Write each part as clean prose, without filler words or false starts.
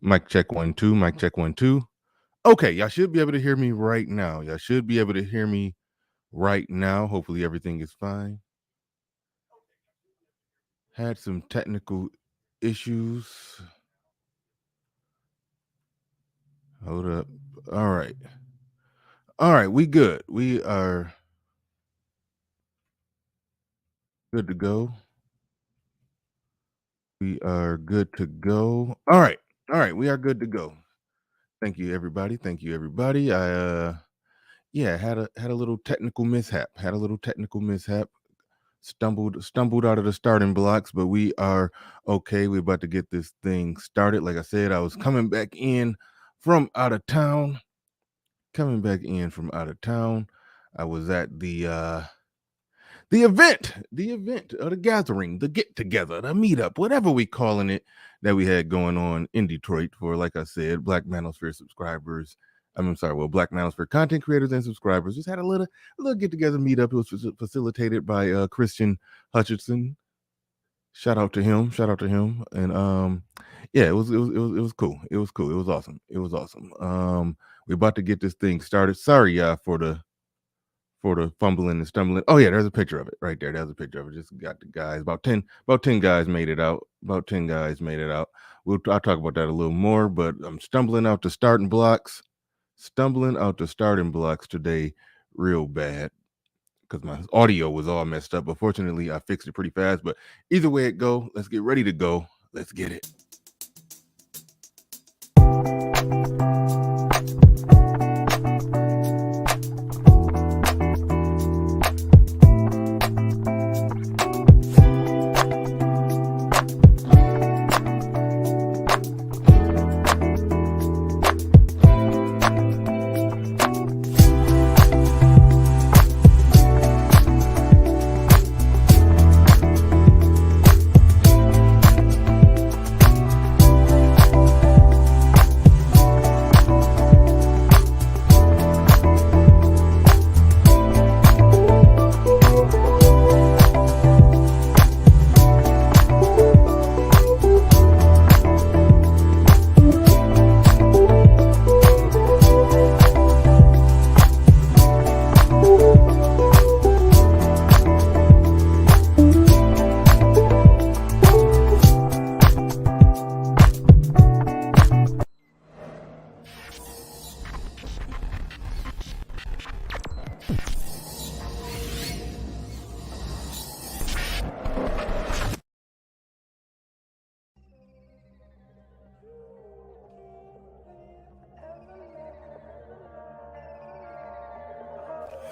Mic check 1 2, mic check 1 2. Okay, y'all should be able to hear me right now. Y'all should be able to hear me right now. Hopefully everything is fine. Had some technical issues. Hold up. All right. All right, we good. We are good to go. We are good to go. All right. All right, we are good to go. Thank you everybody. Thank you everybody. I yeah, had a little technical mishap. Had a little technical mishap. Stumbled out of the starting blocks, but we are okay. We're about to get this thing started. Like I said, I was coming back in from out of town. Coming back in from out of town. I was at the event, or the gathering, the get together, the meetup, whatever we calling it, that we had going on in Detroit for, like I said, Black Manosphere subscribers. I'm sorry, well, Black Manosphere content creators and subscribers just had a little get together meetup. It was facilitated by Christian Hutchinson. Shout out to him. Shout out to him. And yeah, it was cool. It was cool. It was awesome. It was awesome. We're about to get this thing started. Sorry, y'all, for the fumbling and stumbling. Oh yeah, there's a picture of it right there. There's a picture of it. Just got the guys. About 10 guys made it out. About 10 guys made it out. I'll talk about that a little more, but I'm stumbling out the starting blocks. Stumbling out the starting blocks today real bad because my audio was all messed up. But fortunately, I fixed it pretty fast. But either way it go, let's get ready to go. Let's get it.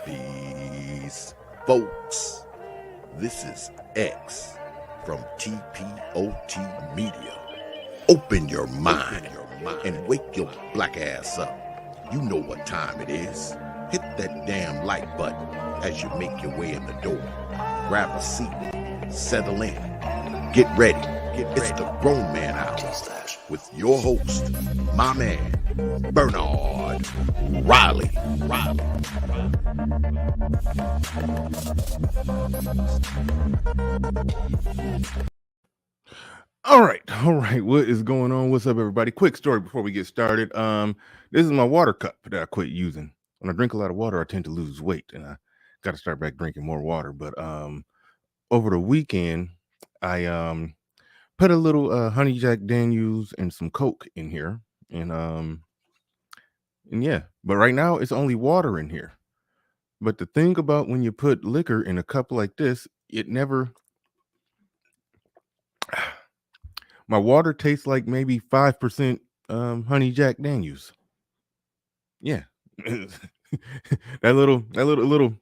Peace, folks. This is X from TPOT Media. Open your mind and wake your black ass up. You know what time it is. Hit that damn like button as you make your way in the door. Grab a seat, settle in, get ready. It's the Grown Man Hour with your host, my man, Bernard Riley. All right. What is going on? What's up, everybody? Quick story before we get started. This is my water cup that I quit using. When I drink a lot of water, I tend to lose weight, and I got to start back drinking more water. But over the weekend, I put a little honey Jack Daniels and some Coke in here, and yeah. But right now, it's only water in here. But the thing about when you put liquor in a cup like this, it never. My water tastes like maybe 5% honey Jack Daniels. Yeah. that little little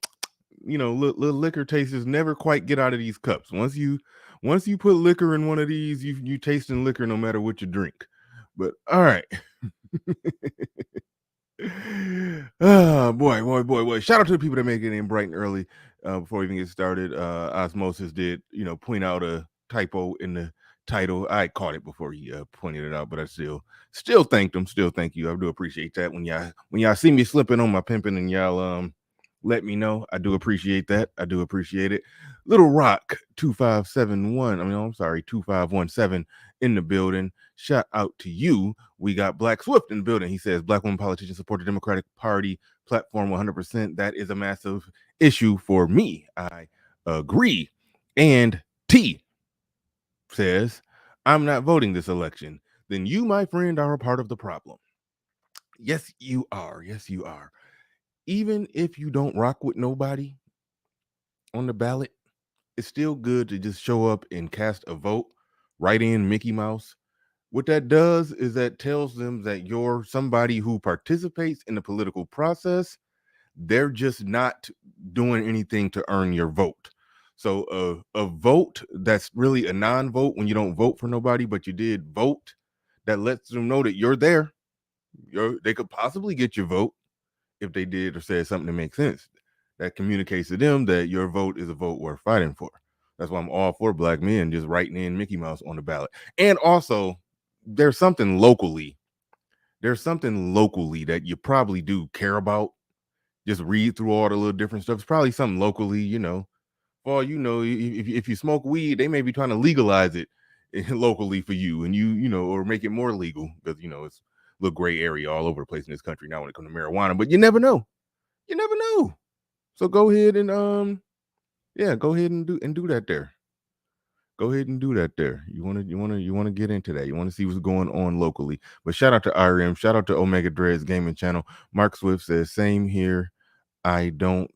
liquor tasters never quite get out of these cups. Once you put liquor in one of these, you tasting liquor no matter what you drink. But all right. Oh boy. Shout out to the people that make it in bright and early. Before we even get started, Osmosis did point out a typo in the title. I caught it before he pointed it out, but I still thanked him. Still thank you. I do appreciate that when y'all see me slipping on my pimping and y'all let me know. I do appreciate that. I do appreciate it. Little Rock 2571. I'm sorry, 2517 in the building. Shout out to you. We got Black Swift in the building. He says Black women politicians support the Democratic Party platform 100%. That is a massive issue for me. I agree. And T says, I'm not voting this election. Then you, my friend, are a part of the problem. Yes, you are. Yes, you are. Even if you don't rock with nobody on the ballot, it's still good to just show up and cast a vote, write in Mickey Mouse. What that does is that tells them that you're somebody who participates in the political process. They're just not doing anything to earn your vote. So a vote that's really a non-vote when you don't vote for nobody, but you did vote, that lets them know that you're there. They could possibly get your vote if they did or said something that makes sense. That communicates to them that your vote is a vote worth fighting for. That's why I'm all for black men just writing in Mickey Mouse on the ballot. And also, there's something locally. There's something locally that you probably do care about. Just read through all the little different stuff. It's probably something locally, For all you know, if you smoke weed, they may be trying to legalize it locally for you, and or make it more legal because it's a little gray area all over the place in this country now when it comes to marijuana. But you never know. You never know. So go ahead and go ahead and do that there. Go ahead and do that there. You want to get into that. You want to see what's going on locally. But shout out to RM, shout out to Omega Dreads Gaming Channel. Mark Swift says, same here. I don't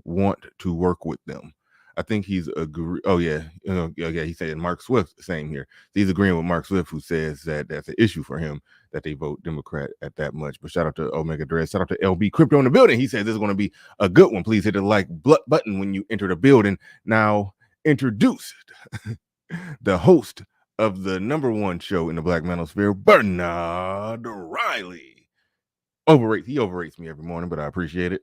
want to work with them. I think he's agree. Oh yeah, he said Mark Swift. Same here. He's agreeing with Mark Swift, who says that that's an issue for him that they vote Democrat at that much. But shout out to Omega Dress. Shout out to LB Crypto in the building. He says this is going to be a good one. Please hit the like button when you enter the building. Now introduce the host of the #1 show in the Black Manosphere, Bernard Riley. He overrates me every morning, but I appreciate it.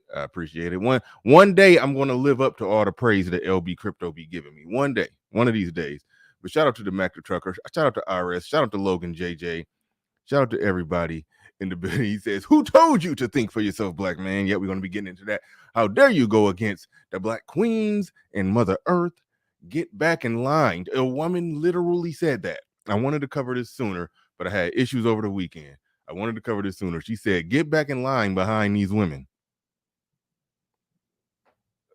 One day I'm going to live up to all the praise that LB Crypto be giving me. One day, one of these days. But shout out to the Mac the Trucker, shout out to RS, shout out to Logan JJ, shout out to everybody in the building. He says, who told you to think for yourself, black man? Yet we're going to be getting into that. How dare you go against the Black Queens and Mother Earth? Get back in line. A woman literally said that. I wanted to cover this sooner, but I had issues over the weekend. I wanted to cover this sooner. She said, get back in line behind these women.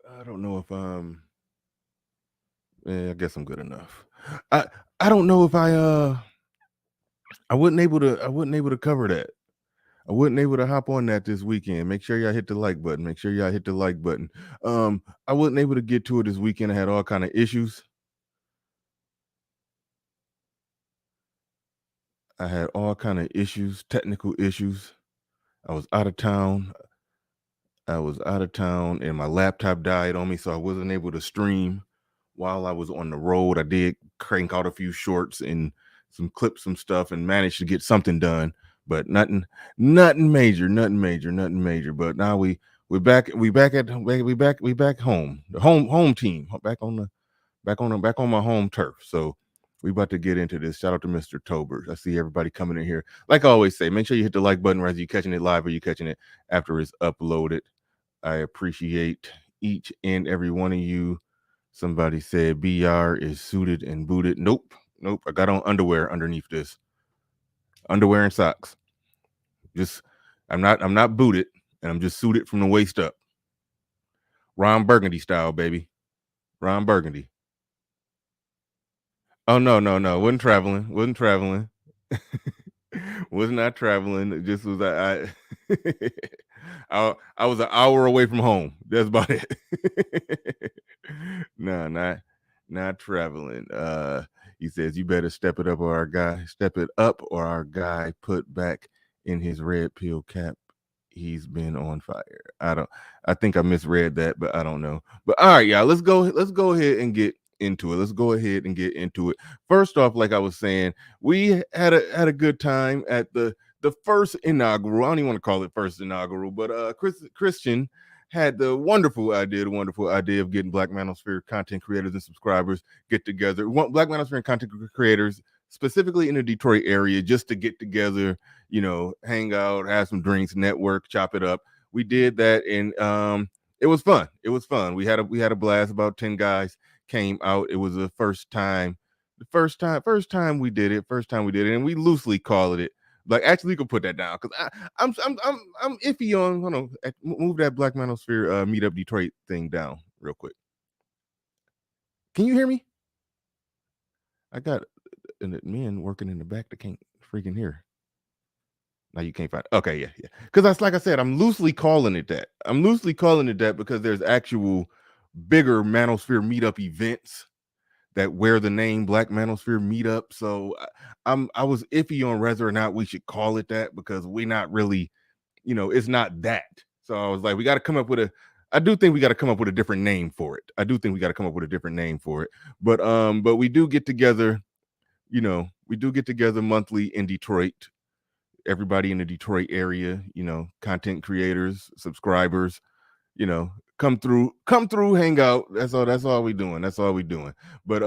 I don't know if I guess I'm good enough. I don't know if I wasn't able to cover that. I wasn't able to hop on that this weekend. Make sure y'all hit the like button. I wasn't able to get to it this weekend. I had all kind of issues. Technical issues. I was out of town. And my laptop died on me, so I wasn't able to stream while I was on the road. I did crank out a few shorts and some clips, some stuff, and managed to get something done, but nothing major. But now we're back home. The home team back on my home turf. So we about to get into this. Shout out to Mr. Tobers. I see everybody coming in here. Like I always say, make sure you hit the like button whether you're catching it live or you're catching it after it's uploaded. I appreciate each and every one of you. Somebody said BR is suited and booted. Nope. I got on underwear underneath this. Underwear and socks. I'm not booted, and I'm just suited from the waist up. Ron Burgundy style, baby. Ron Burgundy. Oh no. Wasn't traveling. Was not traveling. It just was I was an hour away from home. That's about it. No, not traveling. He says you better step it up or our guy put back in his red pill cap. He's been on fire. I think I misread that, but I don't know. But all right, y'all, let's go ahead and get into it. First off, like I was saying, we had a good time at the first inaugural. I don't even want to call it first inaugural, but Christian had the wonderful idea of getting Black Manosphere content creators and subscribers get together. Black Manosphere content creators specifically in the Detroit area just to get together, hang out, have some drinks, network, chop it up. We did that, and it was fun. It was fun. We had a blast. About 10 guys came out. It was the first time we did it. First time we did it, and we loosely call it. Like, actually, you can put that down because I'm iffy on. Hold on, move that Black Manosphere Meetup Detroit thing down real quick. Can you hear me? I got men working in the back that can't freaking hear. Now you can't find. Okay, yeah. Because that's, like I said, I'm loosely calling it that. I'm loosely calling it that because there's actual bigger Manosphere Meetup events that wear the name Black Manosphere Meetup. So I was iffy on whether or not we should call it that because we're not really, it's not that. So I was like, we got to come up with a. I do think we got to come up with a different name for it. But we do get together. We do get together monthly in Detroit. Everybody in the Detroit area, content creators, subscribers, come through, hang out. That's all we doing. But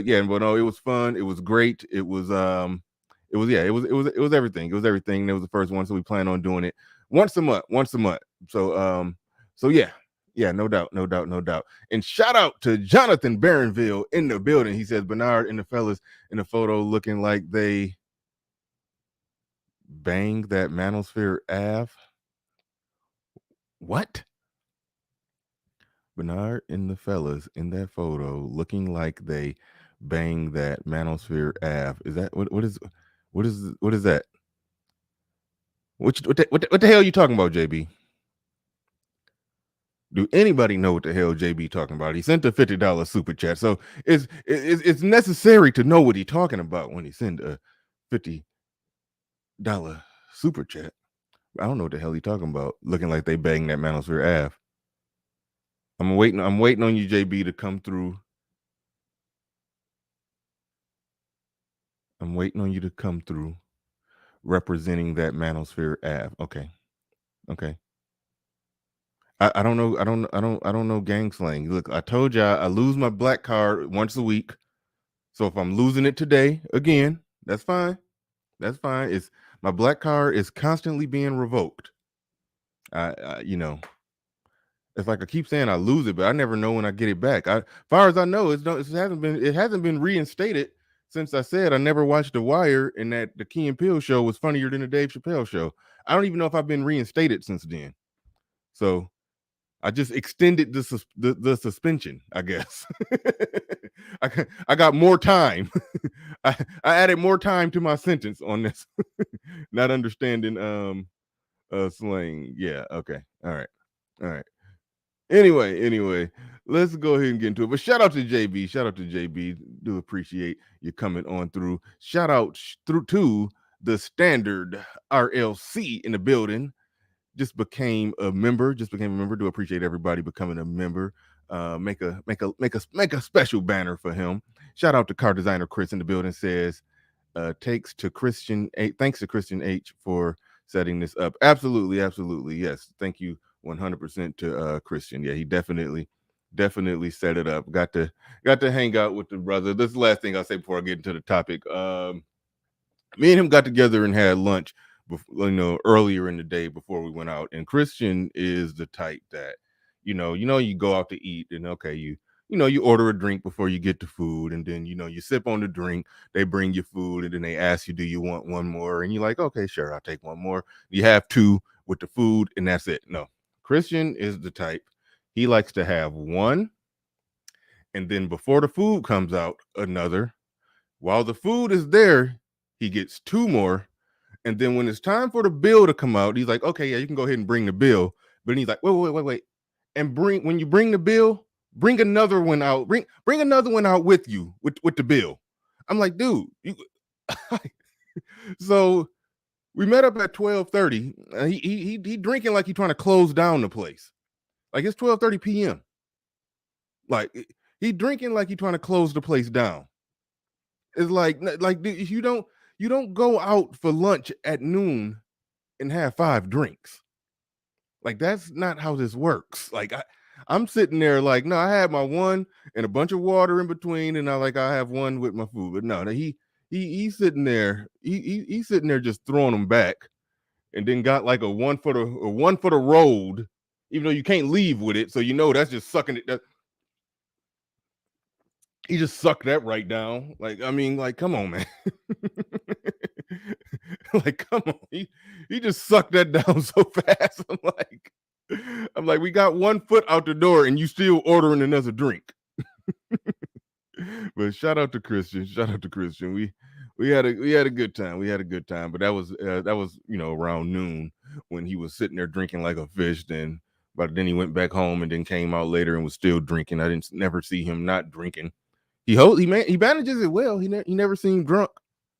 yeah, but no, it was fun. It was great. It was everything. It was everything. It was the first one, so we plan on doing it once a month. So yeah, no doubt. And shout out to Jonathan Barronville in the building. He says Bernard and the fellas in the photo looking like they bang that Manosphere Ave. What? Bernard and the fellas in that photo looking like they bang that Manosphere Ave. Is that what is that? What the hell are you talking about, JB? Do anybody know what the hell JB talking about? He sent a $50 super chat, so it's necessary to know what he's talking about when he send a $50 super chat. I don't know what the hell he talking about. Looking like they bang that Manosphere Ave. I'm waiting on you, JB, to come through. I'm waiting on you to come through, representing that Manosphere Ave. Okay. I don't know. I don't know gang slang. Look, I told y'all I lose my black card once a week. So if I'm losing it today again, that's fine. It's my black card is constantly being revoked. It's like I keep saying I lose it, but I never know when I get it back. As far as I know, it hasn't been reinstated since I said I never watched The Wire and that the Key and Peele show was funnier than the Dave Chappelle show. I don't even know if I've been reinstated since then. So I just extended the suspension, I guess. I got more time. I added more time to my sentence on this. Not understanding slang. Yeah, okay. All right. Anyway, let's go ahead and get into it. But shout out to JB. Do appreciate you coming on through. Shout out through to the Standard RLC in the building. Just became a member. Do appreciate everybody becoming a member. Make a special banner for him. Shout out to car designer Chris in the building. Says thanks to Christian H for setting this up. Absolutely, yes. Thank you 100% to Christian. Yeah, he definitely set it up. Got to hang out with the brother. This is the last thing I'll say before I get into the topic. Me and him got together and had lunch earlier in the day before we went out. And Christian is the type that, you go out to eat and okay, you order a drink before you get to food, and then you sip on the drink, they bring you food, and then they ask you, do you want one more? And you're like, okay, sure, I'll take one more. You have two with the food, and that's it. No, Christian is the type, he likes to have one, and then before the food comes out, another. While the food is there, he gets two more. And then when it's time for the bill to come out, he's like, okay, yeah, you can go ahead and bring the bill. But he's like, wait. And when you bring the bill, bring another one out. Bring another one out with you with the bill. I'm like, dude. So we met up at 12:30. He drinking like he's trying to close down the place. Like it's 12:30 p.m. Like he drinking like he's trying to close the place down. It's like dude, you don't go out for lunch at noon and have 5 drinks. Like that's not how this works. Like I'm sitting there like, no, I had my one and a bunch of water in between, and I have one with my food. But no, he's sitting there, he's sitting there just throwing them back, and then got like a one for the road, even though you can't leave with it. So that's just sucking it. He just sucked that right down. Like, I mean, like, come on, man. Like, come on. He just sucked that down so fast. I'm like, we got 1 foot out the door and you still ordering another drink. But shout out to Christian. Shout out to Christian. We had a good time. We had a good time. But that was around noon when he was sitting there drinking like a fish. But then he went back home and then came out later and was still drinking. I didn't never see him not drinking. He manages it well. He never seemed drunk.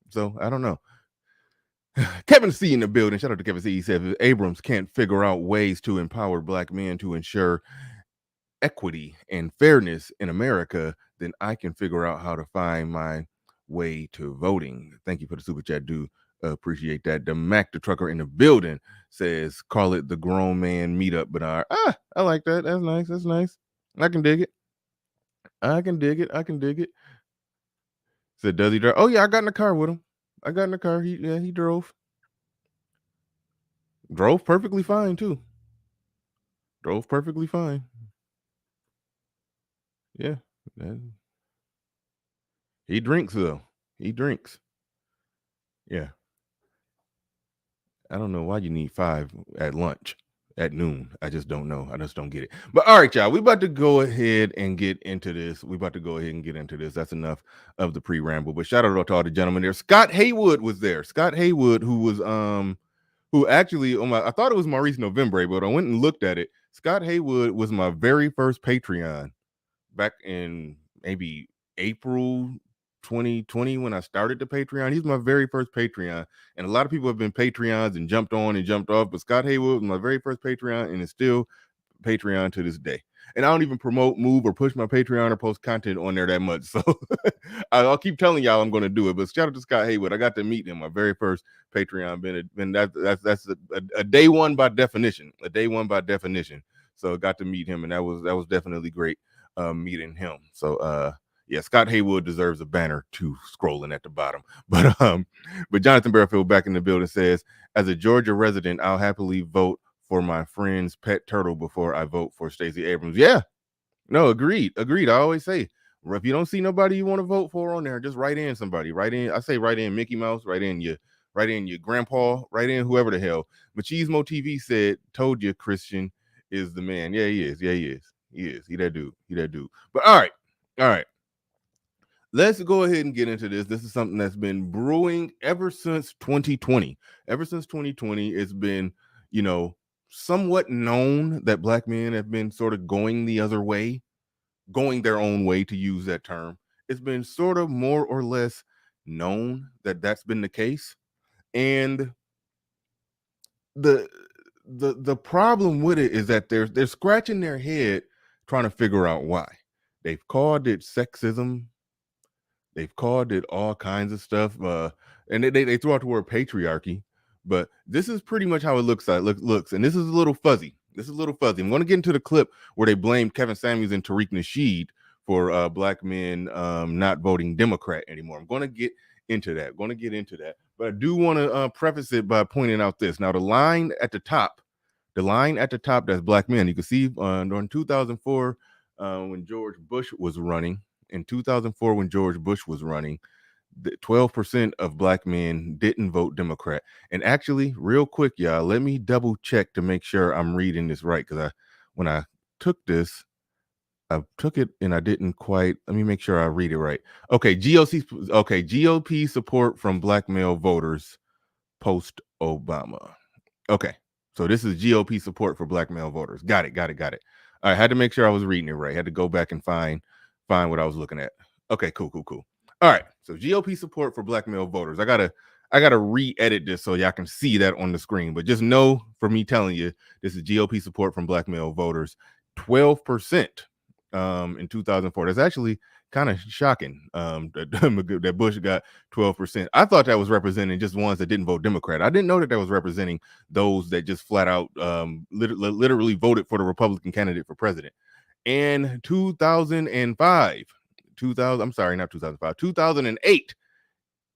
So I don't know. Kevin C in the building. Shout out to Kevin C. He said, if Abrams can't figure out ways to empower Black men to ensure equity and fairness in America, then I can figure out how to find my way to voting. Thank you for the super chat, dude. Appreciate that. The Mac the trucker in the building says, call it the grown man meetup, Bernard. I like that. That's nice. That's nice. I can dig it. I can dig it. Said, does he drive? Oh yeah, I got in the car with him. I got in the car. He drove. Drove perfectly fine too. Drove perfectly fine. Yeah. He drinks though. He drinks. Yeah. I don't know why you need 5 at lunch at noon. I just don't know. I just don't get it. But all right, y'all, we about to go ahead and get into this. That's enough of the pre-ramble. But shout out to all the gentlemen there. Scott Haywood was there. Scott Haywood, who actually I thought it was Maurice November, but I went and looked at it. Scott Haywood was my very first Patreon back in maybe April 2020 when I started the Patreon. He's my very first Patreon, and a lot of people have been Patreons and jumped on and jumped off, but Scott Haywood was my very first Patreon and is still Patreon to this day. And I don't even promote, move, or push my Patreon or post content on there that much. So I'll keep telling y'all I'm going to do it. But shout out to Scott Haywood. I got to meet him, my very first Patreon. That's a day one by definition. A day one by definition. So I got to meet him, and that was definitely great meeting him. So yeah, Scott Haywood deserves a banner too, scrolling at the bottom. But Jonathan Barfield back in the building says, as a Georgia resident, I'll happily vote for my friend's pet turtle before I vote for Stacey Abrams. Yeah, no, agreed. I always say, if you don't see nobody you want to vote for on there, just write in somebody. Write in Mickey Mouse, write in your grandpa, write in whoever the hell. Machismo TV said, told you Christian is the man. Yeah, he is. He that dude. But all right. Let's go ahead and get into this. This is something that's been brewing ever since 2020. Ever since 2020, it's been, somewhat known that Black men have been sort of going the other way, going their own way, to use that term. It's been sort of more or less known that that's been the case. And the problem with it is that they're scratching their head trying to figure out why. They've called it sexism. They've called it all kinds of stuff, and they threw out the word patriarchy. But this is pretty much how it looks. And this is a little fuzzy. I'm going to get into the clip where they blamed Kevin Samuels and Tariq Nasheed for Black men not voting Democrat anymore. I'm going to get into that. But I do want to preface it by pointing out this. Now, the line at the top, that's Black men. You can see during 2004 when George Bush was running. In 2004, when George Bush was running, 12% of Black men didn't vote Democrat. And actually, real quick, y'all, let me double check to make sure I'm reading this right, because when I took this, I took it and I didn't quite. Let me make sure I read it right. Okay, GOP support from Black male voters post Obama. Okay, so this is GOP support for Black male voters. Got it. I had to make sure I was reading it right. I had to go back and find what I was looking at. Okay, cool. All right, so GOP support for Black male voters. I gotta re-edit this so y'all can see that on the screen. But just know, for me telling you, this is GOP support from Black male voters, 12% in 2004. That's actually kind of shocking that Bush got 12%. I thought that was representing just ones that didn't vote Democrat. I didn't know that was representing those that just flat out literally voted for the Republican candidate for president. In 2008,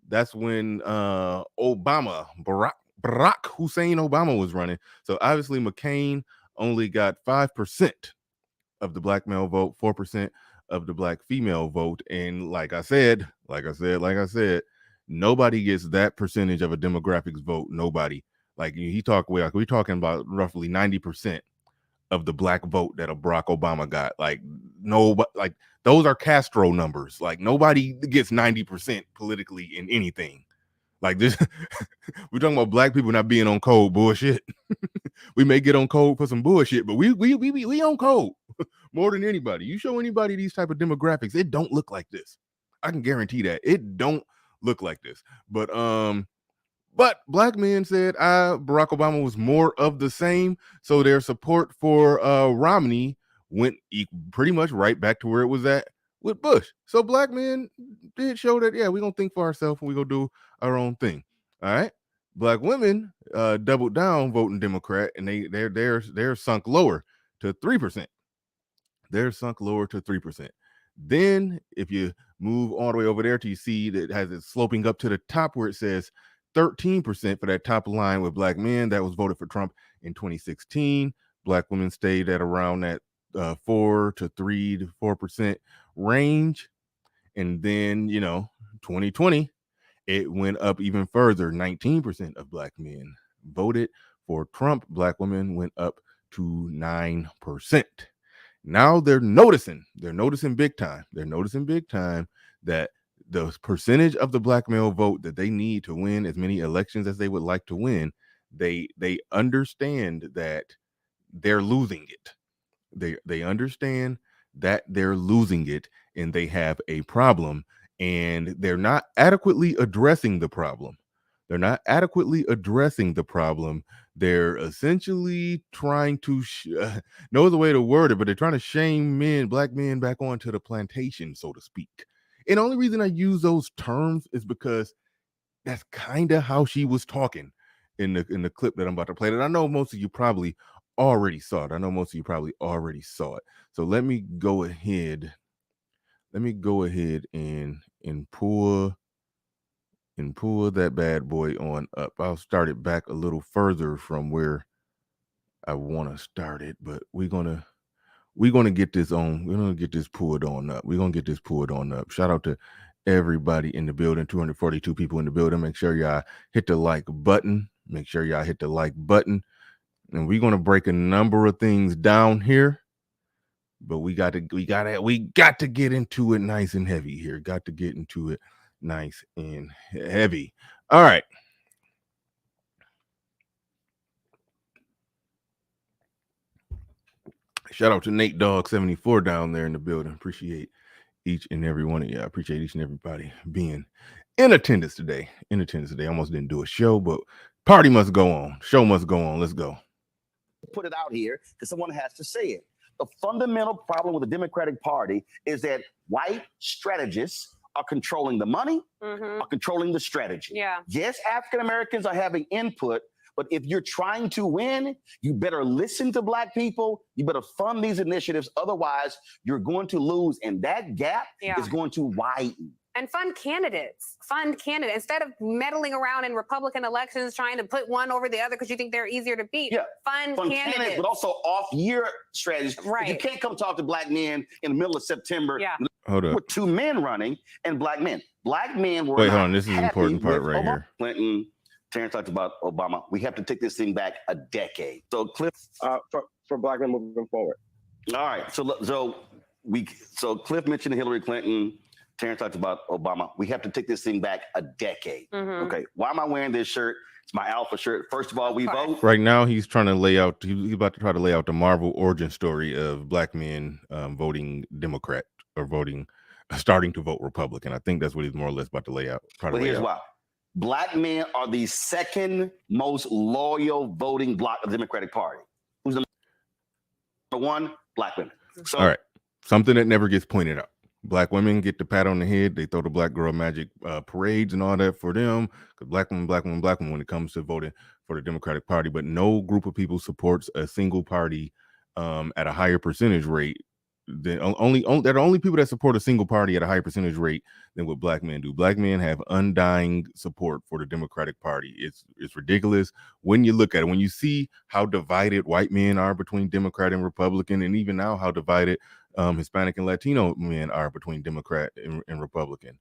that's when Barack Hussein Obama was running. So obviously McCain only got 5% of the black male vote, 4% of the black female vote. And like I said, nobody gets that percentage of a demographics vote. Nobody. Like we talking about roughly 90% of the black vote that a Barack Obama got. Like nobody, like those are Castro numbers. Like nobody gets 90% politically in anything. Like this, we're talking about black people not being on code bullshit. We may get on code for some bullshit, but we on code more than anybody. You show anybody these type of demographics, it don't look like this. I can guarantee that it don't look like this. But black men said Barack Obama was more of the same, so their support for Romney went pretty much right back to where it was at with Bush. So black men did show that, yeah, we're gonna think for ourselves and we're gonna do our own thing. All right. Black women doubled down voting Democrat, and they're sunk lower to 3%. They're sunk lower to 3%. Then if you move all the way over there to you see that it has it sloping up to the top where it says 13% for that top line with black men that was voted for Trump in 2016. Black women stayed at around that 4 to 3 to 4% range. And then, 2020, it went up even further. 19% of black men voted for Trump. Black women went up to 9%. Now they're noticing big time. They're noticing big time that the percentage of the black male vote that they need to win as many elections as they would like to win, they understand that they're losing it. They understand that they're losing it and they have a problem, and they're not adequately addressing the problem. They're essentially trying to no other way to word it, but they're trying to shame black men back onto the plantation, so to speak. And the only reason I use those terms is because that's kind of how she was talking in the clip that I'm about to play. That I know most of you probably already saw it. So let me go ahead and pull that bad boy on up. I'll start it back a little further from where I want to start it, but we're gonna get this on. We're gonna get this pulled on up. Shout out to everybody in the building. 242 people in the building. Make sure y'all hit the like button. And we're gonna break a number of things down here. But we got to get into it nice and heavy here. All right. Shout out to Nate Dogg 74 down there in the building. Appreciate each and every one of you. I appreciate each and everybody being in attendance today. Almost didn't do a show, but party must go on. Show must go on. Let's go. Put it out here because someone has to say it. The fundamental problem with the Democratic Party is that white strategists are controlling the money, are controlling the strategy. Yeah. Yes, African Americans are having input, but if you're trying to win, you better listen to black people. You better fund these initiatives. Otherwise, you're going to lose. And that gap is going to widen. And fund candidates. Instead of meddling around in Republican elections, trying to put one over the other because you think they're easier to beat. Yeah. Fund candidates. But also off-year strategies. Right. You can't come talk to black men in the middle of September. Yeah. Hold up. With two men running and black men. Black men were Wait, hold on. This is an important part right here. Clinton, Terrence talked about Obama. We have to take this thing back a decade. So Cliff, for black men moving forward. All right. So Cliff mentioned Hillary Clinton. Terrence talked about Obama. We have to take this thing back a decade. Okay. Why am I wearing this shirt? It's my alpha shirt. First of all, we vote. Right now, he's trying to lay out. He's about to try to lay out the Marvel origin story of black men voting Democrat or starting to vote Republican. I think that's what he's more or less about to lay out. Here's why. Black men are the second most loyal voting bloc of the Democratic Party. Who's the number one? Black women. So, all right. Something that never gets pointed out. Black women get the pat on the head. They throw the Black Girl Magic parades and all that for them. Because black women when it comes to voting for the Democratic Party. But no group of people supports a single party at a higher percentage rate they're the only people that support a single party at a higher percentage rate than what black men do. Black men have undying support for the Democratic Party. It's ridiculous when you look at it, when you see how divided white men are between Democrat and Republican, and even now how divided Hispanic and Latino men are between Democrat and Republican.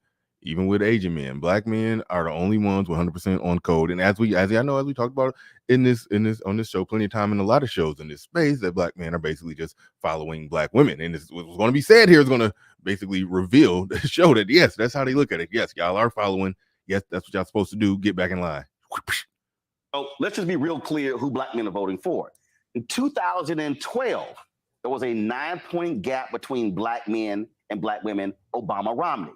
Even with Asian men, black men are the only ones 100% on code. And as we talked about on this show plenty of time, in a lot of shows in this space, that black men are basically just following black women. And this, what's going to be said here is going to basically reveal the show that yes, that's how they look at it. Yes, y'all are following. Yes, that's what y'all supposed to do. Get back in line. So let's just be real clear who black men are voting for. In 2012, there was a 9-point gap between black men and black women, Obama-Romney.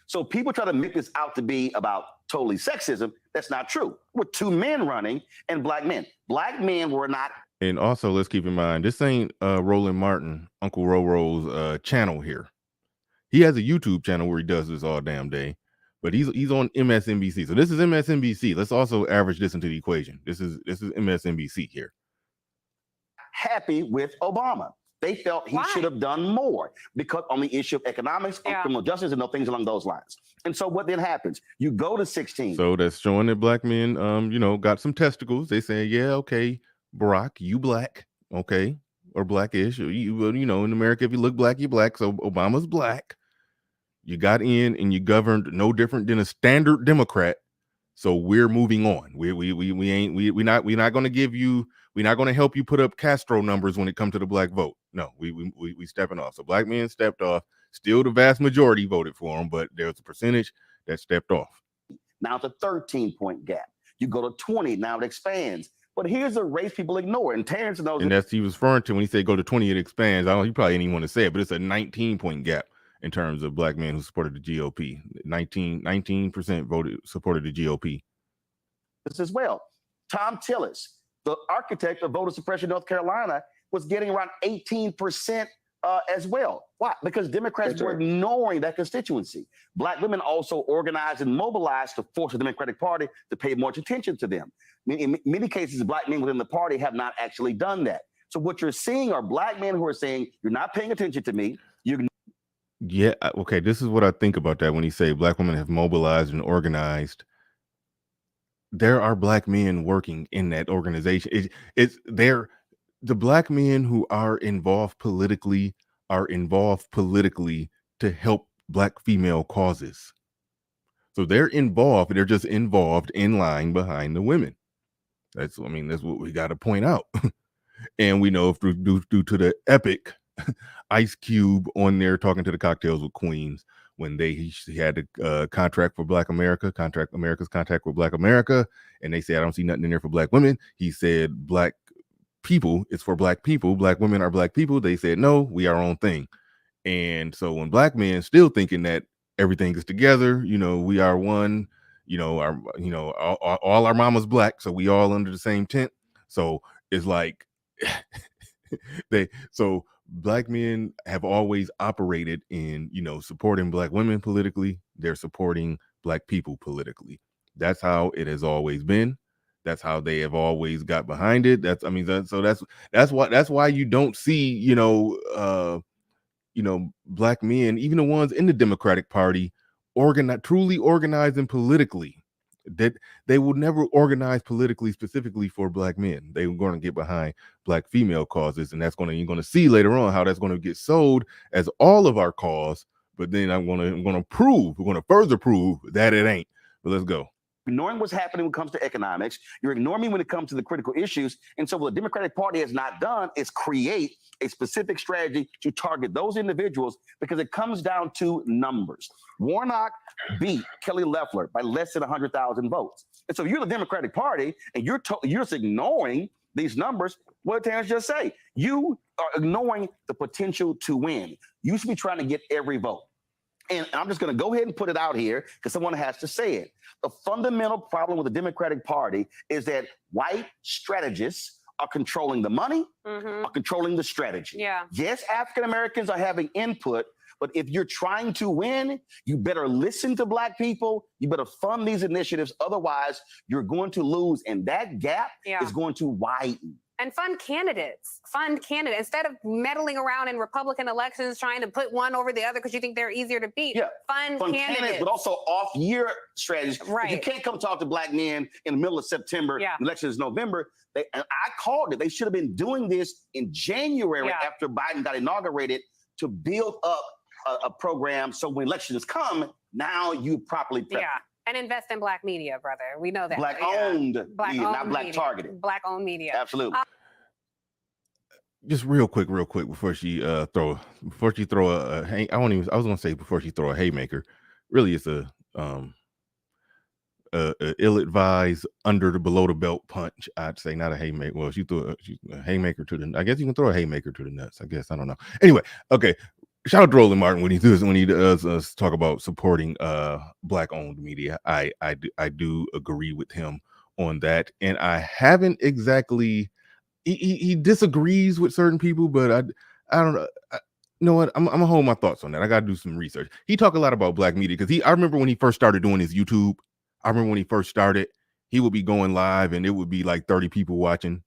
So people try to make this out to be about totally sexism. That's not true. With 2 men running and black men. Black men were not. And also, let's keep in mind, this ain't Roland Martin, Uncle Roro's channel here. He has a YouTube channel where he does this all damn day, but he's on MSNBC. So this is MSNBC. Let's also average this into the equation. This is MSNBC here. Happy with Obama. They felt he should have done more because on the issue of economics, on criminal justice, and things along those lines. And so what then happens? You go to 16. So that's showing that black men, got some testicles. They say, yeah, okay, Barack, you black, okay, or blackish. You in America, if you look black, you're black. So Obama's black. You got in and you governed no different than a standard Democrat. So we're moving on. We're not going to give you. We're not going to help you put up Castro numbers when it comes to the black vote. No, we stepping off. So black men stepped off. Still, the vast majority voted for him, but there's a percentage that stepped off. Now it's a 13-point gap. You go to 20. Now it expands. But here's a race people ignore. And Terrence knows. And that's he was referring to when he said go to 20, it expands. He probably didn't even want to say it, but it's a 19-point gap in terms of black men who supported the GOP. 19% supported the GOP. This as well. Tom Tillis, the architect of voter suppression in North Carolina, was getting around 18% as well. Why? Because Democrats were ignoring that constituency. Black women also organized and mobilized to force the Democratic Party to pay more attention to them. In many cases, black men within the party have not actually done that. So what you're seeing are black men who are saying, you're not paying attention to me. Yeah, okay, this is what I think about that when he say black women have mobilized and organized. There are black men working in that organization. The black men who are involved politically to help black female causes. So they're involved. They're just involved in line behind the women. That's what we got to point out. And we know due to the epic Ice Cube on there talking to the Cocktails with Queens when he had a contract for Black America's contract with Black America, and they said, I don't see nothing in there for black women. He said, black people, it's for black people. Black women are black people. They said, no, we are our own thing. And so when black men still thinking that everything is together, we are one, all our mama's black, so we all under the same tent. So it's like black men have always operated in, supporting black women politically. They're supporting black people politically. That's how it has always been. That's how they have always got behind it. That's why you don't see, black men, even the ones in the Democratic Party, truly organizing politically. That they will never organize politically specifically for black men. They were going to get behind black female causes, and you're going to see later on how that's going to get sold as all of our cause. But then we're going to further prove that it ain't. But let's go. Ignoring what's happening when it comes to economics, you're ignoring me when it comes to the critical issues. And so what the Democratic Party has not done is create a specific strategy to target those individuals, because it comes down to numbers. Warnock beat Kelly Loeffler by less than 100,000 votes. And so you're the Democratic Party and you're just ignoring these numbers. What did Terrence just say? You are ignoring the potential to win. You should be trying to get every vote. And I'm just going to go ahead and put it out here because someone has to say it. The fundamental problem with the Democratic Party is that white strategists are controlling the money, are controlling the strategy. Yeah. Yes, African Americans are having input, but if you're trying to win, you better listen to black people. You better fund these initiatives. Otherwise, you're going to lose. And that gap is going to widen. And fund candidates. Instead of meddling around in Republican elections, trying to put one over the other because you think they're easier to beat. Yeah. Fund candidates. But also off-year strategies. Right. You can't come talk to black men in the middle of September. Yeah. Election is November. And I called it. They should have been doing this in January after Biden got inaugurated to build up a program so when elections come, now you properly prep. Yeah. And invest in black media, brother. We know that. Black-owned media, not black-targeted. Black-owned media. Absolutely. Just real quick, before she throw a I was gonna say before she throw a haymaker. Really, it's a ill-advised under the below the belt punch. I'd say, not a haymaker. Well, she threw a haymaker to the. I guess you can throw a haymaker to the nuts. I guess I don't know. Anyway, okay. Shout out to Roland Martin when he does talk about supporting black-owned media. I do agree with him on that, and I haven't exactly. He disagrees with certain people, but I don't know. You know what? I'm gonna hold my thoughts on that. I gotta do some research. He talked a lot about black media because I remember when he first started doing his YouTube. I remember when he first started, he would be going live and it would be like 30 people watching.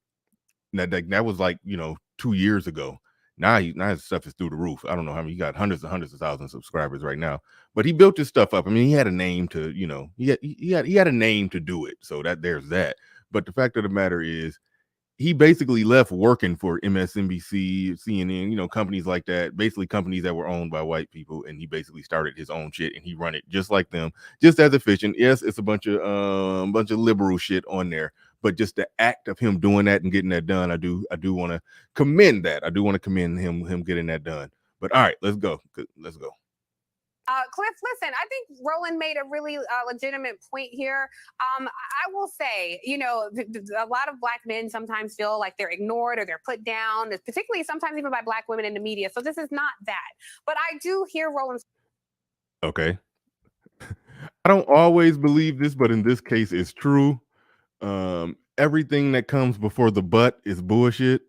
That was like 2 years ago. Now his stuff is through the roof. I don't know how many. He got hundreds of thousands of subscribers right now. But he built his stuff up. I mean, he had a name to he had a name to do it. So there's that. But the fact of the matter is, he basically left working for MSNBC, CNN, companies like that, basically companies that were owned by white people, and he basically started his own shit and he run it just like them, just as efficient. Yes, it's a bunch of liberal shit on there, but just the act of him doing that and getting that done, I do want to commend that. I do want to commend him getting that done. But all right, let's go. Cliff, listen, I think Roland made a really legitimate point here. I will say, a lot of black men sometimes feel like they're ignored or they're put down, particularly sometimes even by black women in the media. So this is not that. But I do hear Roland's. Okay. I don't always believe this, but in this case, it's true. Everything that comes before the but is bullshit.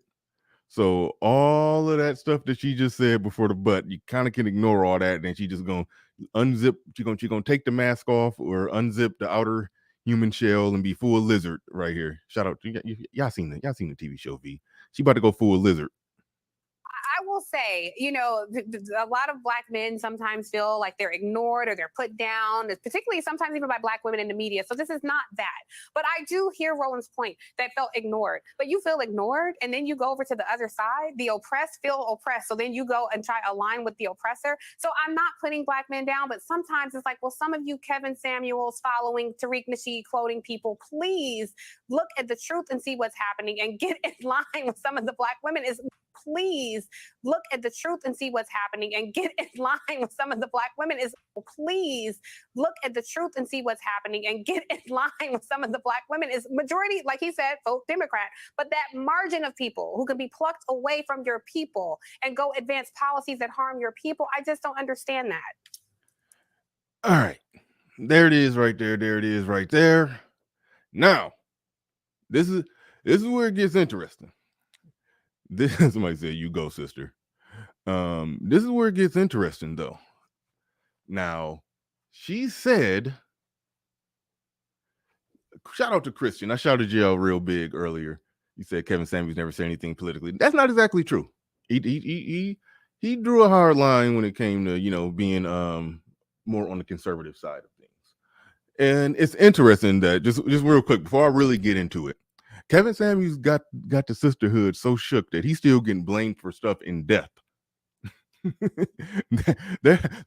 So all of that stuff that she just said before the but, you kind of can ignore all that. And then she just gonna unzip. She gonna take the mask off or unzip the outer human shell and be full lizard right here. Shout out to y'all seen the TV show V. She about to go full lizard. I will say, a lot of black men sometimes feel like they're ignored or they're put down, particularly sometimes even by black women in the media. So this is not that. But I do hear Roland's point that felt ignored. But you feel ignored and then you go over to the other side. The oppressed feel oppressed. So then you go and try to align with the oppressor. So I'm not putting black men down, but sometimes it's like, well, some of you Kevin Samuels following Tariq Nasheed quoting people, please look at the truth and see what's happening and get in line with some of the black women. Please look at the truth and see what's happening and get in line with some of the black women. Please look at the truth and see what's happening and get in line with some of the black women. Is majority, like he said, vote Democrat, but that margin of people who can be plucked away from your people and go advance policies that harm your people, I just don't understand that. All right. There it is right there. There it is right there. Now, this is where it gets interesting. Somebody said, "You go, sister." This is where it gets interesting, though. Now, she said, shout out to Christian. I shouted you out real big earlier. You said Kevin Samuels never said anything politically. That's not exactly true. He drew a hard line when it came to being more on the conservative side of things. And it's interesting that just real quick before I really get into it, Kevin Samuels got the sisterhood so shook that he's still getting blamed for stuff in death.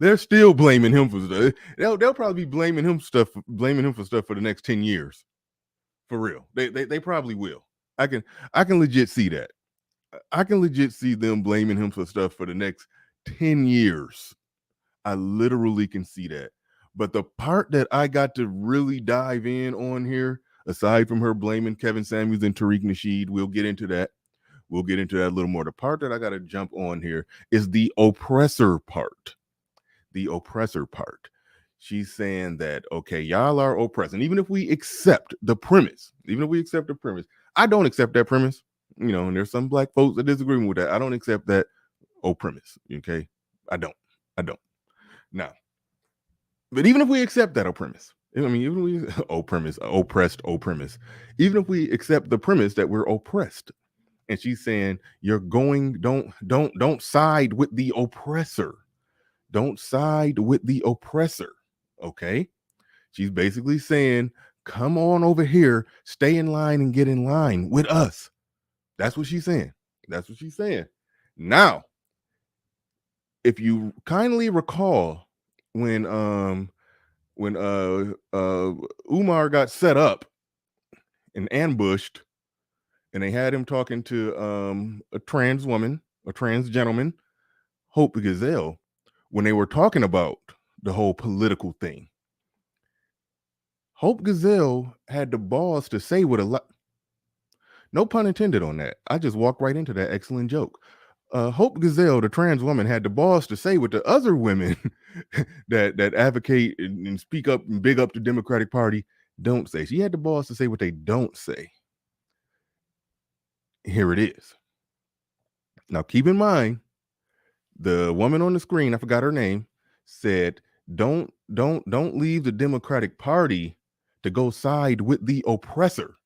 they're still blaming him for stuff. They'll probably be blaming him for stuff for the next 10 years. For real. They probably will. I can legit see that. I can legit see them blaming him for stuff for the next 10 years. I literally can see that. But the part that I got to really dive in on here, aside from her blaming Kevin Samuels and Tariq Nasheed, we'll get into that. We'll get into that a little more. The part that I got to jump on here is the oppressor part. The oppressor part. She's saying that, okay, y'all are oppressed. And even if we accept the premise, I don't accept that premise. And there's some black folks that disagree with that. I don't accept that premise. Okay. I don't. Now, but even if we accept that premise, even we oppressed, even if we accept the premise that we're oppressed, and she's saying don't side with the oppressor. Don't side with the oppressor. Okay. She's basically saying, come on over here, stay in line and get in line with us. That's what she's saying. That's what she's saying. Now, if you kindly recall when Umar got set up and ambushed, and they had him talking to a trans woman, a trans gentleman, Hope Gazelle, when they were talking about the whole political thing. Hope Gazelle had the balls to say what a lot. No pun intended on that. I just walked right into that excellent joke. Hope Gazelle, the trans woman, had the balls to say what the other women that advocate and speak up and big up the Democratic Party don't say. She had the balls to say what they don't say. Here it is. Now, keep in mind, the woman on the screen, I forgot her name, said, don't leave the Democratic Party to go side with the oppressor.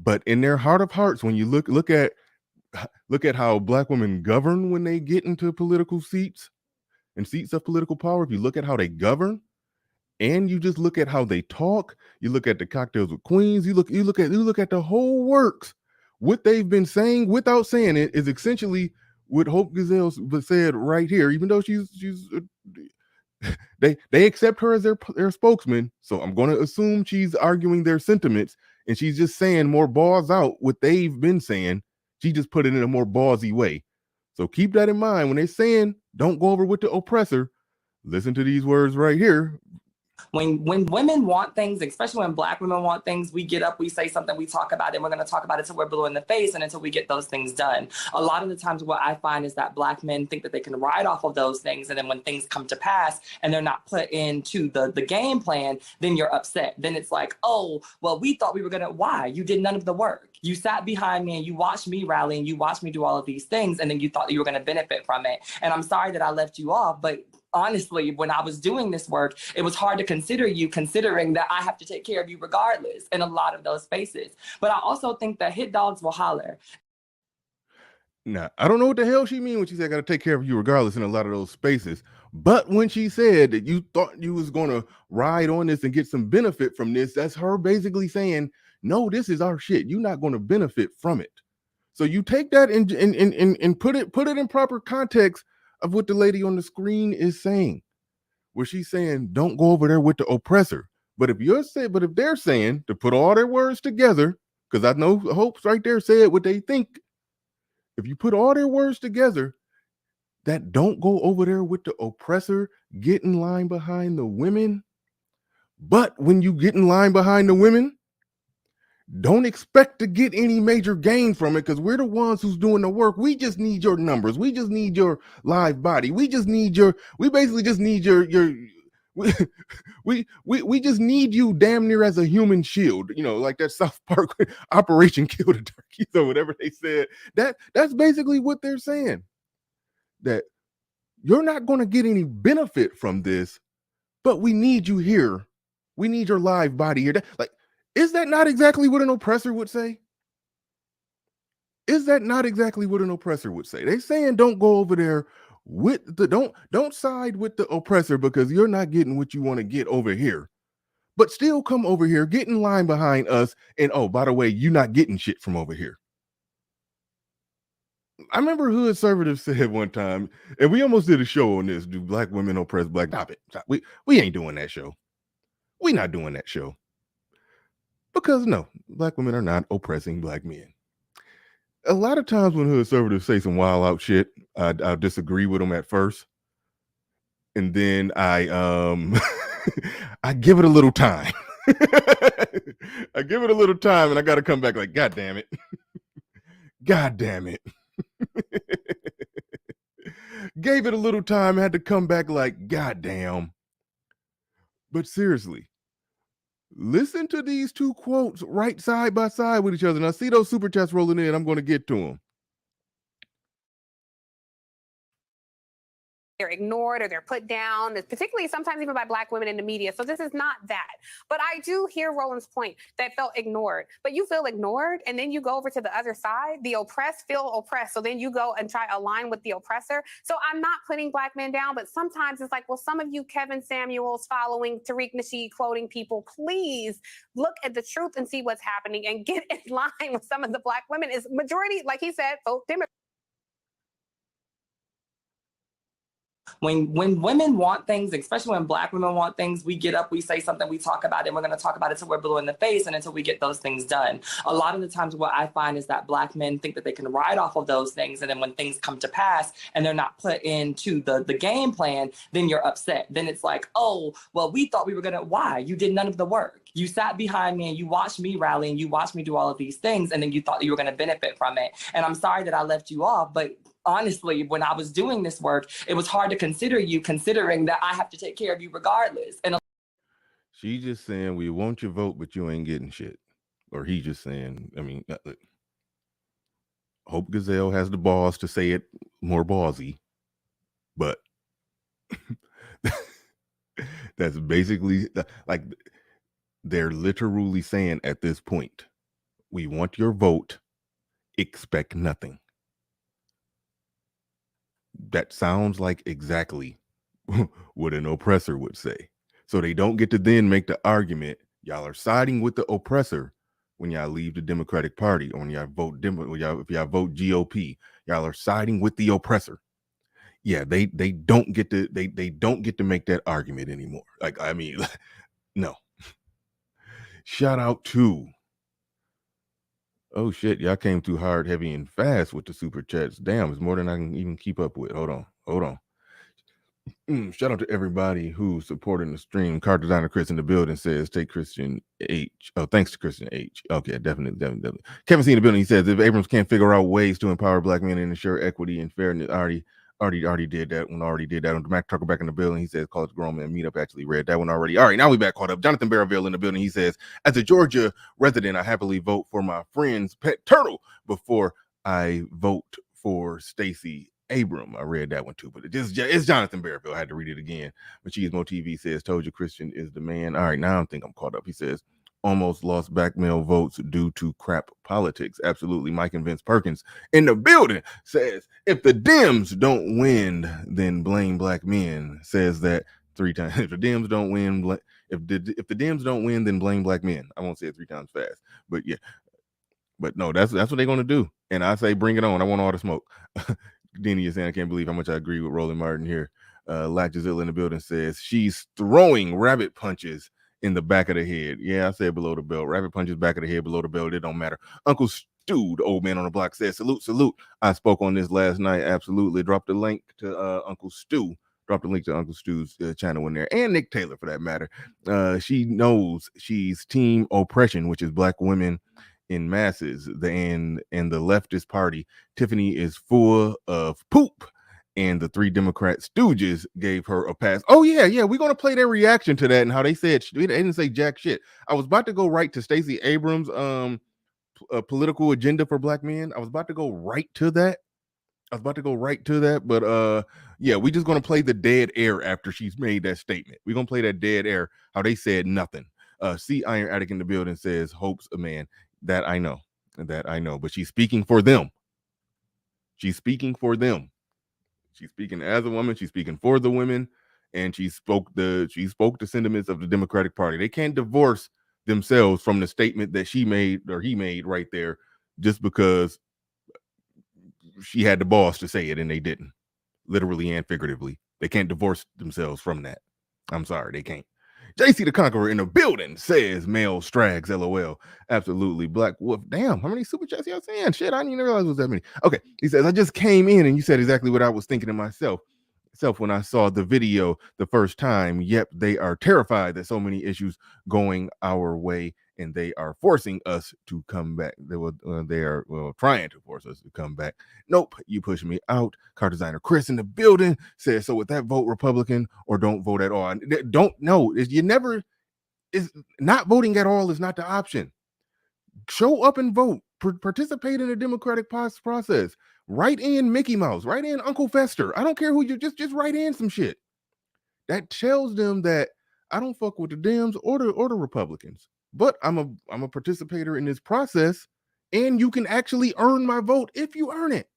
But in their heart of hearts, when you look at how Black women govern when they get into political seats and seats of political power, if you look at how they govern, and you just look at how they talk, you look at the Cocktails with Queens, you look at the whole works. What they've been saying without saying it is essentially what Hope Gazelle said right here. Even though she's they accept her as their spokesman, so I'm going to assume she's arguing their sentiments, and she's just saying more balls out what they've been saying. She just put it in a more ballsy way. So keep that in mind when they're saying don't go over with the oppressor. Listen to these words right here. When women want things, especially when Black women want things, we get up, we say something, we talk about it, and we're going to talk about it till we're blue in the face and until we get those things done. A lot of the times what I find is that Black men think that they can ride off of those things, and then when things come to pass and they're not put into the game plan, then you're upset. Then it's like, oh, well, we thought we were going to, why? You did none of the work. You sat behind me and you watched me rally and you watched me do all of these things, and then you thought that you were going to benefit from it. And I'm sorry that I left you off, but honestly, when I was doing this work, it was hard to consider you, considering that I have to take care of you regardless in a lot of those spaces. But I also think that hit dogs will holler. Now, I don't know what the hell she mean when she said I got to take care of you regardless in a lot of those spaces. But when she said that you thought you was going to ride on this and get some benefit from this, that's her basically saying, no, this is our shit. You're not going to benefit from it. So you take that and put it in proper context of what the lady on the screen is saying, where she's saying, don't go over there with the oppressor. But if they're saying to put all their words together, because I know Hope's right there said what they think. If you put all their words together, that don't go over there with the oppressor, get in line behind the women. But when you get in line behind the women, don't expect to get any major gain from it, because we're the ones who's doing the work. We just need your numbers. We just need your live body. We basically just need we just need you damn near as a human shield, like that South Park Operation Kill the Turkeys or whatever they said. That's basically what they're saying, that you're not going to get any benefit from this, but we need you here. We need your live body here. Is that not exactly what an oppressor would say? Is that not exactly what an oppressor would say? They're saying don't go over there with don't side with the oppressor, because you're not getting what you want to get over here. But still come over here, get in line behind us, and oh, by the way, you're not getting shit from over here. I remember Hood Conservative said one time, and we almost did a show on this, do Black women oppress Black? Stop it. We ain't doing that show. We not doing that show. Because no, Black women are not oppressing Black men. A lot of times when Hood Conservatives say some wild out shit, I'll disagree with them at first. And then I give it a little time. I give it a little time, and I got to come back like, God damn it. God damn it. Gave it a little time, had to come back like, God damn. But seriously, listen to these two quotes right side by side with each other. Now, see those super chats rolling in. I'm going to get to them. they're ignored or they're put down, particularly sometimes even by Black women in the media. So this is not that. But I do hear Roland's point that felt ignored. But you feel ignored, and then you go over to the other side. The oppressed feel oppressed. So then you go and try to align with the oppressor. So I'm not putting Black men down, but sometimes it's like, well, some of you Kevin Samuels following Tariq Nasheed quoting people, please look at the truth and see what's happening and get in line with some of the Black women. Is majority, like he said, vote Democrat. When women want things, especially when Black women want things, we get up, we say something, we talk about it, and we're going to talk about it till we're blue in the face and until we get those things done. A lot of the times what I find is that Black men think that they can ride off of those things, and then when things come to pass and they're not put into the game plan, then you're upset. Then it's like, oh, well, we thought we were going to, why? You did none of the work. You sat behind me and you watched me rally and you watched me do all of these things, and then you thought you were going to benefit from it. And I'm sorry that I left you off, but honestly, when I was doing this work, it was hard to consider you, considering that I have to take care of you regardless. And she's just saying, we want your vote, but you ain't getting shit. Or he just saying, I mean, Hope Gazelle has the balls to say it more ballsy, but that's basically like they're literally saying at this point, we want your vote, expect nothing. That sounds like exactly what an oppressor would say. So they don't get to then make the argument, y'all are siding with the oppressor when y'all leave the Democratic Party, or when y'all vote if y'all vote GOP, y'all are siding with the oppressor. Yeah, they don't get to they don't get to make that argument anymore. Like, I mean, no. Shout out to, oh shit, y'all came through hard, heavy, and fast with the super chats. Damn, it's more than I can even keep up with. Hold on. Shout out to everybody who's supporting the stream. Car designer Chris in the building says, take Christian H. Oh, thanks to Christian H. Okay, definitely. Kevin C in the building, he says, if Abrams can't figure out ways to empower Black men and ensure equity and fairness, already did that one. When Mac Tucker back in the building, he says, college grown man meetup, actually read that one already. All right, now we back caught up. Jonathan Barreville in the building, he says, as a Georgia resident, I happily vote for my friend's pet turtle before I vote for Stacey Abram. I read that one too, but it's Jonathan Barreville. I had to read it again. Machismo TV says, told you Christian is the man. All right, now I think I'm caught up. He says, almost lost black male votes due to crap politics. Absolutely. Mike and Vince Perkins in the building says, if the Dems don't win, then blame black men. Says that 3 times. If the Dems don't win, if the Dems don't win, then blame black men. I won't say it 3 times fast, but yeah. But no, that's what they're gonna do. And I say, bring it on. I want all the smoke. Denny is saying, I can't believe how much I agree with Roland Martin here. Latchazilla in the building says she's throwing rabbit punches in the back of the head. Yeah, I said below the belt. Rabbit punches back of the head, below the belt. It don't matter. Uncle Stu, the old man on the block, says, salute. I spoke on this last night. Absolutely. Dropped the link to Uncle Stu. Dropped the link to Uncle Stu's channel in there, and Nick Taylor for that matter. She knows she's team oppression, which is black women in masses. And the leftist party, Tiffany, is full of poop, and the 3 Democrat stooges gave her a pass. Oh yeah, we're gonna play their reaction to that and how they said they didn't say jack shit. I was about to go right to Stacey Abrams' political agenda for black men. I was about to go right to that, but yeah, we just gonna play the dead air after she's made that statement. We're gonna play that dead air, how they said nothing. See Iron Attic in the building says, Hope's a man. That I know, but she's speaking for them. She's speaking as a woman. She's speaking for the women, and she spoke the sentiments of the Democratic Party. They can't divorce themselves from the statement that she made, or he made right there, just because she had the balls to say it and they didn't, literally and figuratively. They can't divorce themselves from that. I'm sorry, they can't. JC the Conqueror in the building says, male strags, LOL. Absolutely. Black Wolf. Damn, how many super chats y'all saying? Shit, I didn't even realize it was that many. Okay, he says, I just came in and you said exactly what I was thinking to myself when I saw the video the first time. Yep, they are terrified that so many issues going our way, and they are forcing us to come back. They are trying to force us to come back. Nope, you push me out. Car designer Chris in the building says, so with that, vote Republican or don't vote at all. Don't know. Not voting at all is not the option. Show up and vote. participate in the democratic process. Write in Mickey Mouse, write in Uncle Fester. I don't care who you just write in some shit. That tells them that I don't fuck with the Dems or the Republicans, but I'm a participator in this process, and you can actually earn my vote if you earn it.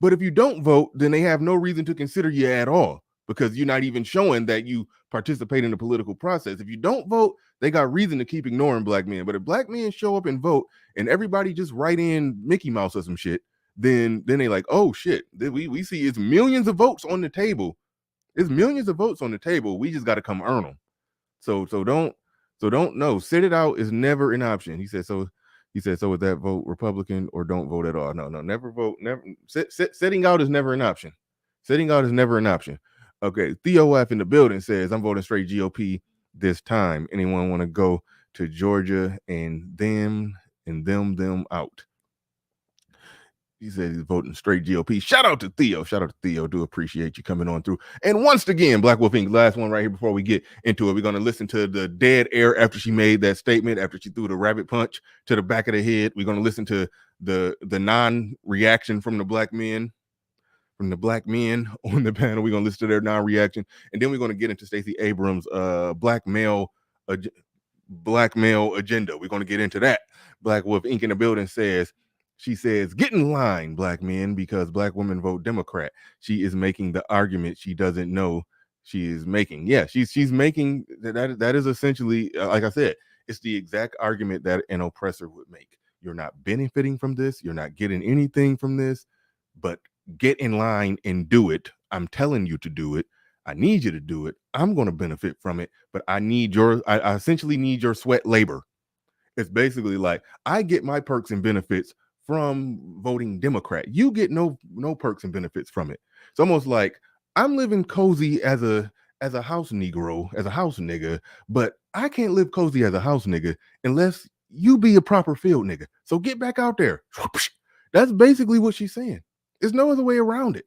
But if you don't vote, then they have no reason to consider you at all, because you're not even showing that you participate in the political process. If you don't vote, they got reason to keep ignoring black men. But if black men show up and vote and everybody just write in Mickey Mouse or some shit, then they like, oh shit, we see it's millions of votes on the table. It's millions of votes on the table. We just got to come earn them. So don't know. Sit it out is never an option. He said so with that, vote Republican or don't vote at all. No, never vote. Never. Sitting out is never an option. Sitting out is never an option. Okay, Theo F in the building says I'm voting straight GOP this time. Anyone want to go to Georgia and them out? He said he's voting straight GOP. Shout out to Theo. Do appreciate you coming on through. And once again, Black Wolf Inc., last one right here before we get into it. We're going to listen to the dead air after she made that statement, after she threw the rabbit punch to the back of the head. We're going to listen to the non-reaction from the black men. From the black men on the panel. We're going to listen to their non-reaction. And then we're going to get into Stacey Abrams' black male agenda. We're going to get into that. Black Wolf Inc. in the building says, she says, get in line, black men, because black women vote Democrat. She is making the argument she doesn't know she is making. Yeah, she's making that is essentially, like I said, it's the exact argument that an oppressor would make. You're not benefiting from this. You're not getting anything from this, but get in line and do it. I'm telling you to do it. I need you to do it. I'm going to benefit from it, but I essentially need your sweat labor. It's basically like, I get my perks and benefits from voting Democrat. You get no perks and benefits from it. It's almost like I'm living cozy as a house Negro, as a house nigga, but I can't live cozy as a house nigga unless you be a proper field nigga. So get back out there. That's basically what she's saying. There's no other way around it.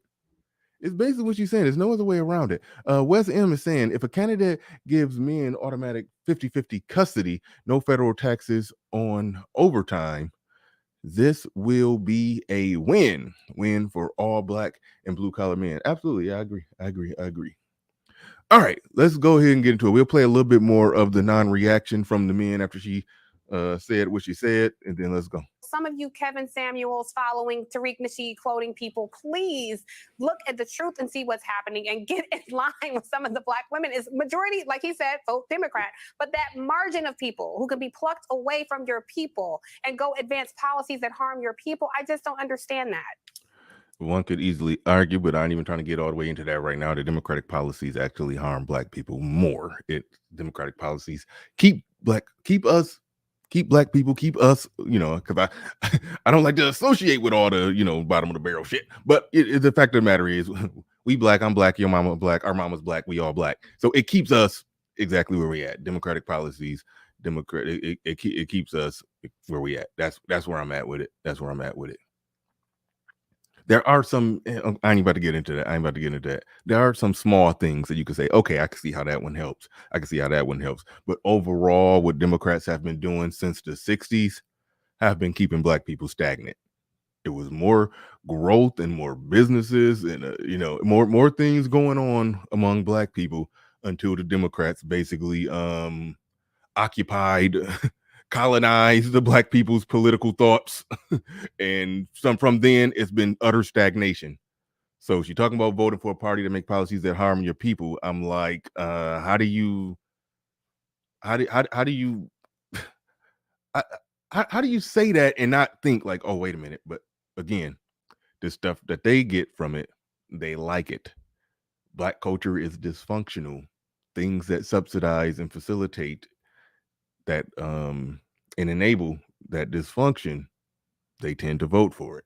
It's basically what she's saying. There's no other way around it. Wes M is saying, if a candidate gives men automatic 50-50 custody, no federal taxes on overtime, this will be a win for all black and blue collar men. Absolutely. I agree. All right, let's go ahead and get into it. We'll play a little bit more of the non-reaction from the men after she said what she said, and then let's go. Some of you Kevin Samuels following Tariq Nasheed quoting people, please look at the truth and see what's happening and get in line with some of the black women. Is majority, like he said, vote Democrat, but that margin of people who can be plucked away from your people and go advance policies that harm your people, I just don't understand that. One could easily argue, but I ain't even trying to get all the way into that right now. The Democratic policies actually harm black people more. Democratic policies keep black people, keep us, because I don't like to associate with all the, bottom of the barrel shit. But the fact of the matter is, we black, I'm black, your mama black, our mama's black, we all black. So it keeps us exactly where we at. Democratic policies, it keeps us where we at. That's where I'm at with it. There are some, I ain't about to get into that. There are some small things that you can say, okay, I can see how that one helps. But overall, what Democrats have been doing since the 60s have been keeping black people stagnant. It was more growth and more businesses and, more things going on among black people until the Democrats basically occupied colonize the black people's political thoughts. And from then it's been utter stagnation. So she's talking about voting for a party to make policies that harm your people. I'm like, how do you say that and not think like, oh, wait a minute. But again, the stuff that they get from it, they like it. Black culture is dysfunctional. Things that subsidize and facilitate that and enable that dysfunction, they tend to vote for it.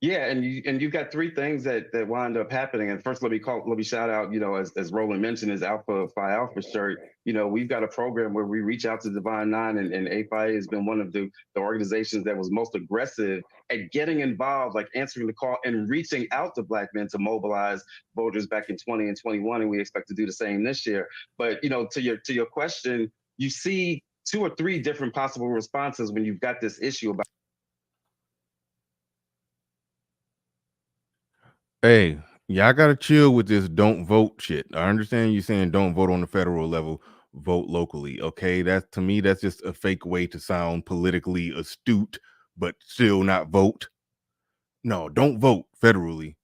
Yeah, and you've got three things that wind up happening. And first, let me shout out, as Roland mentioned, his Alpha Phi Alpha shirt. We've got a program where we reach out to Divine Nine, and AFI has been one of the organizations that was most aggressive at getting involved, like answering the call and reaching out to black men to mobilize voters back in 20 and 21, and we expect to do the same this year. But to your question, you see two or three different possible responses when you've got this issue about. Hey, y'all gotta chill with this don't vote shit. I understand you saying don't vote on the federal level, vote locally. Okay, that to me, that's just a fake way to sound politically astute, but still not vote. No, don't vote federally.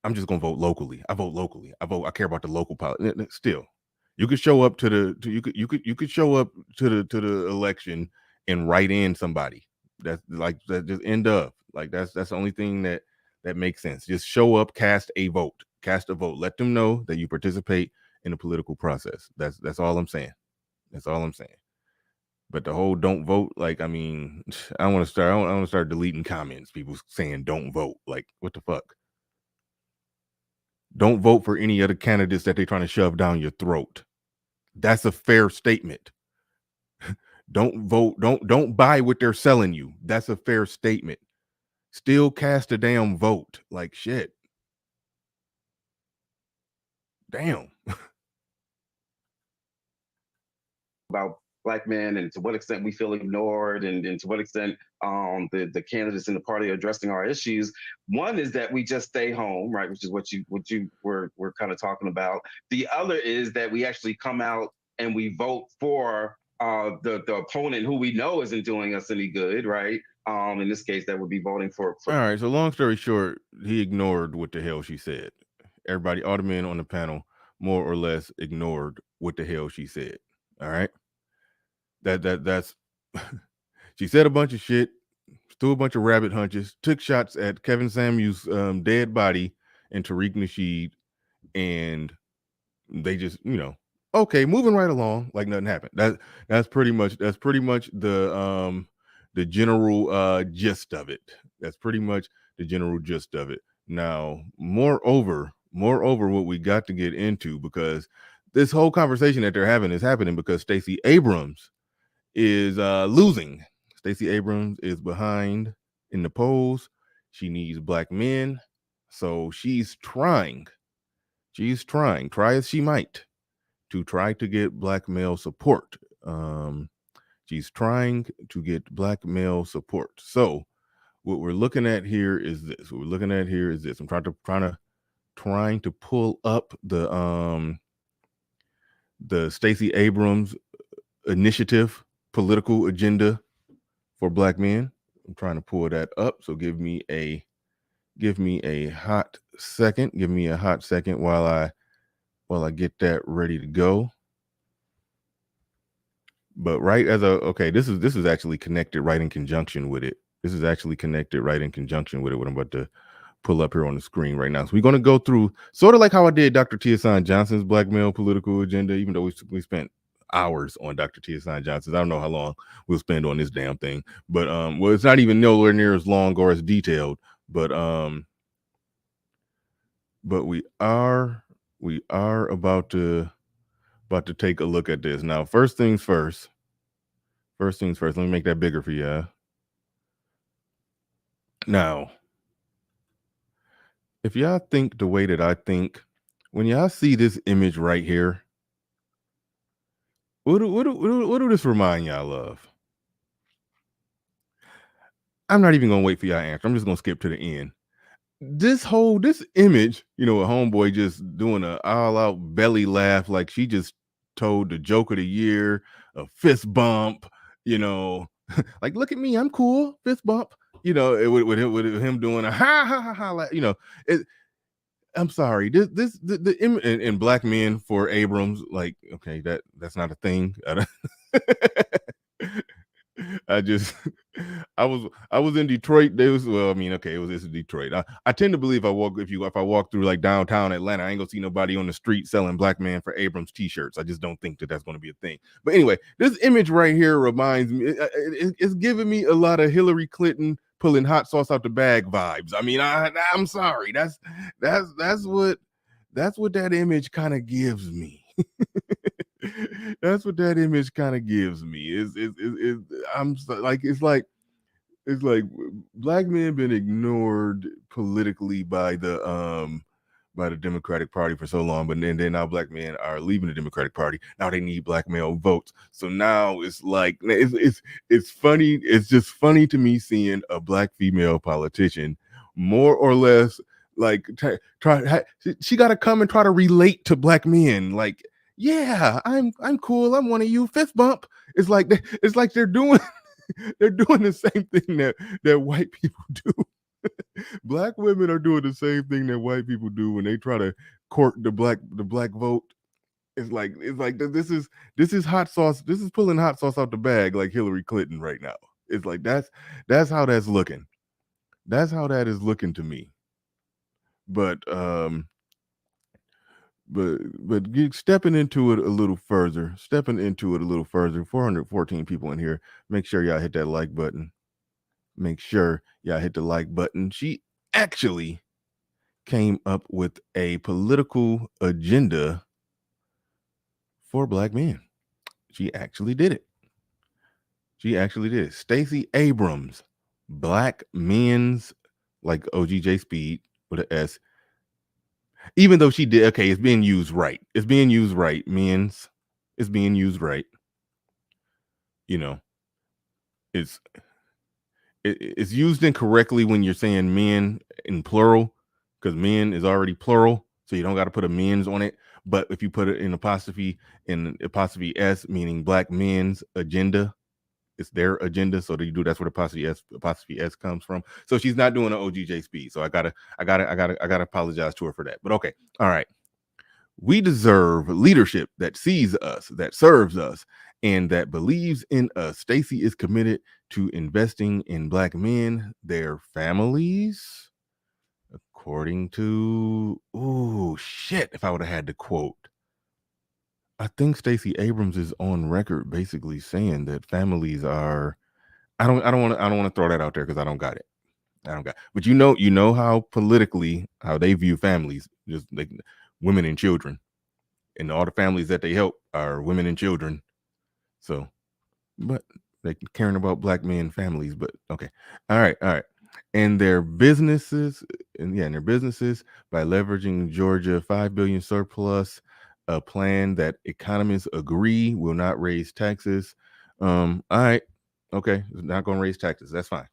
I'm just gonna vote locally. I vote locally. I care about the local politics. Still, you could show up to the you could show up to the election and write in somebody. That's like that just end up like that's the only thing that makes sense. Just show up, cast a vote. Cast a vote. Let them know that you participate in the political process. That's all I'm saying. That's all I'm saying. But the whole don't vote, like, I mean, I want to start deleting comments. People saying don't vote. Like, what the fuck? Don't vote for any other candidates that they're trying to shove down your throat. That's a fair statement. Don't vote. Don't buy what they're selling you. That's a fair statement. Still cast a damn vote. Like shit. Damn. About Black men and to what extent we feel ignored and to what extent the candidates in the party are addressing our issues. One is that we just stay home, right, which is what you were kind of talking about. The other is that we actually come out and we vote for the opponent who we know isn't doing us any good, right? In this case, that would be voting for. All right. So long story short, he ignored what the hell she said. Everybody, all the men on the panel, more or less ignored what the hell she said. All right. That's she said a bunch of shit, threw a bunch of rabbit hunches, took shots at Kevin Samuels' dead body and Tariq Nasheed, and they just, okay, moving right along like nothing happened. That's pretty much the general gist of it. That's pretty much the general gist of it. Now, moreover, what we got to get into, because this whole conversation that they're having is happening because Stacey Abrams is losing. Stacey Abrams is behind in the polls. She needs black men. So she's trying, try as she might, to try to get black male support. She's trying to get black male support. So what we're looking at here is this. I'm trying to pull up the Stacey Abrams initiative political agenda for black men. I'm trying to pull that up. So give me a hot second. Give me a hot second while I get that ready to go. But right as this is actually connected right in conjunction with it. What I'm about to pull up here on the screen right now. So we're going to go through sort of like how I did Dr. Tiasan Johnson's black male political agenda, even though we spent hours on Dr. Tiasan Johnson's. I don't know how long we'll spend on this damn thing, but well, it's not even nowhere near as long or as detailed, but we are about to take a look at this. Now, first things first, let me make that bigger for you. Now, if y'all think the way that I think, when y'all see this image right here, what do this remind y'all of? I'm not even gonna wait for y'all answer. I'm just gonna skip to the end. This image, a homeboy just doing a all-out belly laugh, like she just told the joke of the year, a fist bump, like, look at me, I'm cool, fist bump, with him doing a ha ha ha ha, I'm sorry, and black men for Abrams, like, okay, that's not a thing. I was in Detroit. It was Detroit. I tend to believe if I walk through like downtown Atlanta, I ain't gonna see nobody on the street selling black man for Abrams t-shirts. I just don't think that's going to be a thing. But anyway, this image right here reminds me, it's giving me a lot of Hillary Clinton pulling hot sauce out the bag vibes. I mean, I'm sorry. That's what that image kind of gives me. That's what that image kind of gives me. It's like black men been ignored politically by the by the Democratic Party for so long, but then now black men are leaving the Democratic Party. Now they need black male votes. So now it's like it's funny. It's just funny to me seeing a black female politician more or less like she got to come and try to relate to black men. Like, yeah, I'm cool. I'm one of you. Fist bump. It's like they're doing they're doing the same thing that white people do. Black women are doing the same thing that white people do when they try to court the black vote. It's like this is hot sauce. This is pulling hot sauce out the bag like Hillary Clinton right now. It's like that's how that's looking. That's how that is looking to me. But stepping into it a little further. 414 people in here. Make sure y'all hit that like button. Make sure y'all hit the like button. She actually came up with a political agenda for black men. She actually did it. Stacey Abrams, black men's, like OGJ Speed with an S. Even though she did, okay, it's being used right. Men's, it's being used right. You know, it's used incorrectly when you're saying men in plural, because men is already plural, so you don't got to put a men's on it. But if you put it in apostrophe S, meaning black men's agenda, it's their agenda. So that you do, that's where the apostrophe S comes from. So she's not doing an OGJ Speed. So I gotta apologize to her for that. But okay, all right. We deserve leadership that sees us, that serves us, and that believes in us. Stacey is committed to investing in black men, their families. According to, if I would have had to quote, I think Stacey Abrams is on record basically saying that families are, I don't want to throw that out there because I don't got it. But you know how politically, how they view families, just like women and children. And all the families that they help are women and children. So, but they caring about black men families. But okay, all right. And their businesses, by leveraging Georgia $5 billion surplus, a plan that economists agree will not raise taxes. All right, okay, it's not going to raise taxes. That's fine.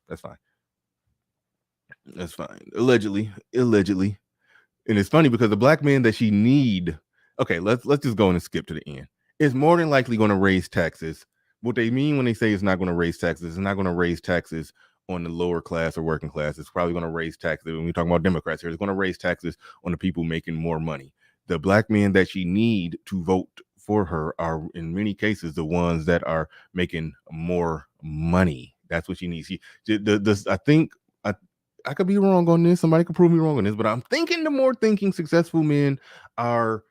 Allegedly. And it's funny because the black men that she need. Okay, let's just go and skip to the end. It's more than likely going to raise taxes. What they mean when they say it's not going to raise taxes, it's not going to raise taxes on the lower class or working class. It's probably going to raise taxes. When we talk about Democrats here, it's going to raise taxes on the people making more money. The black men that she need to vote for her are in many cases the ones that are making more money. That's what she needs. I think I could be wrong on this. Somebody could prove me wrong on this, but I'm thinking the more successful men are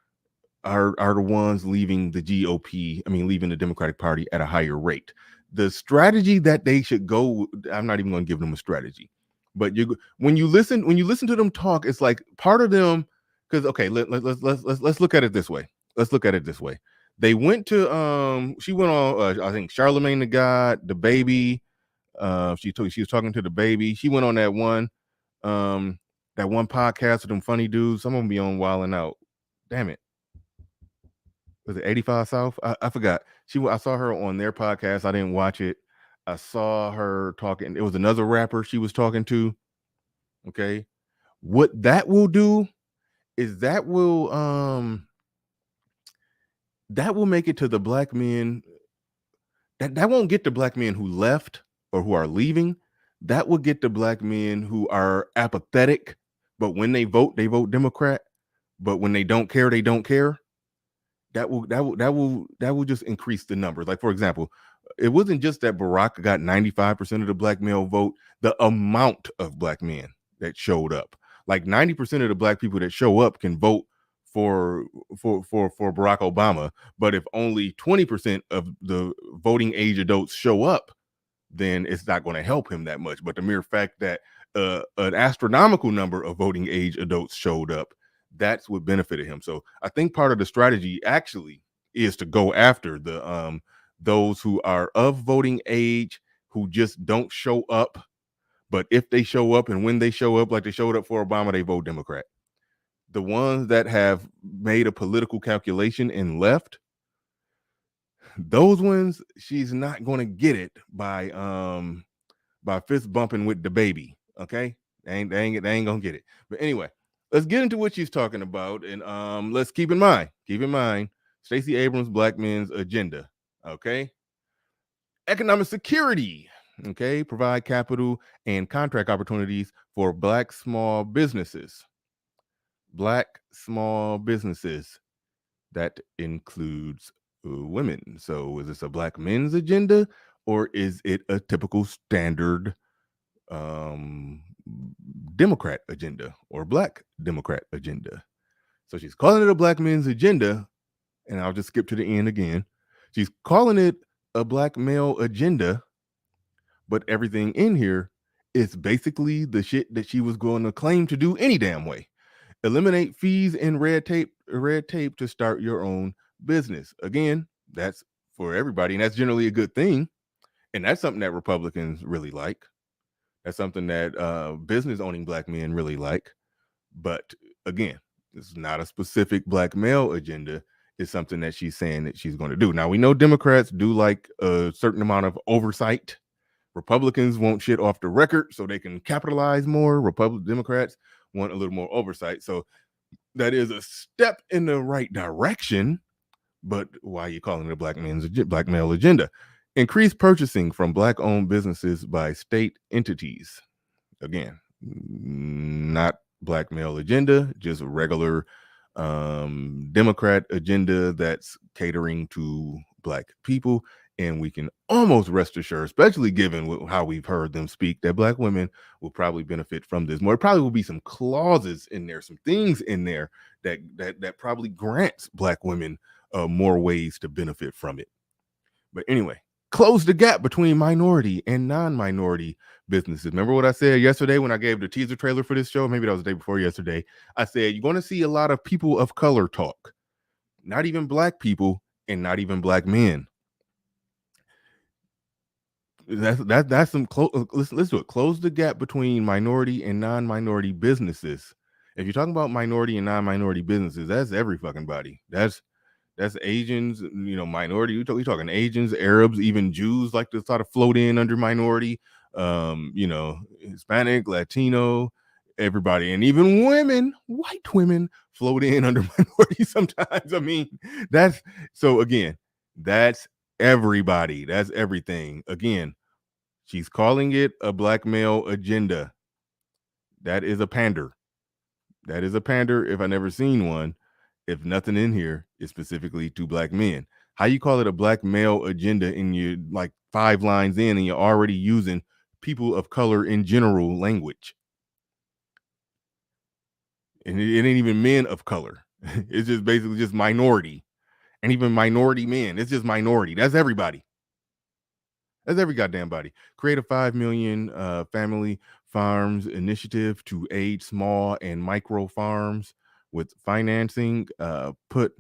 the ones leaving the GOP. I mean, leaving the Democratic Party at a higher rate. The strategy that they should go, I'm not even going to give them a strategy, but when you listen to them talk, it's like part of them. Because okay, let's look at it this way. They went to she went on I think Charlemagne the God, the baby. She was talking to the baby. She went on that one podcast with them funny dudes. Some of them be on Wild 'N Out. Damn it. Was it 85 South? I forgot. I saw her on their podcast. I didn't watch it. I saw her talking. It was another rapper she was talking to. Okay. What that will do is that will make it to the black men. That won't get the black men who left or who are leaving. That will get the black men who are apathetic, but when they vote Democrat. But when they don't care, they don't care. That will just increase the numbers. Like, for example, it wasn't just that Barack got 95% of the black male vote, the amount of black men that showed up. Like 90% of the black people that show up can vote for Barack Obama, but if only 20% of the voting age adults show up, then it's not going to help him that much. But the mere fact that an astronomical number of voting age adults showed up, that's what benefited him. So I think part of the strategy actually is to go after the those who are of voting age who just don't show up. But if they show up and when they show up, like they showed up for Obama, they vote Democrat. the ones that have made a political calculation and left, those ones, she's not going to get it by fist bumping with the baby. Okay, they ain't gonna get it. But anyway, let's get into what she's talking about, and let's keep in mind Stacey Abrams' Black men's agenda. Okay, economic security. Okay, provide capital and contract opportunities for Black small businesses. Black small businesses. That includes women. So is this a Black men's agenda, or is it a typical standard Democrat agenda or Black Democrat agenda? So she's calling it a Black men's agenda, and I'll just skip to the end again. She's calling it a Black male agenda, but everything in here is basically the shit that she was going to claim to do any damn way. Eliminate fees and red tape to start your own business. Again, that's for everybody, and that's generally a good thing. And that's something that Republicans really like. That's something that business owning Black men really like. But again, this is not a specific Black male agenda. It's something that she's saying that she's going to do. Now, we know Democrats do like a certain amount of oversight. Republicans want shit off the record so they can capitalize more. Democrats want a little more oversight. So that is a step in the right direction. But why are you calling it a Black male agenda? Increase purchasing from Black-owned businesses by state entities. Again, not Black male agenda, just a regular Democrat agenda that's catering to Black people. And we can almost rest assured, especially given how we've heard them speak, that Black women will probably benefit from this more. It probably will be some clauses in there, some things in there that probably grants Black women more ways to benefit from it. But anyway, close the gap between minority and non-minority businesses. Remember what I said yesterday when I gave the teaser trailer for this show? Maybe that was the day before yesterday. I said, you're going to see a lot of people of color talk, not even Black people and not even Black men. That's some close. Let's do it. Close the gap between minority and non-minority businesses. If you're talking about minority and non-minority businesses, that's every fucking body. That's Asians, minority. You're talking Asians, Arabs, even Jews like to sort of float in under minority. Hispanic, Latino, everybody, and even women, white women, float in under minority sometimes. I mean, that's everybody. That's everything. Again, she's calling it a Black male agenda. That is a pander. If I never seen one. If nothing in here is specifically to Black men. How you call it a Black male agenda and you're like 5 lines in and you're already using people of color in general language? And it ain't even men of color. It's just basically just minority. And even minority men. It's just minority. That's everybody. That's every goddamn body. Create a 5 million family farms initiative to aid small and micro farms with financing. Put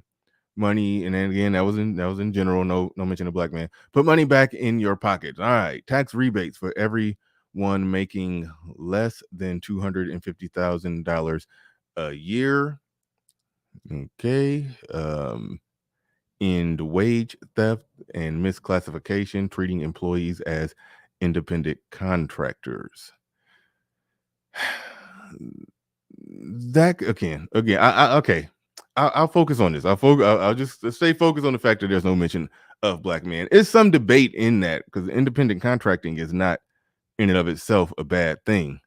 money, and then again, that was in general. No mention of Black man. Put money back in your pockets. All right. Tax rebates for everyone making less than $250,000 a year. Okay. End wage theft and misclassification, treating employees as independent contractors. That again. I'll focus on this. I'll just stay focused on the fact that there's no mention of Black men. It's some debate in that, because independent contracting is not in and of itself a bad thing.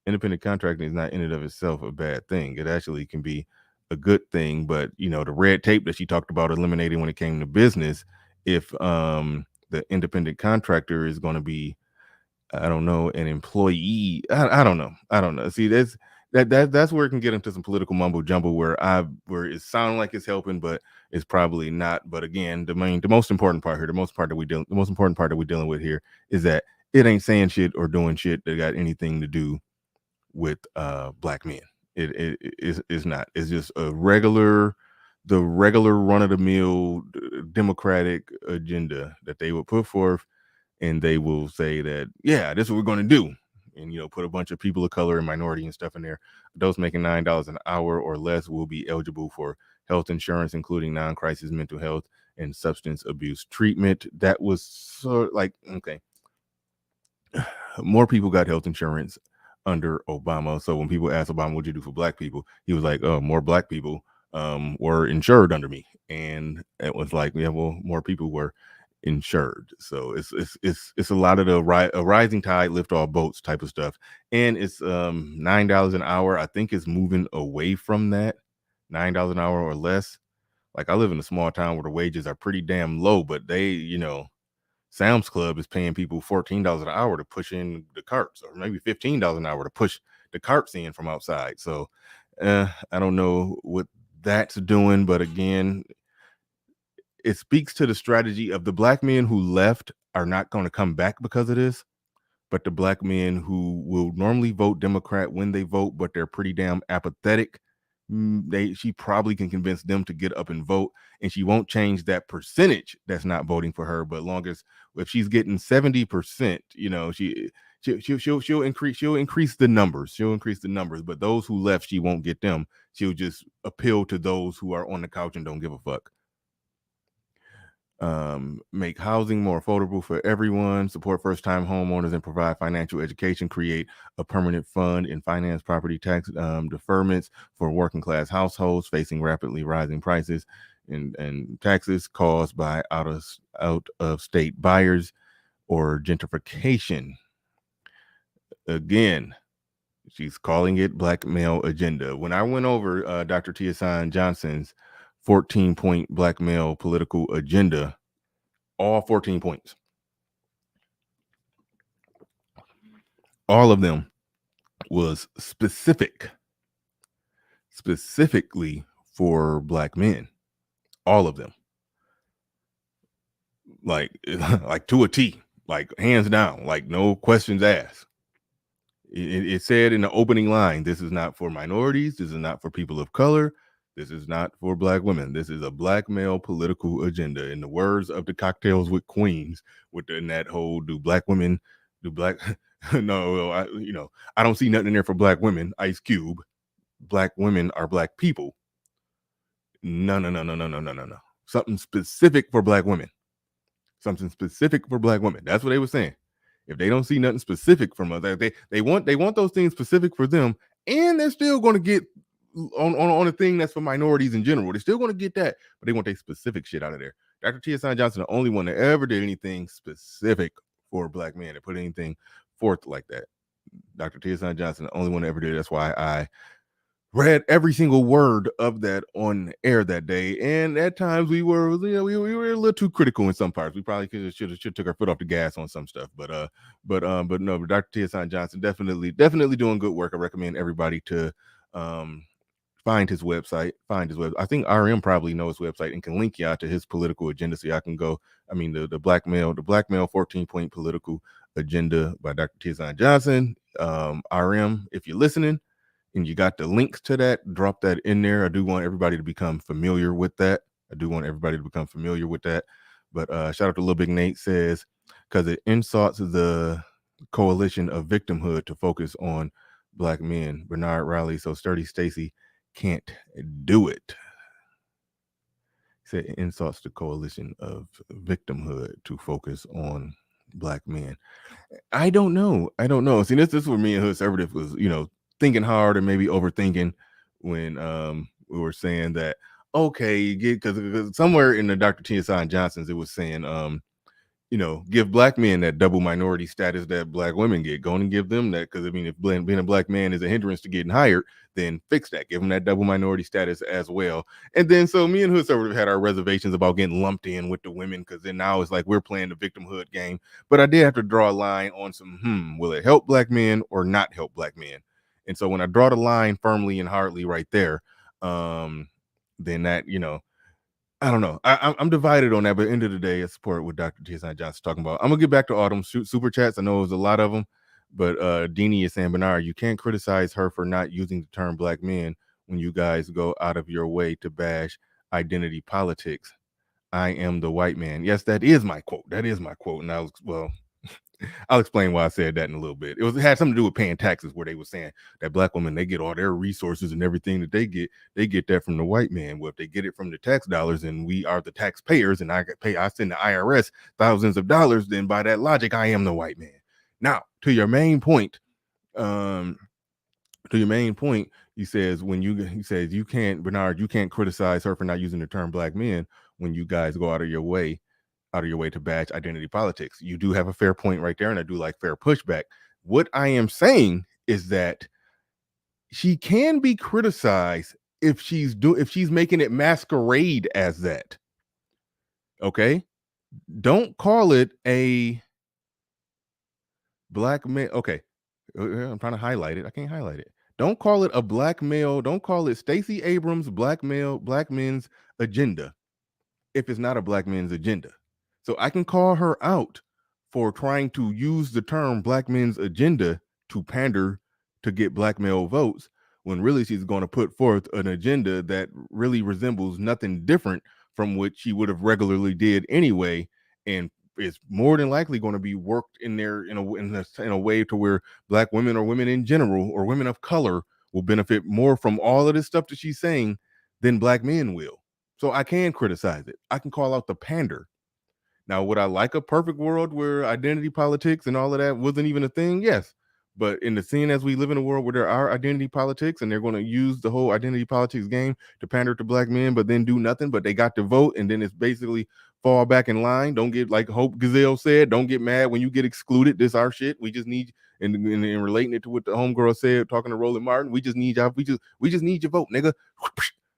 Independent contracting is not in and of itself a bad thing. It actually can be a good thing, but the red tape that she talked about eliminating when it came to business, if the independent contractor is going to be, I don't know, an employee, I don't know. See, that's where it can get into some political mumbo jumbo where it sounds like it's helping, but it's probably not. But again, the most important part here, the most important part that we're dealing with here is that it ain't saying shit or doing shit that got anything to do with Black men. It is not. It's just the regular run-of-the-mill Democratic agenda that they will put forth, and they will say that, yeah, this is what we're going to do. and put a bunch of people of color and minority and stuff in there. Adults making $9 an hour or less will be eligible for health insurance, including non-crisis mental health and substance abuse treatment. That was sort of like, okay, more people got health insurance under Obama. So when people asked Obama, what'd you do for black people? He was like, oh, more black people were insured under me. And it was like, yeah, well, more people were insured. So it's a lot of the a rising tide lift all boats type of stuff. And it's $9 an hour. I think it's moving away from that, $9 an hour or less. Like I live in a small town where the wages are pretty damn low, but they, Sam's Club is paying people $14 an hour to push in the carts, or maybe $15 an hour to push the carts in from outside. So I don't know what that's doing, but again, it speaks to the strategy of the black men who left are not going to come back because of this. But the black men who will normally vote Democrat when they vote, but they're pretty damn apathetic, she probably can convince them to get up and vote, and she won't change that percentage that's not voting for her. But long as if she's getting 70%, she'll increase the numbers. She'll increase the numbers. But those who left, she won't get them. She'll just appeal to those who are on the couch and don't give a fuck. Make housing more affordable for everyone, support first-time homeowners, and provide financial education, create a permanent fund and finance property tax deferments for working class households facing rapidly rising prices and taxes caused by out of state buyers or gentrification. Again, she's calling it black male agenda. When I went over Dr. Tiasan Johnson's 14-point black male political agenda, all 14 points, all of them was specifically for black men, all of them, like to a T, like hands down, like no questions asked. It said in the opening line, this is not for minorities, this is not for people of color, this is not for black women. This is a black male political agenda. In the words of the Cocktails with Queens, within that whole do black no, I don't see nothing in there for black women. Ice Cube, black women are black people. No. Something specific for black women. Something specific for black women. That's what they were saying. If they don't see nothing specific from us, they want those things specific for them, and they're still going to get on a thing that's for minorities in general. They're still going to get that, but they want their specific shit out of there. Dr. Tiasan Johnson, the only one that ever did anything specific for black men, that put anything forth like that. Dr. Tiasan Johnson, the only one that ever did. That's why I read every single word of that on air that day. And at times we were, we were a little too critical in some parts. We probably should have took our foot off the gas on some stuff. But no, Dr. Tiasan Johnson definitely doing good work. I recommend everybody to find his website. I think RM probably knows his website and can link y'all to his political agenda, so y'all can go. I mean, the black male 14-point political agenda by Dr. Tiasan Johnson. RM, if you're listening and you got the links to that, drop that in there. I do want everybody to become familiar with that. But shout out to Lil Big Nate, says, because it insults the coalition of victimhood to focus on black men. Bernard Riley, so Sturdy Stacy can't do it. He said it insults the coalition of victimhood to focus on black men. I don't know. See, this is where me and Hood Conservative was, thinking hard and maybe overthinking when we were saying that, okay, because somewhere in the Dr. Tiasan Johnson's, it was saying, give black men that double minority status that black women get. Go and give them that, because I mean, if being a black man is a hindrance to getting hired, then fix that. Give them that double minority status as well. And then so me and Hood Conservative had our reservations about getting lumped in with the women, because then now it's like we're playing the victimhood game. But I did have to draw a line on some, will it help black men or not help black men? And so when I draw the line firmly and hardly right there, then that, I don't know. I'm divided on that, but at the end of the day, I support what Dr. Tiasan Johnson talking about. I'm gonna get back to all them super chats. I know there's a lot of them, but Deanie is saying, Bernard, you can't criticize her for not using the term black men when you guys go out of your way to bash identity politics. I am the white man. Yes, that is my quote. And I was, well, I'll explain why I said that in a little bit. It had something to do with paying taxes, where they were saying that black women, they get all their resources and everything that they get that from the white man. Well, if they get it from the tax dollars and we are the taxpayers and I send the IRS thousands of dollars, then by that logic, I am the white man. Now, to your main point, he says you can't, Bernard, you can't criticize her for not using the term black men when you guys go out of your way to bash identity politics. You do have a fair point right there, and I do like fair pushback. What I am saying is that she can be criticized if she's making it masquerade as that. Okay? Don't call it a black man. Okay. I'm trying to highlight it. I can't highlight it. Don't call it a black male. Don't call it Stacey Abrams' black men's agenda if it's not a black men's agenda. So I can call her out for trying to use the term black men's agenda to pander to get black male votes, when really she's going to put forth an agenda that really resembles nothing different from what she would have regularly did anyway, and is more than likely going to be worked in there in a way to where black women or women in general or women of color will benefit more from all of this stuff that she's saying than black men will. So I can criticize it. I can call out the pander. Now, would I like a perfect world where identity politics and all of that wasn't even a thing? Yes. But in the scene as we live in a world where there are identity politics and they're going to use the whole identity politics game to pander to black men, but then do nothing, but they got to vote, and then it's basically fall back in line. Don't get, like Hope Gazelle said, don't get mad when you get excluded. This our shit. We just need, and relating it to what the homegirl said, talking to Roland Martin, we just need y'all. We just need your vote, nigga.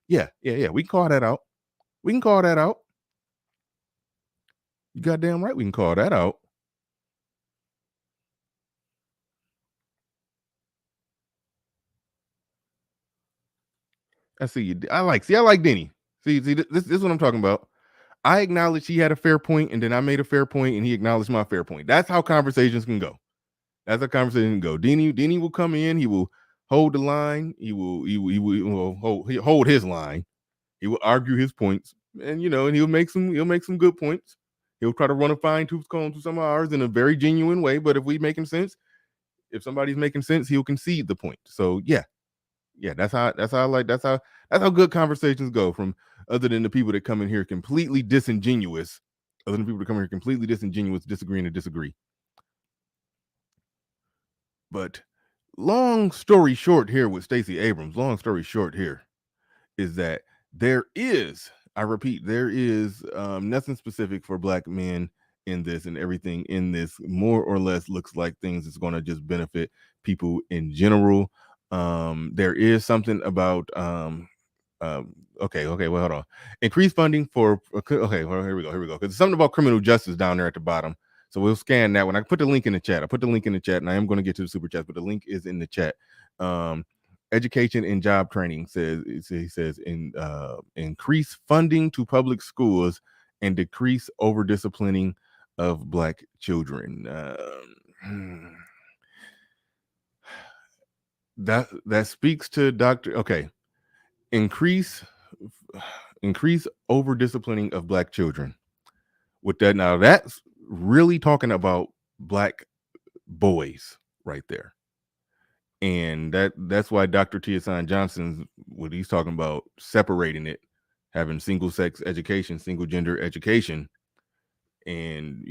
Yeah. We can call that out. You goddamn right we can call that out. I see you. I like Denny. See, this is what I'm talking about. I acknowledged he had a fair point, and then I made a fair point, and he acknowledged my fair point. That's how conversations can go. Denny will come in. He will hold the line. He will hold his line. He will argue his points, and and he'll make some good points. He'll try to run a fine tooth comb to some of ours in a very genuine way. But if somebody's making sense, he'll concede the point. So yeah, that's how good conversations go, from other than the people that come in here completely disingenuous. Disagreeing to disagree. But long story short here with Stacey Abrams, is that there is, I repeat, there is nothing specific for black men in this, and everything in this more or less looks like things that's going to just benefit people in general. There is something about okay, well, hold on. Increased funding for okay, well, here we go. Because there's something about criminal justice down there at the bottom. So we'll scan that one. I put the link in the chat. And I am going to get to the super chat, but the link is in the chat. Education and job training says increase funding to public schools and decrease over disciplining of black children. That speaks to Dr. Okay. Increase over disciplining of black children. With that, now that's really talking about black boys right there. And that's why Dr. Tiasan Johnson, what he's talking about, separating it, having single sex education, single gender education, and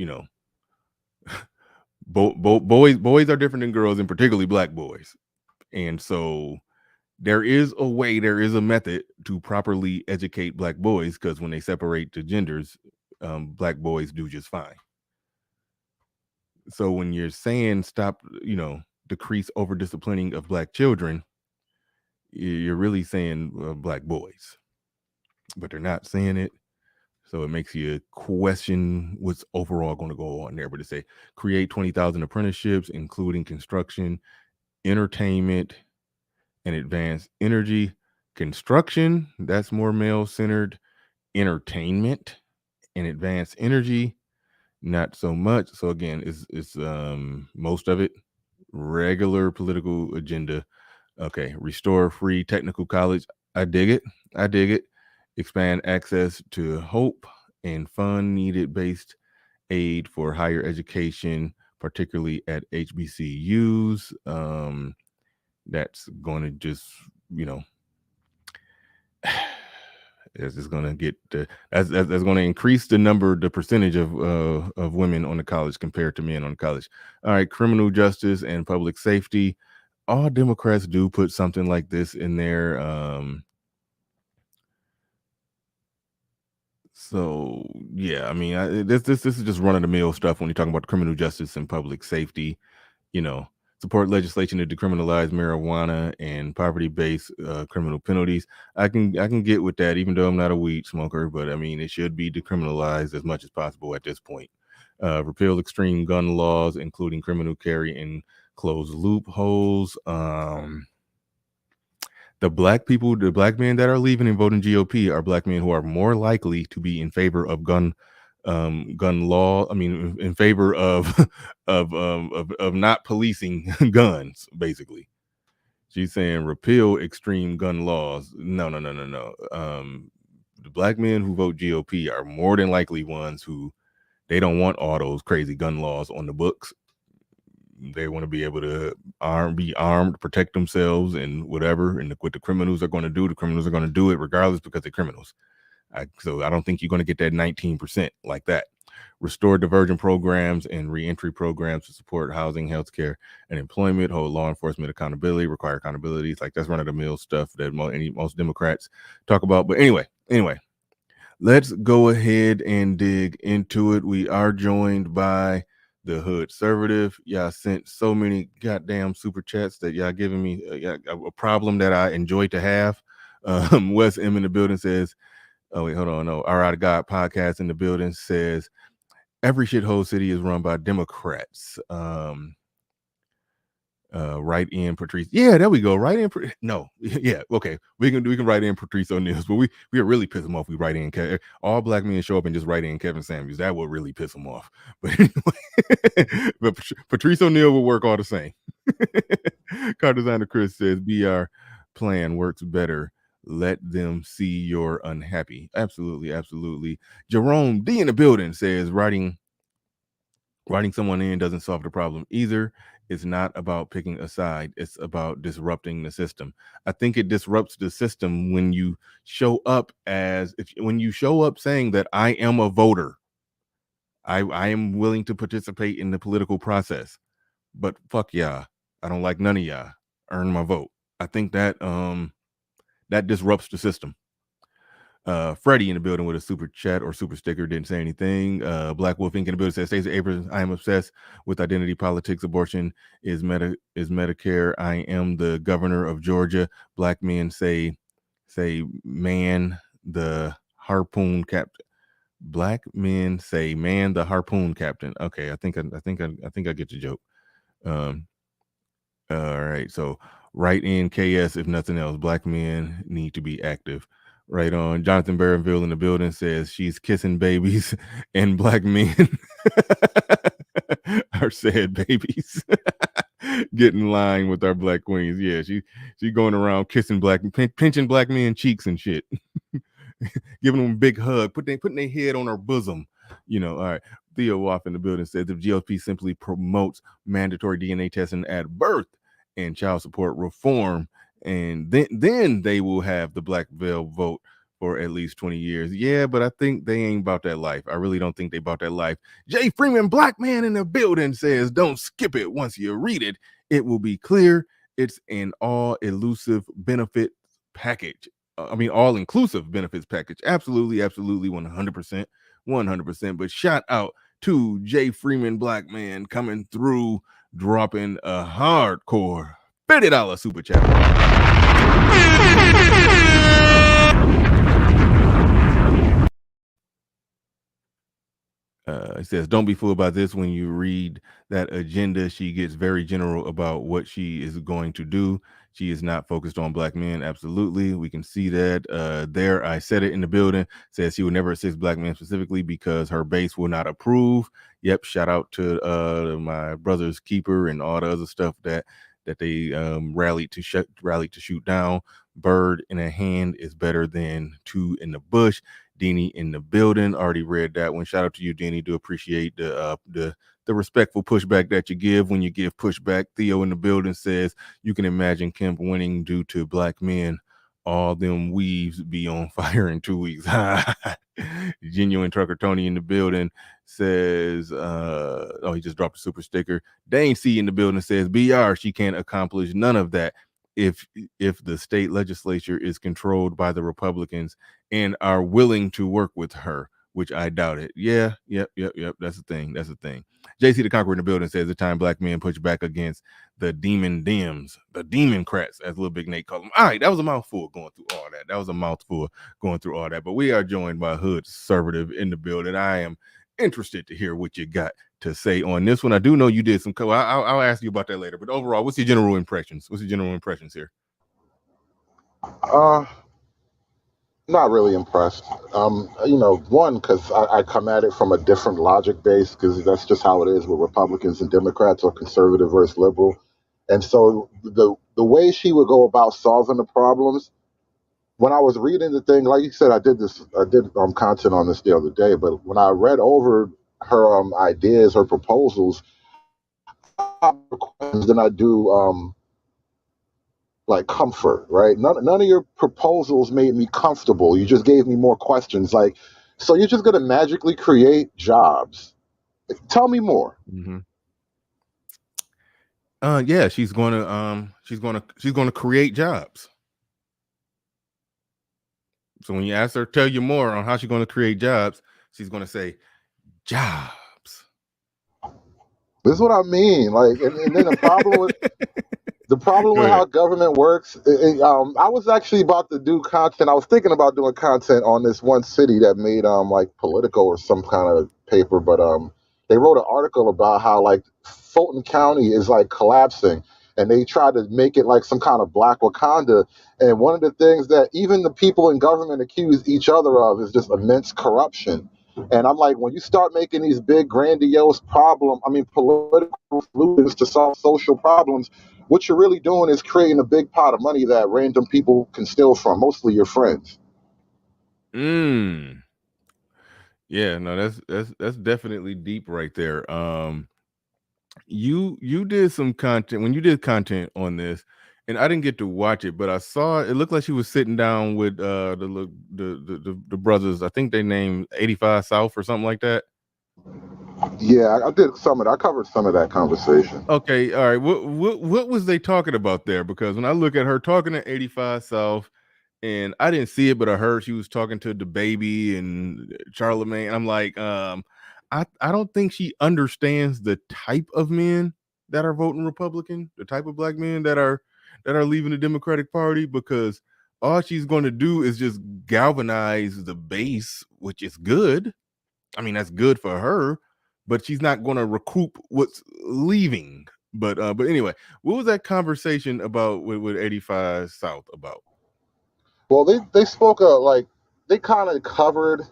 boys are different than girls, and particularly black boys. And so there is a method to properly educate black boys, because when they separate the genders, black boys do just fine. So when you're saying stop, decrease over disciplining of black children, you're really saying black boys, but they're not saying it. So it makes you question what's overall going to go on there. But to say create 20,000 apprenticeships, including construction, entertainment, and advanced energy. Construction, that's more male-centered. Entertainment and advanced energy, not so much. So again, it's most of it regular political agenda. Okay, restore free technical college. I dig it. Expand access to hope and fund needed based aid for higher education, particularly at HBCUs. That's going to just, it's just going to get that's going to increase the percentage of women on the college compared to men on college. All right, criminal justice and public safety. All Democrats do put something like this in there. So yeah, I mean, this is just run of the mill stuff when you're talking about criminal justice and public safety. Support legislation to decriminalize marijuana and poverty-based criminal penalties. I can get with that, even though I'm not a weed smoker. But I mean, it should be decriminalized as much as possible at this point. Repeal extreme gun laws, including criminal carry, and close loopholes. The black men that are leaving and voting GOP are black men who are more likely to be in favor of gun law. I mean, in favor of of not policing guns. Basically, she's saying repeal extreme gun laws. No. The black men who vote GOP are more than likely ones who they don't want all those crazy gun laws on the books. They want to be able to be armed, protect themselves, and whatever. And what the criminals are going to do, the criminals are going to do it regardless because they're criminals. So I don't think you're going to get that 19% like that. Restore divergent programs and reentry programs to support housing, healthcare, and employment. Hold law enforcement accountability. Require accountabilities. Like, that's run of the mill stuff that most Democrats talk about. But anyway, let's go ahead and dig into it. We are joined by the Hood Conservative. Y'all sent so many goddamn super chats that y'all giving me a problem that I enjoy to have. Wes M in the building says, oh wait, hold on, no. Our Out of God podcast in the building says every shithole city is run by Democrats. Write in Patrice. Yeah, there we go. Write in. No, yeah, okay. We can write in Patrice O'Neal, but we really piss him off. We write in all black men show up and just write in Kevin Samuels. That would really piss him off. But anyway, but Patrice O'Neal will work all the same. Car designer Chris says BR plan works better. Let them see you're unhappy. Absolutely. Jerome D in the building says writing someone in doesn't solve the problem either. It's not about picking a side. It's about disrupting the system. I think it disrupts the system when you show up saying that I am a voter. I am willing to participate in the political process, but fuck y'all. I don't like none of y'all. Earn my vote. I think that that disrupts the system. Freddie in the building with a super chat or super sticker, didn't say anything. Black Wolf Inc. in the building says, Stacey Abrams, I am obsessed with identity politics. Abortion is Medicare. I am the governor of Georgia. Black men say man the harpoon captain. Black men say man the harpoon captain. Okay, I think I get the joke. All right, so write in KS if nothing else. Black men need to be active. Right on. Jonathan Barronville in the building says she's kissing babies and black men are sad babies. Get in line with our black queens. Yeah, she going around kissing pinching black men cheeks and shit. Giving them a big hug, putting their head on her bosom. All right. Theo Woff in the building says if GOP simply promotes mandatory DNA testing at birth and child support reform, and then they will have the black veil vote for at least 20 years. Yeah, but I think they ain't about that life. I really don't think they about that life. Jay Freeman, black man in the building, says don't skip it. Once you read it, it will be clear. It's an all-elusive benefit package. All-inclusive benefits package. Absolutely, 100%. But shout out to Jay Freeman, black man, coming through, dropping a hardcore $50 super chat. It says, don't be fooled by this. When you read that agenda, she gets very general about what she is going to do. She is not focused on black men. Absolutely. We can see that there. I said it in the building. Says she will never assist black men specifically because her base will not approve. Yep. Shout out to my brother's keeper and all the other stuff that they rallied to shoot down. Bird in a hand is better than two in the bush. Deanie in the building, already read that one. Shout out to you, Deanie. Do appreciate the the respectful pushback that you give when you give pushback. Theo in the building says you can imagine Kemp winning due to black men. All them weaves be on fire in 2 weeks. Genuine Trucker Tony in the building says, he just dropped a super sticker. Dane C in the building says, BR, she can't accomplish none of that if the state legislature is controlled by the Republicans and are willing to work with her, which I doubt it. Yeah, yep. That's the thing. JC the Conqueror in the building says the time black men push back against the demon Dems, the democrats, as Little Big Nate called them. All right, that was a mouthful going through all that. But we are joined by Hood Conservative in the building. I am interested to hear what you got to say on this one. I do know you did some. I'll ask you about that later. But overall, what's your general impressions? Here? Not really impressed. One, because I come at it from a different logic base, because that's just how it is with Republicans and Democrats, or conservative versus liberal. And so the way she would go about solving the problems, when I was reading the thing, like you said, I did content on this the other day, but when I read over her ideas, her proposals, then I do like comfort, right? None of your proposals made me comfortable. You just gave me more questions. Like, so you're just gonna magically create jobs? Tell me more. Mm-hmm. Yeah, she's gonna create jobs. So when you ask her, tell you more on how she's going to create jobs, she's going to say, jobs. This is what I mean. Like, and then the problem with how government works. I was actually about to do content. I was thinking about doing content on this one city that made like Politico or some kind of paper, but they wrote an article about how like Fulton County is like collapsing, and they tried to make it like some kind of Black Wakanda. And one of the things that even the people in government accuse each other of is just immense corruption. And I'm like, when you start making these big, grandiose political solutions to solve social problems, what you're really doing is creating a big pot of money that random people can steal from, mostly your friends. Yeah, no, that's definitely deep right there. You did some content when you did content on this, and I didn't get to watch it, but I saw it looked like she was sitting down with the brothers. I think they named 85 South or something like that. Yeah, I did some of that. I covered some of that conversation. Okay, all right. What was they talking about there? Because when I look at her talking to 85 South, and I didn't see it, but I heard she was talking to the baby and Charlemagne. I'm like, I don't think she understands the type of men that are voting Republican, the type of black men that are leaving the Democratic Party, because all she's going to do is just galvanize the base, which is good. I mean, that's good for her, but she's not going to recoup what's leaving. But anyway, what was that conversation about with 85 South about? Well, they spoke like they kind of covered.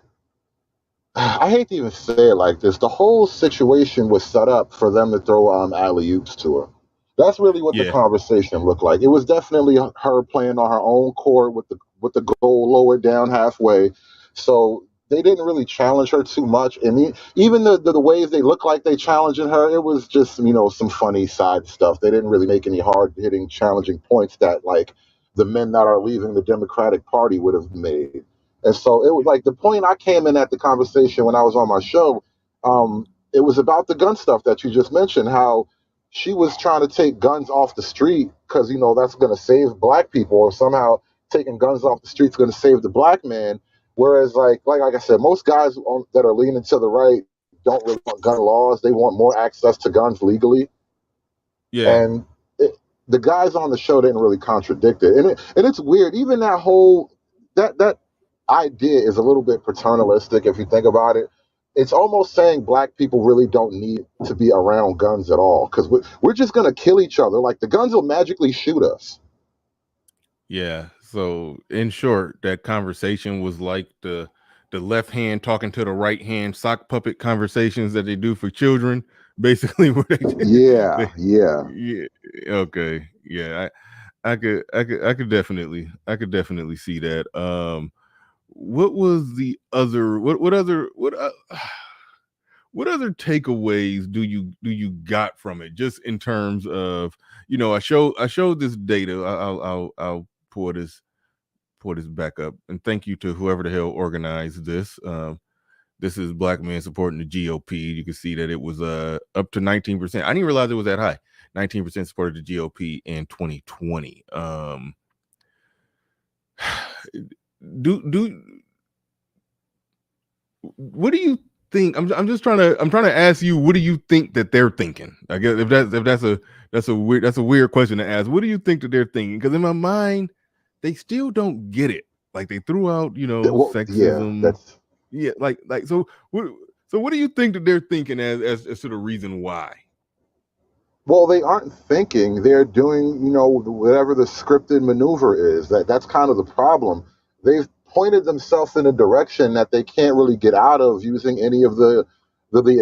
I hate to even say it like this. The whole situation was set up for them to throw alley-oops to her. That's really what the conversation looked like. It was definitely her playing on her own court with the goal lowered down halfway. So they didn't really challenge her too much. And even the ways they looked like they challenging her, it was just some funny side stuff. They didn't really make any hard-hitting, challenging points that like the men that are leaving the Democratic Party would have made. And so it was like the point I came in at the conversation when I was on my show. It was about the gun stuff that you just mentioned, how she was trying to take guns off the street because, that's going to save black people, or somehow taking guns off the street is going to save the black man. Whereas, like I said, most guys that are leaning to the right don't really want gun laws. They want more access to guns legally. Yeah. And the guys on the show didn't really contradict it. And it's weird. Even that whole that idea is a little bit paternalistic if you think about it. It's almost saying black people really don't need to be around guns at all, because we're just going to kill each other. Like the guns will magically shoot us. Yeah. So in short, that conversation was like the left hand talking to the right hand sock puppet conversations that they do for children, basically. Where yeah. Okay. Yeah. I could definitely see what was the other what what other takeaways do you got from it? Just in terms of, I showed this data. I'll pull this back up, and thank you to whoever the hell organized this. This is Black men supporting the GOP. You can see that it was up to 19%. I didn't realize it was that high. 19% supported the GOP in 2020. What do you think? I'm trying to ask you, what do you think that they're thinking? I guess that's a weird question to ask. What do you think that they're thinking? Because in my mind, they still don't get it. Like they threw out, sexism. Yeah, so what do you think that they're thinking as to the reason why? Well, they aren't thinking; they're doing, whatever the scripted maneuver is. That's kind of the problem. They've pointed themselves in a direction that they can't really get out of using any of the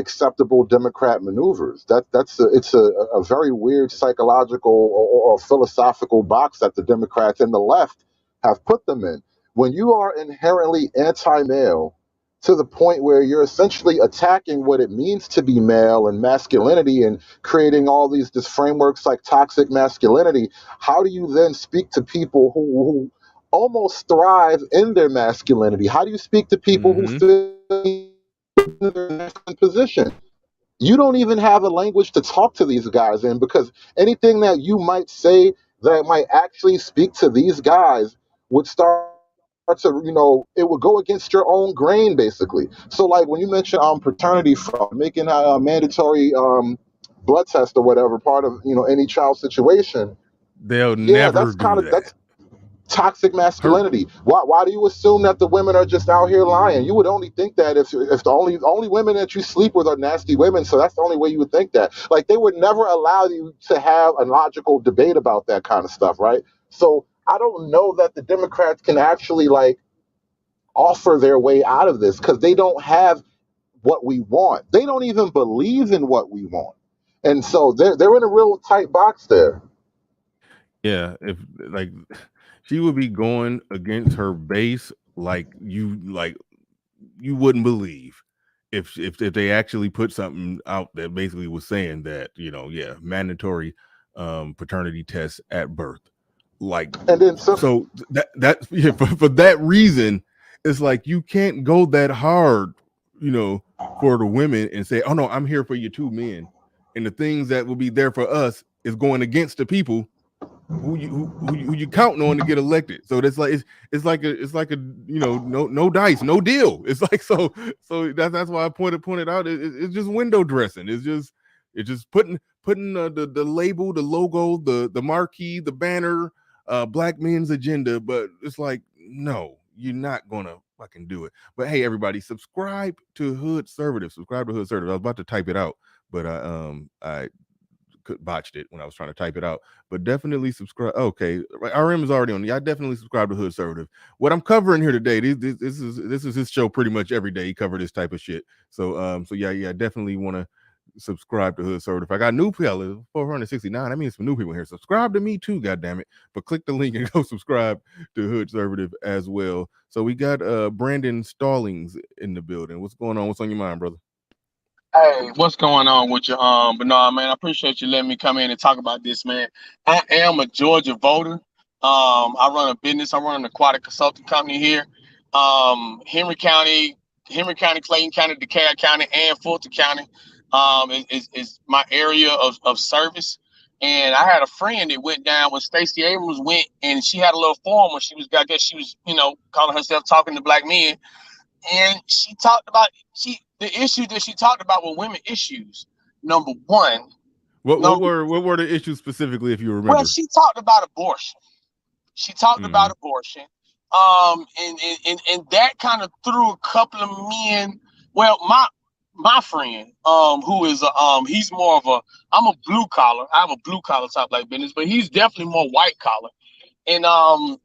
acceptable Democrat maneuvers. It's a very weird psychological or philosophical box that the Democrats and the left have put them in. When you are inherently anti-male to the point where you're essentially attacking what it means to be male and masculinity and creating all these frameworks like toxic masculinity, how do you then speak to people who almost thrive in their masculinity? How do you speak to people who feel in their masculine position? You don't even have a language to talk to these guys in, because anything that you might say that might actually speak to these guys would start to, it would go against your own grain, basically. So like when you mention paternity fraud, making a mandatory blood test or whatever part of any child situation, they'll never that's kind do of that. that's toxic masculinity. Why do you assume that the women are just out here lying? You would only think that if the only women that you sleep with are nasty women, so that's the only way you would think that. Like they would never allow you to have a logical debate about that kind of stuff, right? So I don't know that the Democrats can actually offer their way out of this, because they don't have what we want. They don't even believe in what we want, and so they're in a real tight box there. Yeah, if she would be going against her base like you wouldn't believe if they actually put something out that basically was saying that, mandatory paternity tests at birth. And then so that for that reason, it's like you can't go that hard, for the women and say, oh no, I'm here for you two men. And the things that will be there for us is going against the people who you counting on to get elected. So that's it's like a no dice, no deal. It's like so that's why I pointed out it's just window dressing. It's just putting the label, the logo, the marquee, the banner, Black men's agenda. But it's like, no, you're not gonna fucking do it. But hey, everybody, subscribe to Hood Servative. Subscribe to Hood Servative. I was about to type it out, but I botched it when I was trying to type it out. But definitely subscribe. Okay, RM is already on. Yeah, I definitely subscribe to Hood Servative. What I'm covering here today, this is his show pretty much every day. He cover this type of shit. So yeah, definitely want to subscribe to Hood Servative. I got new people, 469. I mean, some new people here. Subscribe to me too, goddammit. But click the link and go subscribe to Hood Servative as well. So we got Brandon Stallings in the building. What's going on? What's on your mind, brother? Hey, what's going on with you? But no, man, I appreciate you letting me come in and talk about this, man. I am a Georgia voter. I run a business. I run an aquatic consulting company here. Henry County, Clayton County, DeKalb County, and Fulton County is my area of service. And I had a friend that went down when Stacey Abrams went, and she had a little forum when she was, I guess she was, calling herself talking to Black men. And she talked about the issues that she talked about were women issues. Number one. What were the issues specifically, if you remember? Well, she talked about abortion. And that kind of threw a couple of men. Well, my friend, who is he's more of I'm a blue collar. I have a blue collar type like business, but he's definitely more white collar. And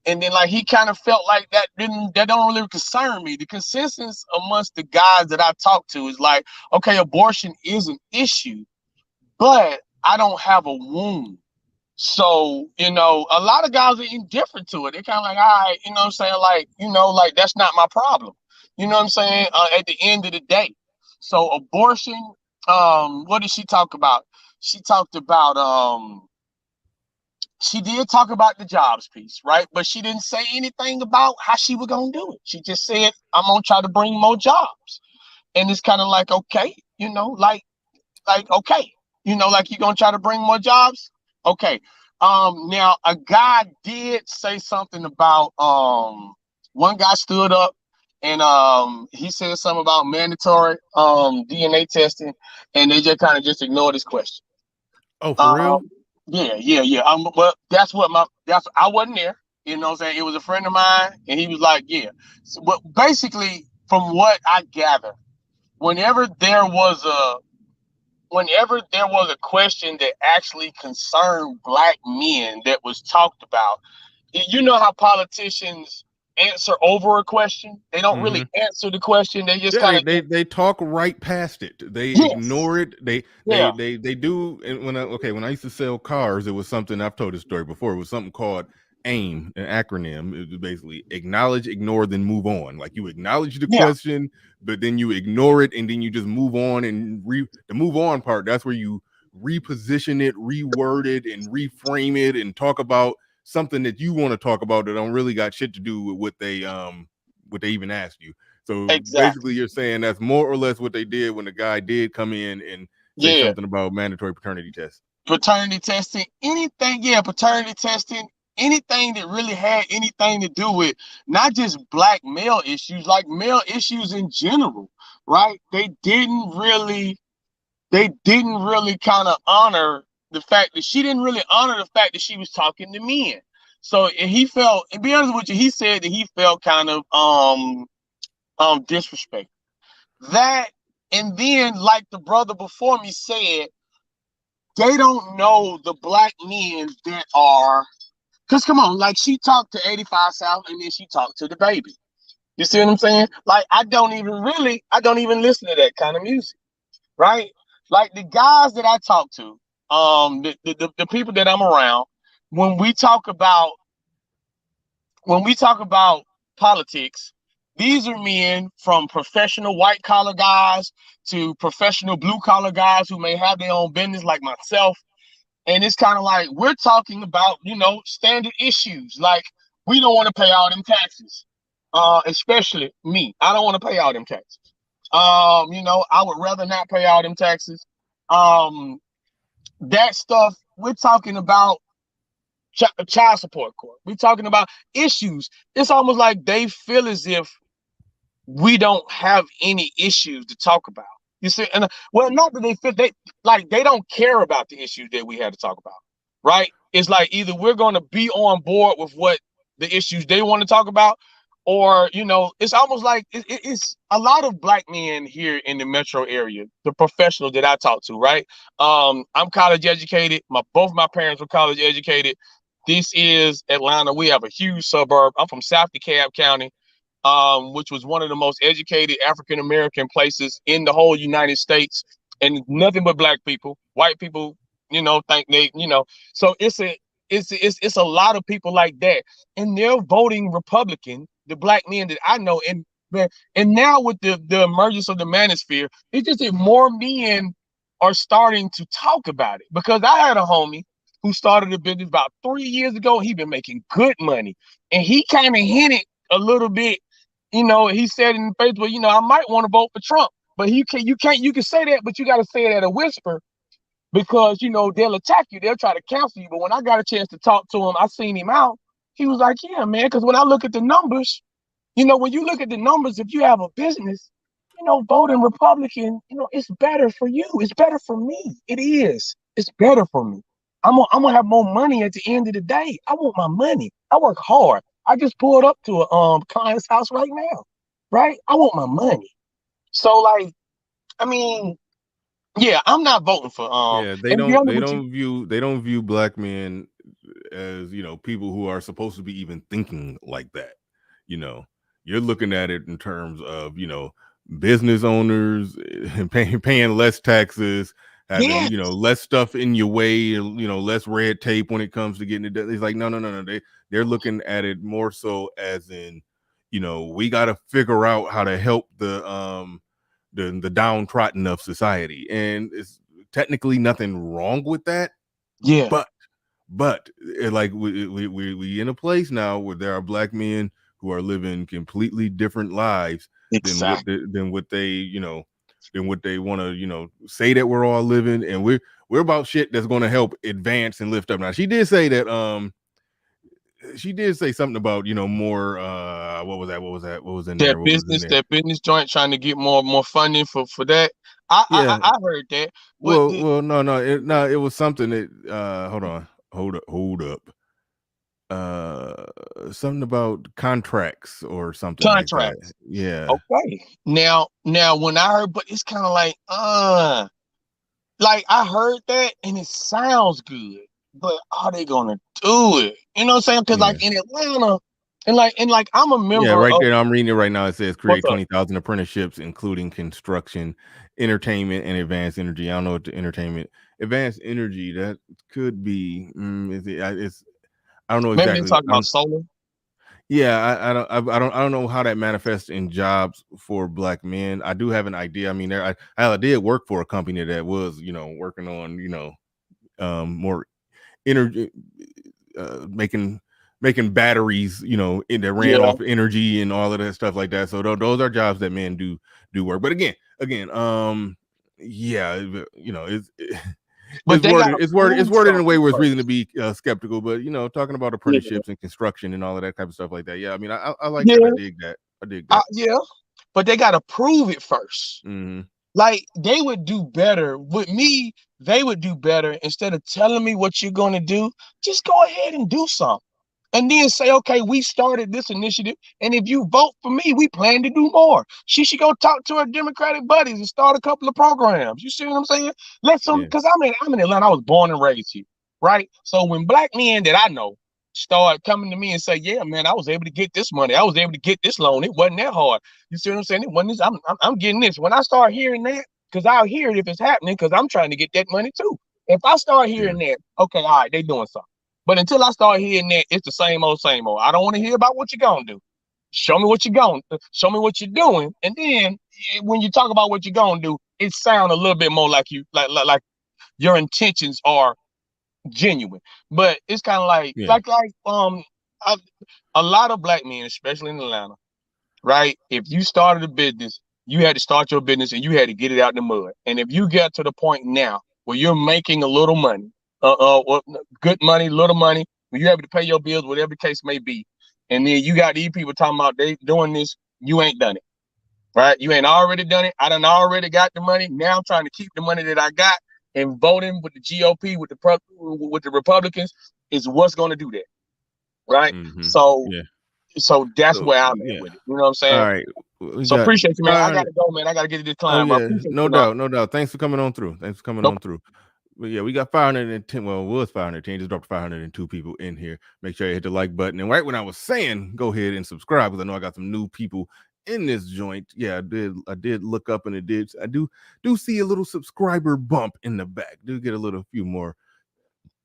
then like he kind of felt like that don't really concern me. The consensus amongst the guys that I talk to is like, okay, abortion is an issue, but I don't have a womb. So, a lot of guys are indifferent to it. They're kind of like, all right, you know what I'm saying? Like, like that's not my problem. You know what I'm saying? At the end of the day. So abortion, what did she talk about? She talked about she did talk about the jobs piece, right? But she didn't say anything about how she was gonna do it. She just said, I'm gonna try to bring more jobs. And it's kind of like, okay, okay, like you're gonna try to bring more jobs. Okay. Now a guy did say something about one guy stood up and he said something about mandatory DNA testing, and they just kind of just ignored his question. Oh, for real? Yeah. Well, I wasn't there. You know what I'm saying? It was a friend of mine, and he was like, yeah. So, but basically, from what I gather, whenever there was a question that actually concerned black men that was talked about, you know how politicians answer over a question? They don't really answer the question. They just kind of they talk right past it. They yes, ignore it. They yeah, do. And when I used to sell cars, it was something I've told this story before. It was something called AIM, an acronym. It was basically acknowledge, ignore, then move on. Like you acknowledge the yeah, question, but then you ignore it, and then you just move on. And the move on part, that's where you reposition it, reword it, and reframe it, and talk about something that you want to talk about that don't really got shit to do with what they even asked you. So exactly, basically, you're saying that's more or less what they did when the guy did come in and say yeah. something about mandatory paternity tests. Paternity testing, anything, yeah, paternity testing, anything that really had anything to do with not just black male issues, like male issues in general, right? They didn't really kind of honor the fact that she didn't really honor the fact that she was talking to men. So and he felt, and be honest with you, he said that he felt kind of disrespect. That and then like the brother before me said, they don't know the black men that are, because come on, like she talked to 85 South and then she talked to the baby. You see what I'm saying? Like I don't even listen to that kind of music, right? Like the guys that I talk to, the people that I'm around, when we talk about politics, these are men from professional white collar guys to professional blue collar guys who may have their own business like myself. And it's kind of like we're talking about, standard issues. Like we don't want to pay all them taxes. Especially me. I don't want to pay all them taxes. I would rather not pay all them taxes. That stuff, we're talking about child support court. We're talking about issues. It's almost like they feel as if we don't have any issues to talk about. You see, and well, not that they don't care about the issues that we had to talk about, right? It's like either we're going to be on board with what the issues they want to talk about, or it's almost like it's a lot of black men here in the metro area, the professionals that I talk to, right? I'm college educated. Both my parents were college educated. This is Atlanta. We have a huge suburb. I'm from South DeKalb County, which was one of the most educated African American places in the whole United States, and nothing but black people. White people, think they, So it's a lot of people like that, and they're voting Republican. The black men that I know, and now with the emergence of the manosphere, it's just that more men are starting to talk about it. Because I had a homie who started a business about 3 years ago. He been making good money, and he kind of hinted a little bit. He said in Facebook, I might want to vote for Trump, but you can say that, but you got to say it at a whisper because, they'll attack you. They'll try to cancel you. But when I got a chance to talk to him, I seen him out. He was like, yeah, man, because when I look at the numbers, when you look at the numbers, if you have a business, voting Republican, it's better for you. It's better for me. It is. It's better for me. I'm gonna have more money at the end of the day. I want my money. I work hard. I just pulled up to a client's house right now, right? I want my money. So like, I mean, yeah, I'm not voting for Yeah, they and to be don't honest they with you, don't view they don't view black men as people who are supposed to be even thinking like that. You know, you're looking at it in terms of business owners and paying less taxes, having yeah, less stuff in your way, less red tape when it comes to getting it done. It's like no. They're looking at it more so as in we got to figure out how to help the downtrodden of society, and it's technically nothing wrong with that. Yeah. But like we in a place now where there are black men who are living completely different lives Exactly. than what they than what they want to say that we're all living, and we're about shit that's going to help advance and lift up. Now she did say that she did say something about more what was in there, That business joint trying to get more funding for that. I heard that. But no, it was something that hold up. Something about contracts or something like that. Yeah. Okay. Now when I heard, but it's kind of like I heard that and it sounds good, but are they gonna do it? You know what I'm saying? Because like in Atlanta, and like I'm a member. Yeah, right of, there. I'm reading it right now. It says create What's up? 20,000 apprenticeships, including construction, entertainment, and advanced energy. I don't know what the advanced energy that could be. I don't know Maybe they're exactly. talking about solar. Yeah, I don't know how that manifests in jobs for black men. I do have an idea. I mean, I did work for a company that was working on more energy, making batteries, that ran off energy and all of that stuff like that. So those are jobs that men do work. But again, yeah, it's worded in a way where it's reason to be skeptical. But talking about apprenticeships and construction and all of that type of stuff like that. Yeah, I mean, I like that. I dig that. Yeah, but they got to prove it first. Mm-hmm. Like they would do better with me. They would do better instead of telling me what you're going to do. Just go ahead and do something. And then say, okay, we started this initiative, and if you vote for me, we plan to do more. She should go talk to her Democratic buddies and start a couple of programs. You see what I'm saying? Let some, because I'm in Atlanta. I was born and raised here, right? So when black men that I know start coming to me and say, yeah, man, I was able to get this money. I was able to get this loan. It wasn't that hard. You see what I'm saying? It wasn't this. I'm getting this. When I start hearing that, because I'll hear it if it's happening, because I'm trying to get that money too. If I start hearing that, okay, all right, they doing something. But until I start hearing that, it's the same old, same old. I don't want to hear about what you're going to do. Show me what you're going to do. Show me what you're doing. And then when you talk about what you're going to do, it sounds a little bit more like you, like your intentions are genuine. But it's kind of like a lot of black men, especially in Atlanta, right? If you started a business, you had to start your business and you had to get it out the mud. And if you get to the point now where you're making a little money, good money, little money, when you're able to pay your bills, whatever the case may be, and then you got these people talking about they doing this, you ain't done it, right? You ain't already done it. I done already got the money. Now I'm trying to keep the money that I got, and voting with the GOP, with the Republicans is what's going to do that, right? Mm-hmm. So that's where I'm at with it. You know what I'm saying? All right. So appreciate you, man. I gotta go, man. I gotta get to this climb. No doubt. Thanks for coming on through. But yeah, we got 510. Well, it was 510. Just dropped 502 people in here. Make sure you hit the like button. And right when I was saying, go ahead and subscribe, because I know I got some new people in this joint. Yeah, I did look up, and I do see a little subscriber bump in the back. Do get a few more.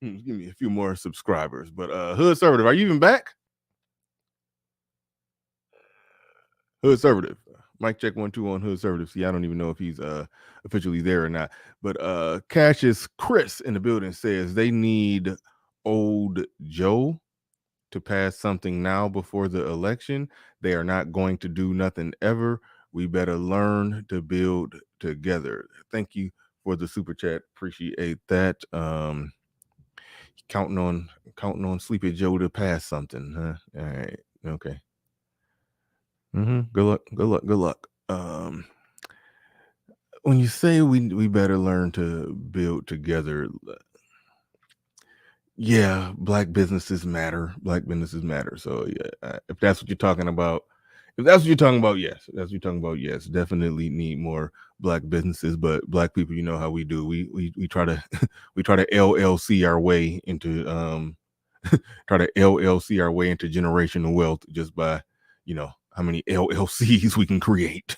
Give me a few more subscribers. But Hood Conservative, are you even back? Hood Conservative. Mic check 1 2 on Hood Conservative. See, I don't even know if he's officially there or not. But Cassius Chris in the building says they need old Joe to pass something now before the election. They are not going to do nothing ever. We better learn to build together. Thank you for the super chat. Appreciate that. Counting on Sleepy Joe to pass something, huh? All right. Okay. Good luck. When you say we better learn to build together, yeah, black businesses matter. So yeah, if that's what you're talking about, yes, definitely need more black businesses. But black people, you know how we do. We try to LLC our way into generational wealth just by how many LLCs we can create.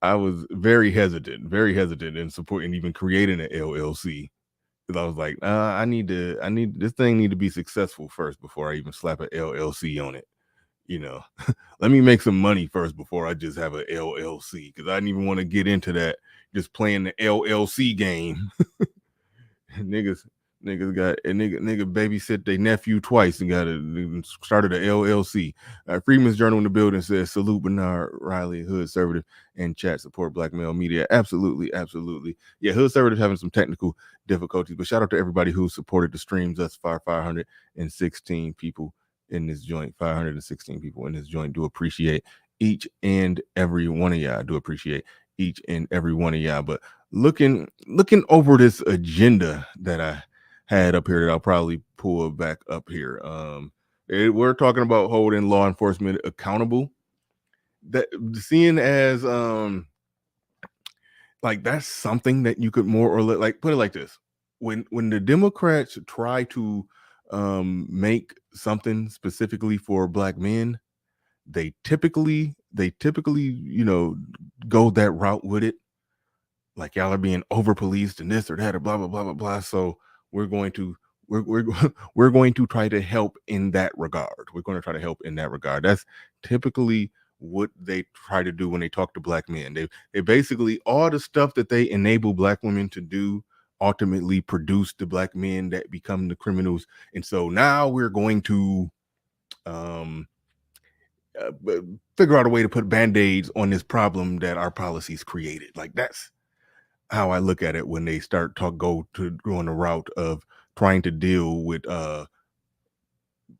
I was very hesitant in supporting even creating an LLC, because I was like, this thing need to be successful first before I even slap an LLC on it. you know, let me make some money first before I just have a LLC, because I didn't even want to get into that. Just playing the LLC game. niggas got a nigga babysit their nephew twice and started a LLC. Freeman's Journal in the building says salute Bernard Riley, Hood Conservative, and chat support Black Male Media. Absolutely. Yeah, Hood Conservative having some technical difficulties, but shout out to everybody who supported the streams thus far. 516 people in this joint. 516 people in this joint. Do appreciate each and every one of y'all. Do appreciate each and every one of y'all. But looking over this agenda that I had up here, that I'll probably pull back up here. We're talking about holding law enforcement accountable. That seeing as like that's something that you could more or less, like, put it like this: when the Democrats try to make something specifically for Black men, they typically go that route with it. Like, y'all are being over policed and this or that or blah blah blah blah blah. So we're going to we're going to try to help in that regard. We're going to try to help in that regard. That's typically what they try to do when they talk to Black men. They basically, all the stuff that they enable Black women to do ultimately produce the Black men that become the criminals. And so now we're going to figure out a way to put band-aids on this problem that our policies created. Like, that's how I look at it when they start go on the route of trying to deal with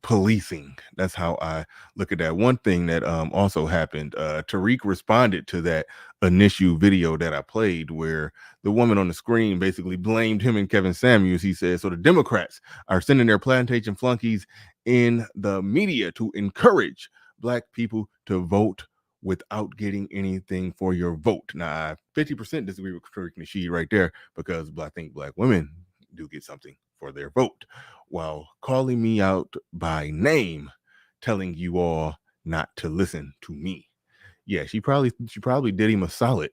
policing. That's how I look at that. One thing that also happened, Tariq responded to that initial video that I played, where the woman on the screen basically blamed him and Kevin Samuels. He said, so the Democrats are sending their plantation flunkies in the media to encourage Black people to vote without getting anything for your vote. Now, I 50% disagree with Tariq Nasheed right there, because I think Black women do get something for their vote, while calling me out by name, telling you all not to listen to me. Yeah, she probably did him a solid.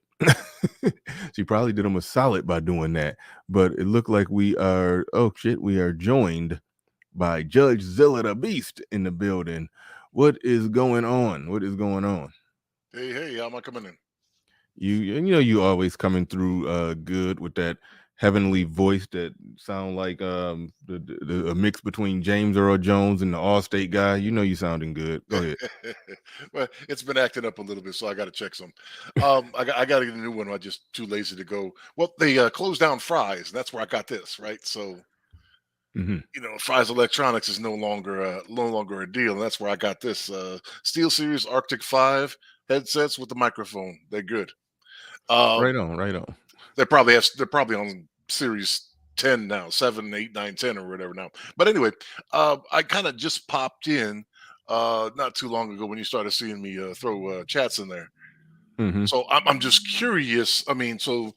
She probably did him a solid by doing that. But it looked like we are joined by Judge Zilla the Beast in the building. What is going on? Hey, how am I coming in? You always coming through good with that heavenly voice that sound like a mix between James Earl Jones and the Allstate guy. You sounding good. Go ahead. Well, it's been acting up a little bit, so I got to check some. I got to get a new one. I'm just too lazy to go. Well, they closed down Fry's, and that's where I got this, right? So, Fry's Electronics is no longer a deal, and that's where I got this Steel Series Arctic 5 headsets with the microphone. They're good. Right on. They're probably on Series 10 now, 7, 8, 9, 10 or whatever now. But anyway, I kind of just popped in not too long ago when you started seeing me throw chats in there. So I'm just curious. I mean, so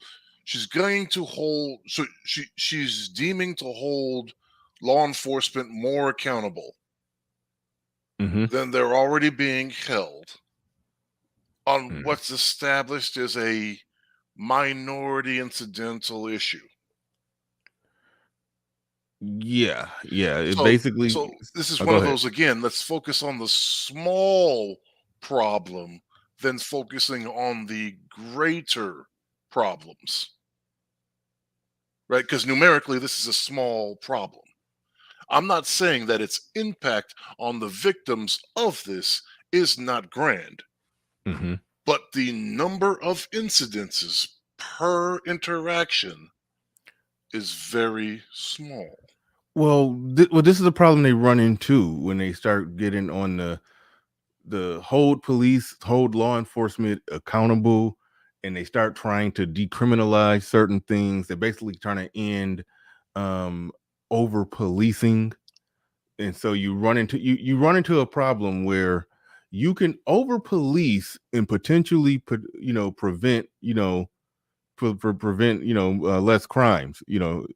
she's going to hold. So she's deeming to hold law enforcement more accountable than they're already being held on what's established as a minority incidental issue. Yeah. Basically, so this is one of those, again, let's focus on the small problem than focusing on the greater problems, right? Because numerically, this is a small problem. I'm not saying that its impact on the victims of this is not grand, but the number of incidences per interaction is very small. Well, this is a problem they run into when they start getting on the hold law enforcement accountable, and they start trying to decriminalize certain things. They're basically trying to end over policing, and so you run into a problem where you can over police and potentially prevent less crimes. You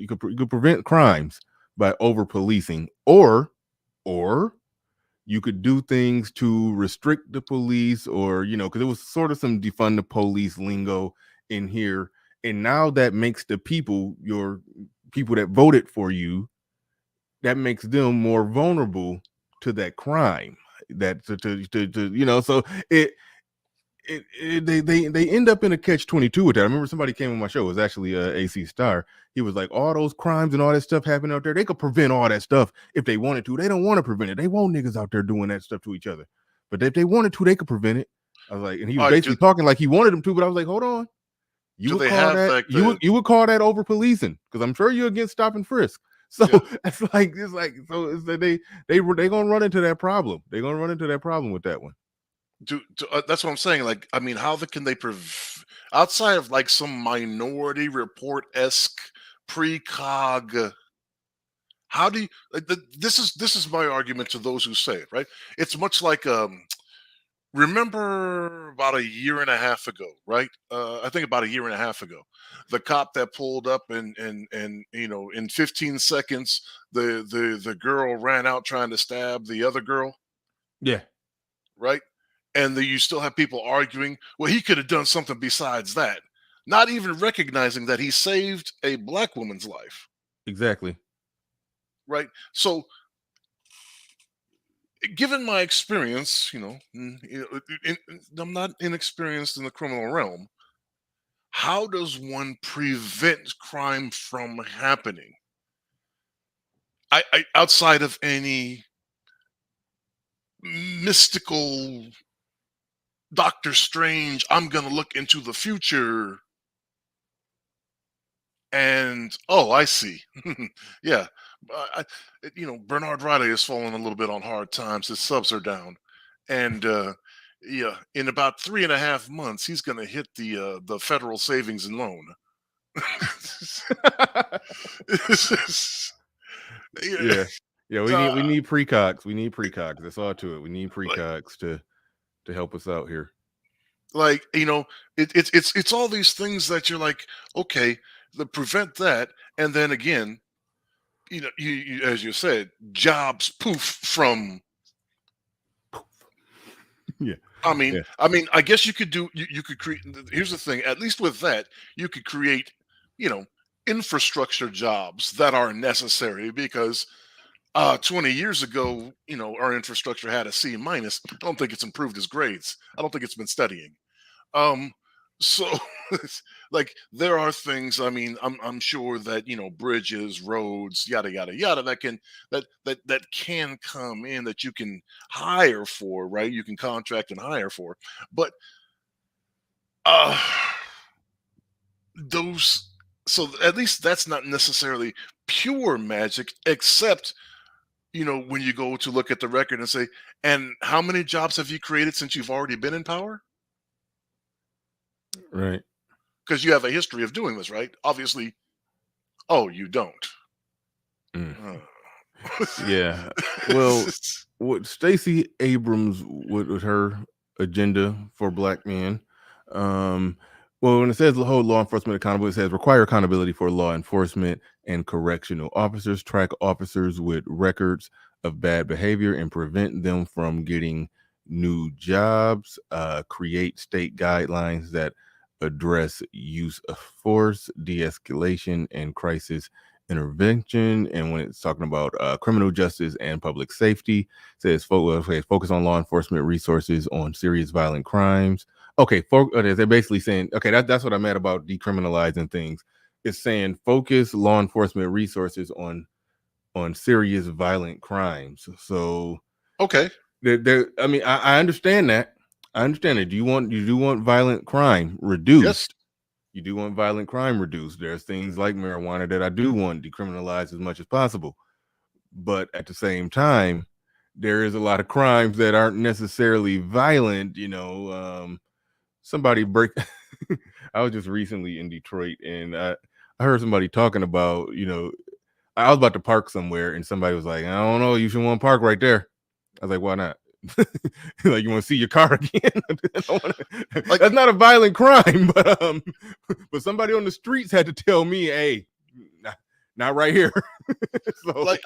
could prevent crimes by over policing, or you could do things to restrict the police, or because it was sort of some defund the police lingo in here, and now that makes your people that voted for you, that makes them more vulnerable to that crime. that to so they end up in a catch-22 with that. I remember somebody came on my show, it was actually AC Star. He was like, all those crimes and all that stuff happening out there, they could prevent all that stuff if they wanted to. They don't want to prevent it. They want niggas out there doing that stuff to each other, but if they wanted to, they could prevent it. I was like, and he was basically talking like he wanted them to, but I was like, hold on, you would call that you would call that over policing, because I'm sure you're against stop and frisk. So it's like they're gonna run into that problem. They're gonna run into that problem with that one. That's what I'm saying. Like, I mean, how can they outside of like some Minority Report-esque precog? How do you this is my argument to those who say it, right? It's much like remember about a year and a half ago, right? I think about a year and a half ago, the cop that pulled up and in 15 seconds the girl ran out trying to stab the other girl. Yeah. Right. And you still have people arguing, well, he could have done something besides that, not even recognizing that he saved a black woman's life. Exactly. Right. So, given my experience, I'm not inexperienced in the criminal realm. How does one prevent crime from happening? I outside of any mystical Doctor Strange, I'm going to look into the future. And, oh, I see. Yeah. Bernard Riley has fallen a little bit on hard times. His subs are down. And, yeah, in about 3.5 months, he's going to hit the federal savings and loan. Yeah. We need precogs. We need precogs. That's all to it. We need precogs to help us out here. Like, it's all these things that you're like, okay, prevent that, and then again, you as you said, jobs poof from. Yeah. I mean, I guess you could you could create. Here's the thing. At least with that, you could create, infrastructure jobs that are necessary, because 20 years ago, our infrastructure had a C-. I don't think it's improved his grades. I don't think it's been studying. So like there are things, I mean, I'm sure that, bridges, roads, yada, yada, yada, that can come in, that you can hire for, right? You can contract and hire for, but, so at least that's not necessarily pure magic, except, when you go to look at the record and say, and how many jobs have you created since you've already been in power? Right. Because you have a history of doing this, right? Obviously. Oh, you don't. Yeah. Well, what Stacey Abrams with her agenda for black men, well, when it says hold law enforcement accountable, it says require accountability for law enforcement and correctional officers, track officers with records of bad behavior and prevent them from getting new jobs, create state guidelines that address use of force, de-escalation, and crisis intervention. And when it's talking about criminal justice and public safety, it says focus on law enforcement resources on serious violent crimes. Okay, they're basically saying, okay, that's what I meant about decriminalizing things. It's saying focus law enforcement resources on serious violent crimes. So okay, I mean, I understand that. I understand it. You do want violent crime reduced. Yes. You do want violent crime reduced. There's things like marijuana that I do want decriminalized as much as possible. But at the same time, there is a lot of crimes that aren't necessarily violent. Somebody break. I was just recently in Detroit, and I heard somebody talking about, I was about to park somewhere, and somebody was like, I don't know, you should want to park right there. I was like, why not? Like, you want to see your car again? Like, that's not a violent crime, but somebody on the streets had to tell me, hey, not right here. So,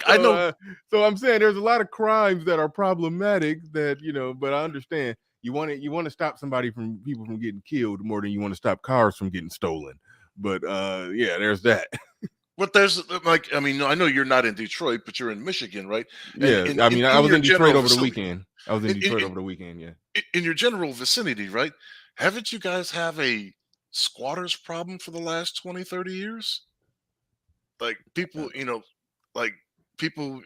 I know. So I'm saying there's a lot of crimes that are problematic that, but I understand you want to stop people from getting killed more than you want to stop cars from getting stolen. But yeah, there's that. But there's I know you're not in Detroit, but you're in Michigan, right? Yeah, I was in Detroit over the weekend. I was in In, Detroit in, over the weekend. Yeah. in your general vicinity, right? Haven't you guys have a squatters problem for the last 20, 30 years? Like Uh, people, like people,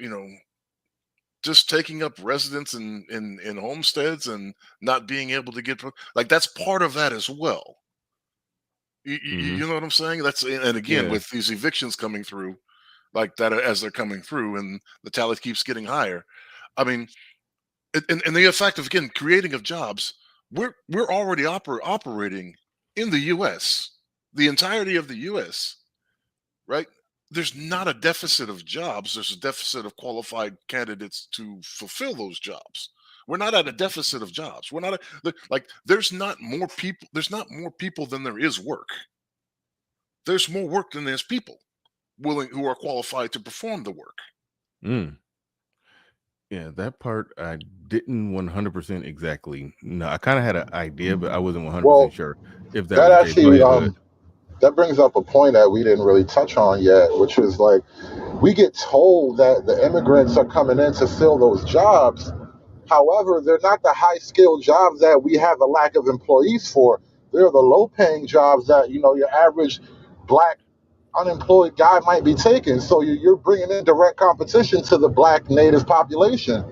just taking up residence in homesteads and not being able to get like that's part of that as well. mm-hmm. You know what I'm saying? That's and again Yeah. with these evictions coming through like that as they're coming through and the tally keeps getting higher. I mean, and the effect of again creating of jobs, we're already operating in the U.S. the entirety of the U.S. right? There's not a deficit of jobs. There's a deficit of qualified candidates to fulfill those jobs. We're not at a deficit of jobs. We're not like there's not more people. There's not more people than there is work. There's more work than there's people willing who are qualified to perform the work. Mm. Yeah, that part I didn't 100% exactly. No, I kind of had an idea, but I wasn't 100% Well, sure if that that was the case. Go actually ahead. Go ahead. that brings up a point that we didn't really touch on yet, which is like we get told that the immigrants are coming in to fill those jobs. However, they're not the high skilled jobs that we have a lack of employees for. They're the low paying jobs that your average black unemployed guy might be taking. So you're bringing in direct competition to the black native population.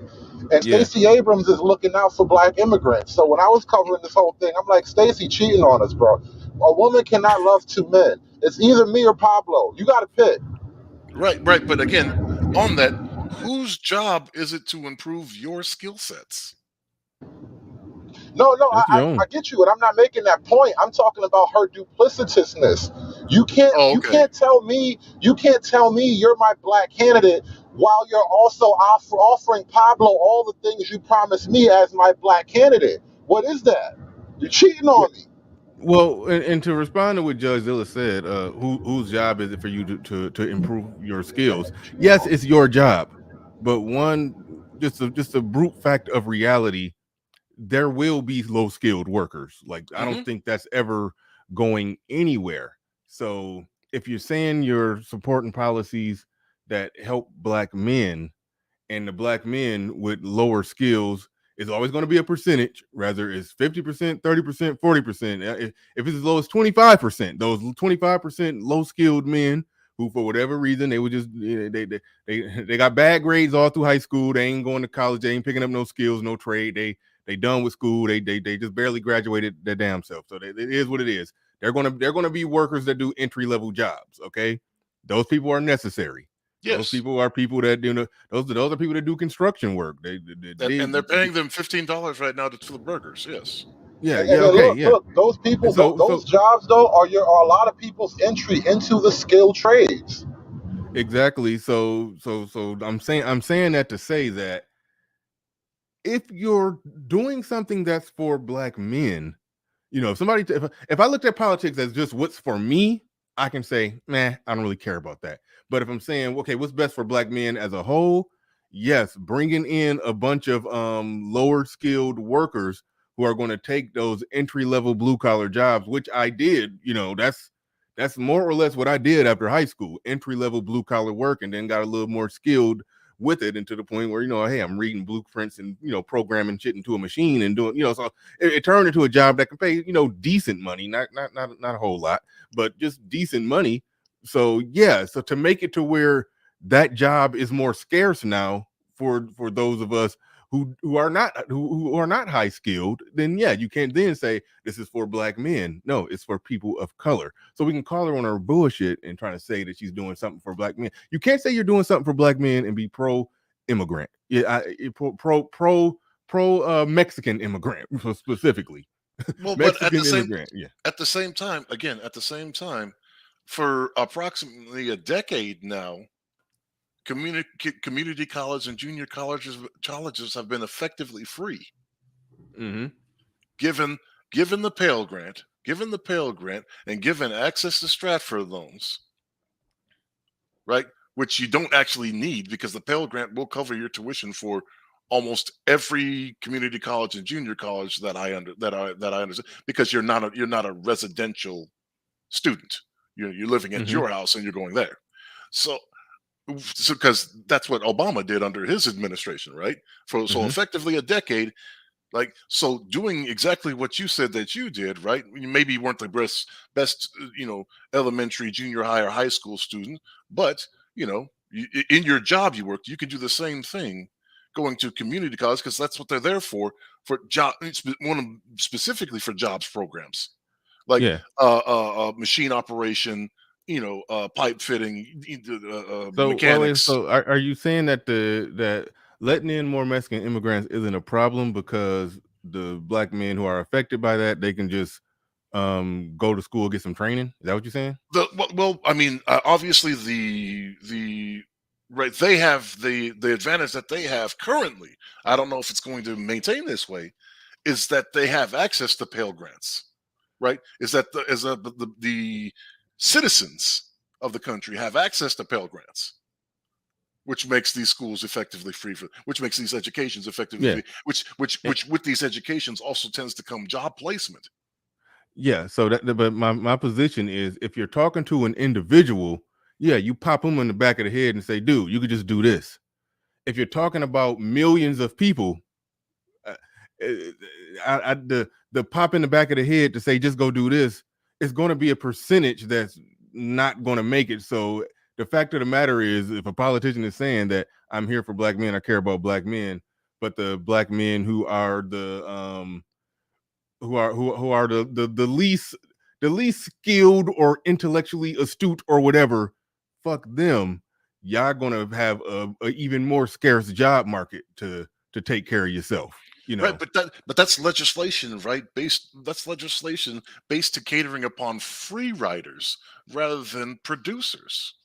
And Yeah. Stacey Abrams is looking out for black immigrants. So when I was covering this whole thing, I'm like, Stacey cheating on us, bro. A woman cannot love two men. It's either me or Pablo. You got to pick. Right, right. But again, on that, whose job is it to improve your skill sets? No, no, That's your I own. get you, and I'm not making that point. I'm talking about her duplicitousness. You can't Oh, you okay. can't tell me you're my black candidate while you're also offering Pablo all the things you promised me as my black candidate. What is that? You're cheating on me. Well, and to respond to what Judge Zilla said, whose job is it for you to improve your skills? Yes, it's your job, but just a brute fact of reality, there will be low skilled workers. Like I don't Hmm. think that's ever going anywhere. So if you're saying you're supporting policies that help black men, and the black men with lower skills is always going to be a percentage, rather it's 50%, 30%, 40%. If it's as low as 25%, those 25% low skilled men who for whatever reason they would just they got bad grades all through high school, they ain't going to college, they ain't picking up no skills, no trade, they done with school, they just barely graduated their damn self. So it is what it is. They're gonna be workers that do entry level jobs. Okay, those people are necessary. Those Yes, people are people that those are people that do construction work. They and they're dig. paying them $15 right now to fill the burgers. Yes. Yeah, And yeah, then okay, look, yeah. look, those And people, so those jobs though are a lot of people's entry into the skilled trades. exactly. So I'm saying that to say that if you're doing something that's for black men, if I looked at politics as just what's for me, I can say, man, I don't really care about that. But if I'm saying, okay, what's best for black men as a whole, yes, bringing in a bunch of lower skilled workers who are going to take those entry level blue collar jobs, which I did. That's more or less what I did after high school, entry level blue collar work, and then got a little more skilled with it, and to the point where hey, I'm reading blueprints and programming shit into a machine and doing so it turned into a job that can pay decent money, not a whole lot, but just decent money. So yeah, so to make it to where that job is more scarce now for those of us who are not high skilled, then yeah, you can't then say this is for black men. No, it's for people of color. So we can call her on her bullshit and trying to say that she's doing something for black men. You can't say you're doing something for black men and be pro immigrant. Yeah, pro Mexican immigrant specifically. Well, but Mexican immigrant. Yeah. at the same time, again, at the same time, for approximately a decade now, community college and junior colleges have been effectively free, Mm-hmm. given given the Pell Grant, and given access to Stratford loans, right? Which you don't actually need because the Pell Grant will cover your tuition for almost every community college and junior college that I understand because you're not a residential student. You're living at Mm-hmm. your house and you're going there. So because that's what Obama did under his administration, right? So effectively a decade. Like, so doing exactly what you said that you did, right? Maybe you weren't the best, elementary, junior high, or high school student, but in your job you worked, you could do the same thing, going to community college because that's what they're there for job, specifically for jobs programs, like Yeah. machine operation, pipe fitting, So, mechanics. so are you saying that that letting in more Mexican immigrants isn't a problem because the black men who are affected by that, they can just go to school, get some training? Is that what you're saying? Well, I mean, obviously the right, they have the advantage that they have currently. I don't know if it's going to maintain this way. Is that they have access to Pell Grants, right? Is that the citizens of the country have access to Pell Grants, which makes these schools effectively free for, which makes these educations effectively free, which with these educations also tends to come job placement. Yeah. So but my position is, if you're talking to an individual, yeah, you pop them in the back of the head and say, dude, you could just do this. If you're talking about millions of people, the pop in the back of the head to say just go do this is going to be a percentage that's not going to make it. So the fact of the matter is, if a politician is saying that I'm here for black men, I care about black men, but the black men who are the the least skilled or intellectually astute or whatever, fuck them. Y'all gonna have a even more scarce job market to take care of yourself. Right, but that's legislation, right? That's legislation based to catering upon free riders rather than producers.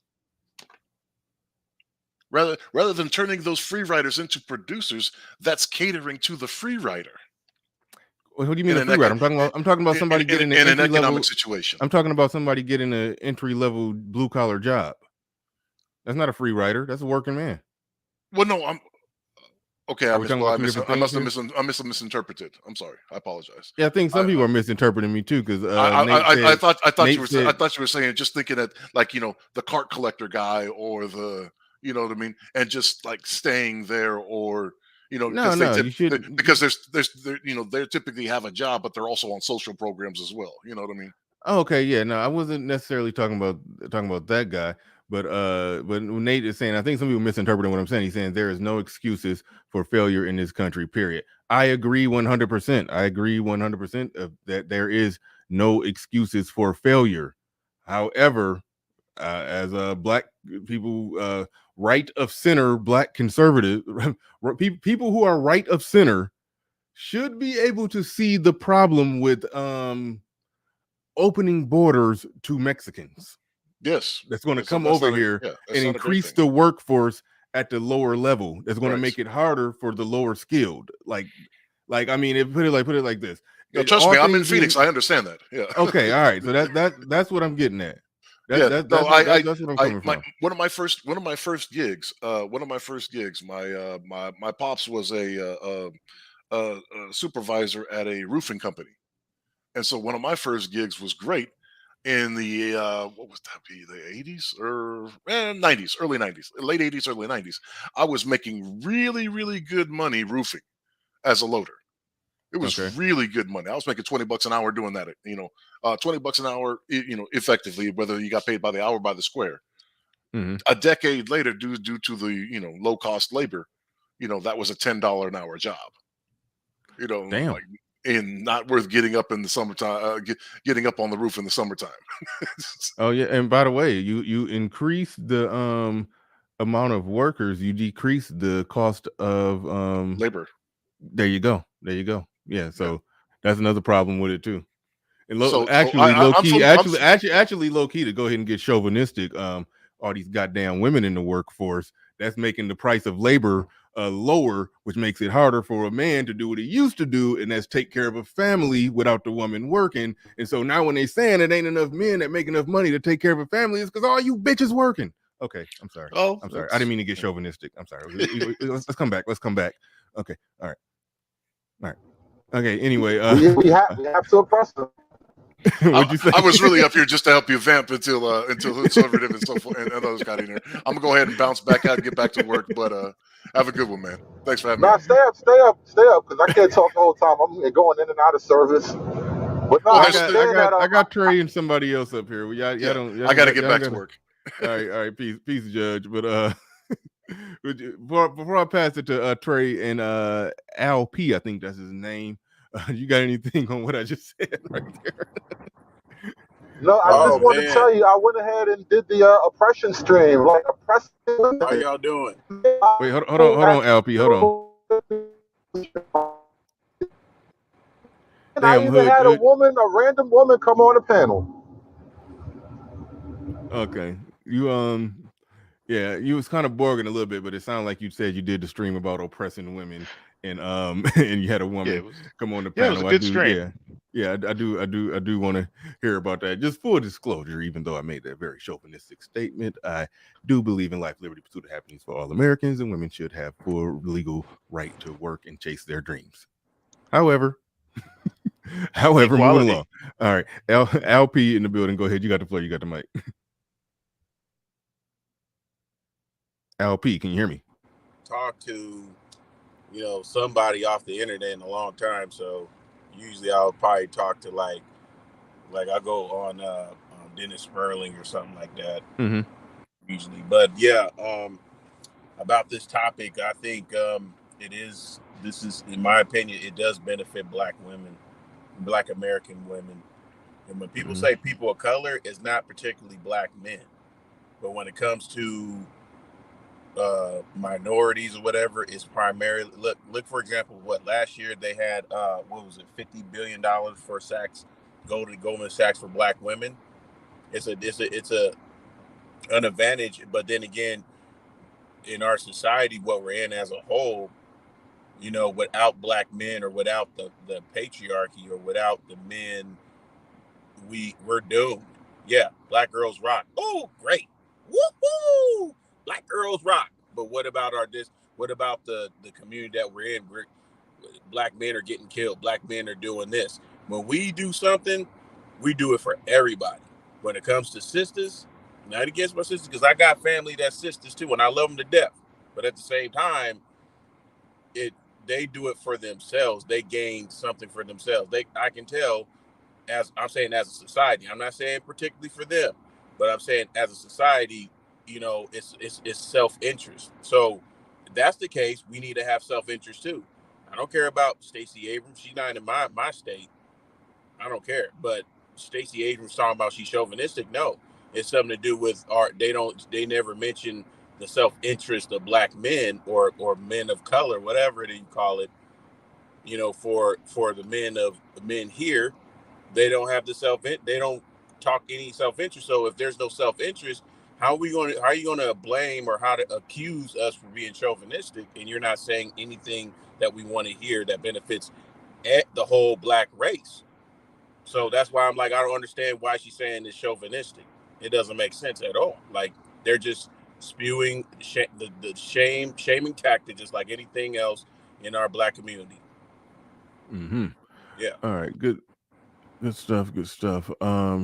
Rather than turning those free riders into producers, that's catering to the free rider. What do you mean a free rider? I'm talking about somebody getting an entry economic level situation. I'm talking about somebody getting an entry level blue collar job. That's not a free rider. That's a working man. Well, no, I'm okay. I must have misinterpreted. I'm sorry. I apologize. Yeah, I think some people are misinterpreting me too, because I thought you were said, I thought you were saying, just thinking that, like, the cart collector guy, or the, you know what I mean, and just like staying there, or no, you should, because they typically have a job, but they're also on social programs as well. You know what I mean? Oh, okay, yeah, no, I wasn't necessarily talking about that guy, but Nate is saying, I think some people misinterpreting what I'm saying. He's saying there is no excuses for failure in this country. Period. I agree 100%. I agree 100% that there is no excuses for failure. However, as black people, right of center, black conservative people who are right of center should be able to see the problem with opening borders to Mexicans. Yes, that's going to come over here and increase the workforce at the lower level. That's going to make it harder for the lower skilled. Like I mean, put it like this. Trust me, I'm in Phoenix. I understand that. Yeah. Okay. All right. So that's what I'm getting at. That's what I'm coming from. One of my first gigs. My pops was a supervisor at a roofing company. And so one of my first gigs was great in the what was that be, the 80s or 90s, early 90s, late 80s, early 90s. I was making really, really good money roofing as a loader. It was really good money. I was making $20 an hour doing that, $20 an hour, effectively, whether you got paid by the hour or by the square. Mm-hmm. A decade later, due to the low cost labor, that was a $10 an hour job. Damn. Like, and not worth getting up in the summertime, getting up on the roof in the summertime. Oh yeah, and by the way, you increase the amount of workers, you decrease the cost of labor. There you go. Yeah, so that's another problem with it too. And low key, to go ahead and get chauvinistic, all these goddamn women in the workforce, that's making the price of labor lower, which makes it harder for a man to do what he used to do, and that's take care of a family without the woman working. And so now when they saying it ain't enough men that make enough money to take care of a family, it's because all you bitches working. Okay, I'm sorry. I'm sorry. I didn't mean to get chauvinistic. I'm sorry. Let's come back. Okay. All right. Okay. Anyway, we have to oppress them. What'd you say? I was really up here just to help you vamp until conservative and so forth and others got in there. I'm gonna go ahead and bounce back out and get back to work. But have a good one, man. Thanks for having me. Nah, stay up, because I can't talk the whole time. I'm going in and out of service. But no, Well, I got Trey and somebody else up here. Y'all don't. I got to get back to work. All right, peace, Judge. But before I pass it to Trey and Al P, I think that's his name. You got anything on what I just said right there? No, I just want to tell you, I went ahead and did the oppression stream, like oppressing women. How y'all doing? Wait, hold on, LP, hold on. And I even had a random woman, come on the panel. Okay, you was kind of borging a little bit, but it sounded like you said you did the stream about oppressing women, and and you had a woman come on the panel. It was a good stream. Yeah, I do want to hear about that. Just full disclosure, even though I made that very chauvinistic statement, I do believe in life, liberty, pursuit of happiness for all Americans, and women should have full legal right to work and chase their dreams. However, moving along. All right, LP in the building. Go ahead. You got the floor. You got the mic. LP, can you hear me? Talk to, somebody off the internet in a long time. So usually I'll probably talk to like I go on Dennis Sperling or something like that. Mm-hmm. Usually, but yeah, about this topic, I think this is, in my opinion, it does benefit Black women, Black American women. And when people say people of color, it's not particularly Black men, but when it comes to minorities or whatever, it's primarily look for example, last year they had $50 billion for Goldman Sachs for Black women. It's an advantage, but then again, in our society, what we're in as a whole, without Black men or without the patriarchy or without the men, we're doomed. Yeah, Black girls rock. Oh, great. Woohoo! Black girls rock. But what about what about the community that we're in? Black men are getting killed. Black men are doing this. When we do something, we do it for everybody. When it comes to sisters, not against my sisters, because I got family that's sisters too, and I love them to death. But at the same time, they do it for themselves. They gain something for themselves. I can tell, as I'm saying, as a society. I'm not saying particularly for them, but I'm saying as a society, it's self-interest. So if that's the case, we need to have self-interest too. I don't care about Stacey Abrams. She's not in my state. I don't care. But Stacey Abrams talking about she's chauvinistic. No, it's something to do with art. They never mention the self-interest of Black men or men of color, whatever you call it. For the men here, they don't have they don't talk any self-interest. So if there's no self-interest, how are you going to blame or how to accuse us for being chauvinistic, and you're not saying anything that we want to hear that benefits the whole Black race? So that's why I'm like, I don't understand why she's saying it's chauvinistic. It doesn't make sense at all. Like, they're just spewing the shaming tactic, just like anything else in our Black community. Mm-hmm. Yeah. All right. Good stuff.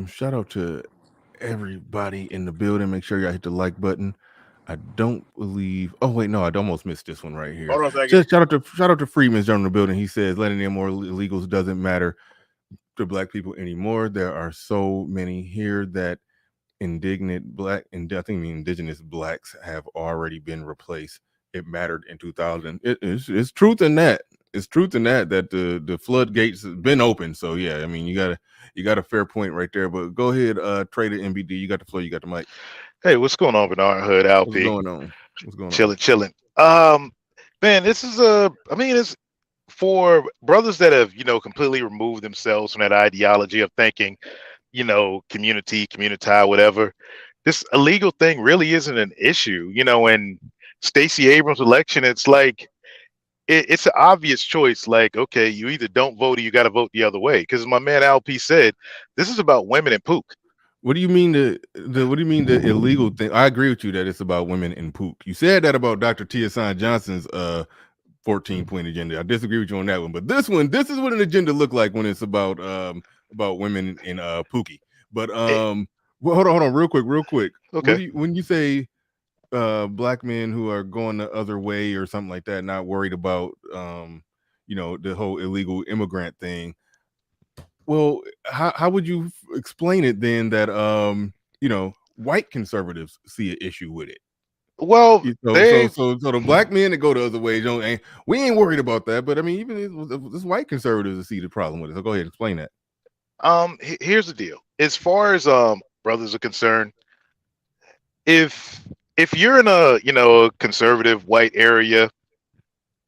Shout out to everybody in the building. Make sure y'all hit the like button. I don't believe. Oh wait, no, I almost missed this one right here. Hold on a second. Just shout out to Freeman's Journal in the building. He says letting in more illegals doesn't matter to Black people anymore. There are so many here that indigenous Blacks have already been replaced. It mattered in 2000. It's truth in that. It's truth in that the floodgates have been open. So yeah, I mean, you got a fair point right there. But go ahead, Trader MBD. You got the floor. You got the mic. Hey, what's going on, Bernard Hood, LP? What's going on? Chilling. Man, this is it's for brothers that have, completely removed themselves from that ideology of thinking, community, whatever. This illegal thing really isn't an issue, and Stacey Abrams' election, it's like, it's an obvious choice. Like, okay, you either don't vote or you got to vote the other way. Because my man LP said, this is about women and pook. What do you mean the illegal thing? I agree with you that it's about women and pook. You said that about Dr. Tiasan Johnson's 14-point agenda. I disagree with you on that one. But this is what an agenda look like when it's about about women in Pookie. But It, well, hold on, real quick. What okay. do you when you say black men who are going the other way or something like that, not worried about the whole illegal immigrant thing? Well, how would you explain it then that white conservatives see an issue with it? Well, they So the black men that go the other way we ain't worried about that. But I mean, even this white conservatives that see the problem with it. So go ahead, explain that. here's the deal. As far as brothers are concerned, if you're in a conservative white area,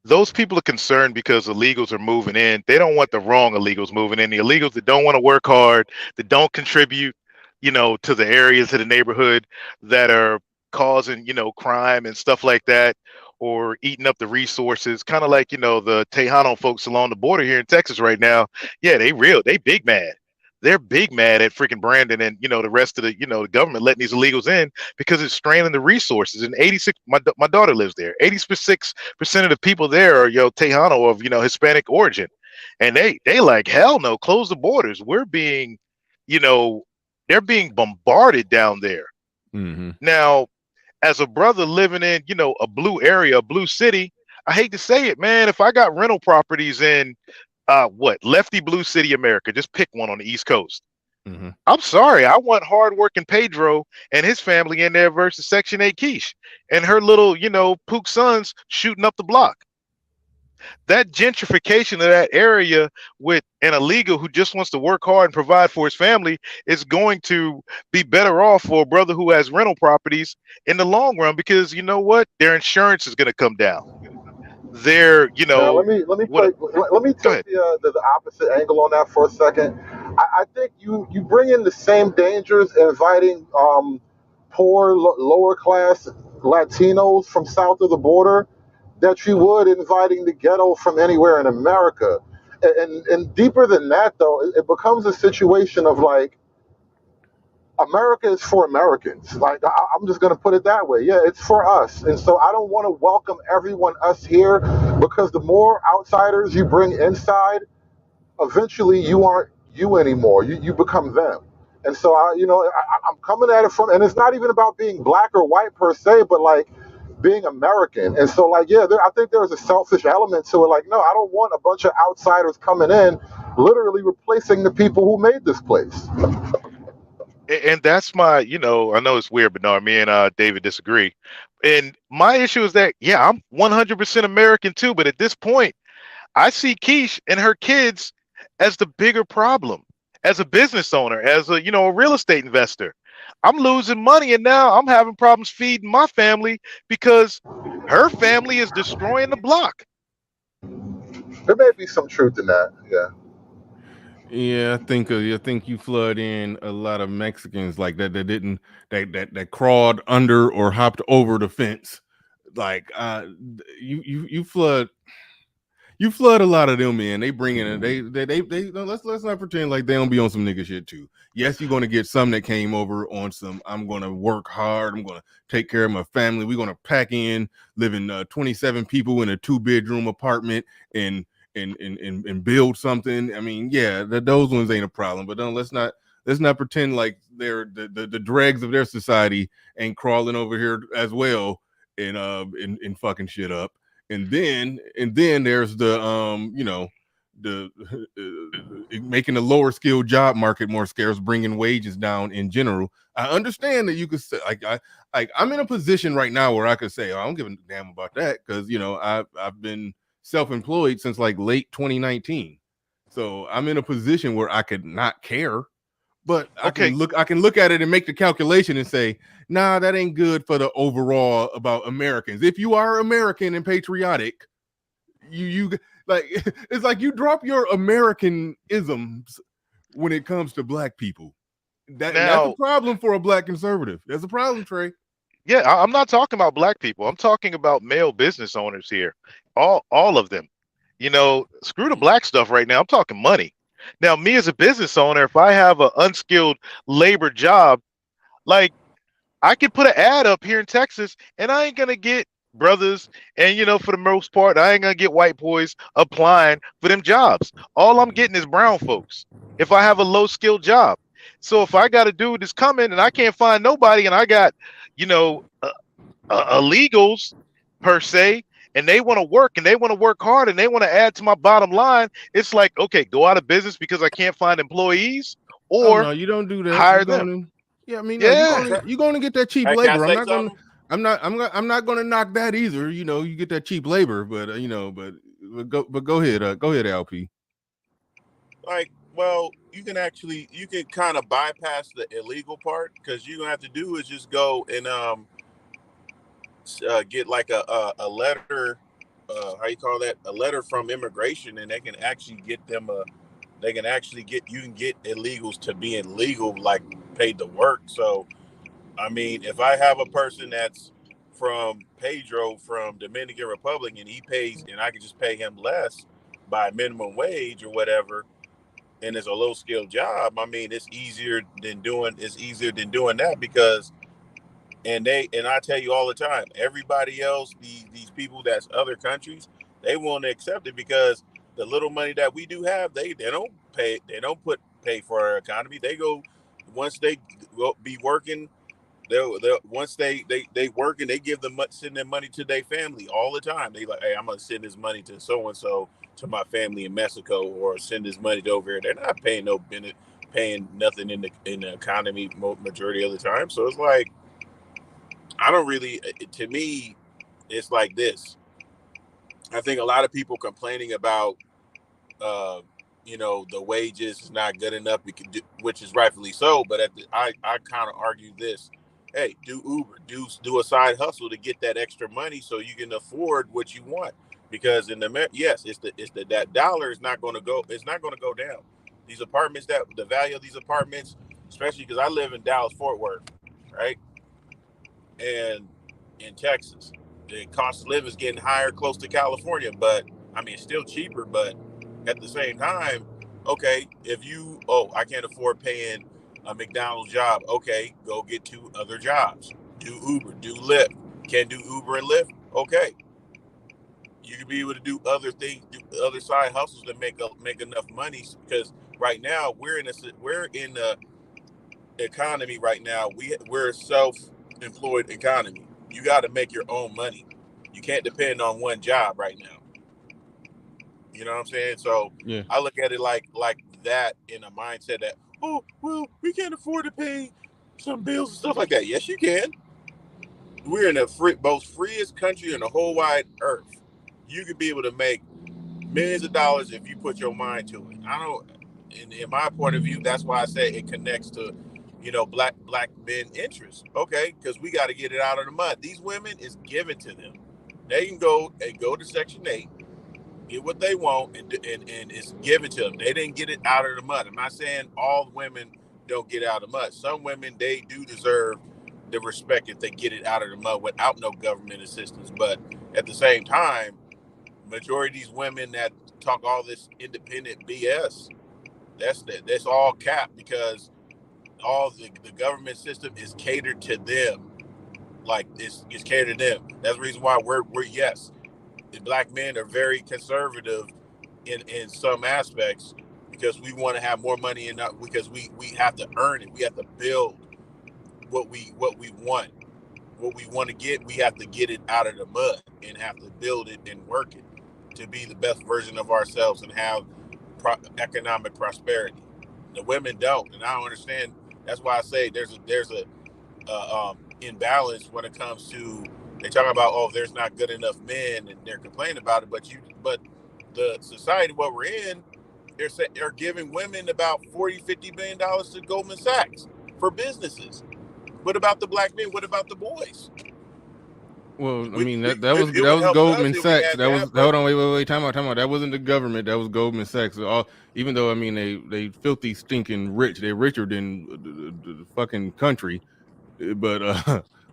those people are concerned because illegals are moving in. They don't want the wrong illegals moving in. The illegals that don't want to work hard, that don't contribute, to the areas, to the neighborhood, that are causing, crime and stuff like that, or eating up the resources. Kind of like, the Tejano folks along the border here in Texas right now. Yeah, they big mad. They're big mad at freaking Brandon and the rest of the the government letting these illegals in because it's straining the resources. And 86, my daughter lives there. 86% of the people there are Tejano of Hispanic origin, and they like hell no, close the borders. We're being, they're being bombarded down there. Mm-hmm. Now, as a brother living in a blue area, a blue city, I hate to say it, man. If I got rental properties in Lefty Blue City, America, just pick one on the East Coast. Mm-hmm. I'm sorry, I want hardworking Pedro and his family in there versus Section 8 Quiche and her little, pook sons shooting up the block. That gentrification of that area with an illegal who just wants to work hard and provide for his family is going to be better off for a brother who has rental properties in the long run, because you know what? Their insurance is going to come down. Their, Now let me go take ahead. the opposite angle on that for a second. I think you bring in the same dangers inviting poor lower class Latinos from south of the border that you would inviting the ghetto from anywhere in America. And deeper than that, though, it becomes a situation of like, America is for Americans. Like, I'm just going to put it that way. Yeah, it's for us. And so I don't want to welcome everyone us here, because the more outsiders you bring inside, eventually you aren't you anymore. You become them. And so I'm coming at it from, and it's not even about being black or white per se, but like being American. And so like, yeah, I think there's a selfish element to it. Like, no, I don't want a bunch of outsiders coming in, literally replacing the people who made this place. And that's my, I know it's weird, but no, me and David disagree. And my issue is that, yeah, I'm 100% American too, but at this point, I see Quiche and her kids as the bigger problem. As a business owner, as a real estate investor, I'm losing money, and now I'm having problems feeding my family because her family is destroying the block. There may be some truth in that. Yeah. Yeah, I think you flood in a lot of Mexicans like that that crawled under or hopped over the fence. Like you flood a lot of them in. They bring in they let's not pretend like they don't be on some nigga shit too. Yes, you're gonna get some that came over on some. I'm gonna work hard. I'm gonna take care of my family. We're gonna pack in, living 27 people in a 2-bedroom apartment and build something. I mean, yeah, those ones ain't a problem. But let's not pretend like they're the dregs of their society ain't crawling over here as well and fucking shit up. And then there's the making the lower skilled job market more scarce, bringing wages down in general. I understand that you could say I'm in a position right now where I could say, oh, I don't give a damn about that, because I've been self-employed since like late 2019, so I'm in a position where I could not care. But I can look at it and make the calculation and say, nah, that ain't good for the overall about Americans. If you are American and patriotic, you like it's like you drop your American isms when it comes to black people. That's a problem for a black conservative. That's a problem, Trey. Yeah, I'm not talking about black people. I'm talking about male business owners here. All of them. Screw the black stuff right now. I'm talking money. Now, me as a business owner, if I have an unskilled labor job, like I could put an ad up here in Texas and I ain't gonna get brothers, and for the most part, I ain't gonna get white boys applying for them jobs. All I'm getting is brown folks. If I have a low skilled job, so if I got a dude that's coming and I can't find nobody, and I got illegals per se, and they want to work and they want to work hard and they want to add to my bottom line, it's like, okay, go out of business because I can't find employees, Oh or no, you don't do that. hire them. Yeah, I mean, no, Yeah. you're going to get that cheap Hey, can I labor. say something? I'm not going to knock that either. You get that cheap labor, but go ahead, LP. Like, well, you can kind of bypass the illegal part, because you're gonna have to do is just go and get like a letter, how you call that, a letter from immigration, and they can actually get them you can get illegals to being legal, like paid to work. So I mean, if I have a person that's from Pedro from Dominican Republic and he pays, and I can just pay him less by minimum wage or whatever, and it's a low skilled job, I mean, it's easier than doing that, because and I tell you all the time, everybody else, these people that's other countries, they won't accept it, because the little money that we do have, they don't pay for our economy. They go, once they go be working, they'll once they work, and they send their money to their family all the time. They like, hey, I'm gonna send this money to so and so, to my family in Mexico, or send this money to over here. They're not paying paying nothing in the economy majority of the time. So it's like, I don't really, to me, it's like this. I think a lot of people complaining about, the wages is not good enough, which is rightfully so. But I kind of argue this: hey, do Uber, do a side hustle to get that extra money so you can afford what you want. Because yes, that dollar is not going to go. It's not going to go down. These apartments, that the value of these apartments, especially because I live in Dallas Fort Worth, right? And in Texas, the cost of living is getting higher close to California, but I mean, it's still cheaper. But at the same time, okay, I can't afford paying a McDonald's job. Okay, go get 2 other jobs. Do Uber, do Lyft. Can't do Uber and Lyft. Okay, you can be able to do other things, do other side hustles to make enough money. Because right now we're in a economy right now. We're a self-employed economy. You got to make your own money. You can't depend on one job right now. You know what I'm saying? So Yeah. I look at it like that, in a mindset that, oh, well, we can't afford to pay some bills and stuff like that. Yes, you can. We're in the most freest country in the whole wide earth. You could be able to make millions of dollars if you put your mind to it. I don't. In my point of view, that's why I say it connects to, black men interests. Okay, because we got to get it out of the mud. These women is given to them. They can go to Section 8, get what they want, and it's given to them. They didn't get it out of the mud. I'm not saying all women don't get out of the mud. Some women, they do deserve the respect if they get it out of the mud without no government assistance. But at the same time, majority of these women that talk all this independent BS, that's all cap, because all the government system is catered to them. Like, it's catered to them. That's the reason why we're yes, the black men are very conservative in some aspects, because we want to have more money, because we have to earn it. We have to build what we want. What we want to get, we have to get it out of the mud and have to build it and work it to be the best version of ourselves and have economic prosperity. The women don't, and I don't understand. That's why I say there's a imbalance when it comes to, they talk about, oh, there's not good enough men, and they're complaining about it. But the society what we're in, they're giving women about $40-50 billion to Goldman Sachs for businesses. What about the black men? What about the boys? Well, I We, mean we, that was it would help us Goldman if we Sachs. had That was that, but hold on, wait, time out. That wasn't the government. That was Goldman Sachs. Even though I mean they filthy stinking rich. They're richer than the fucking country. But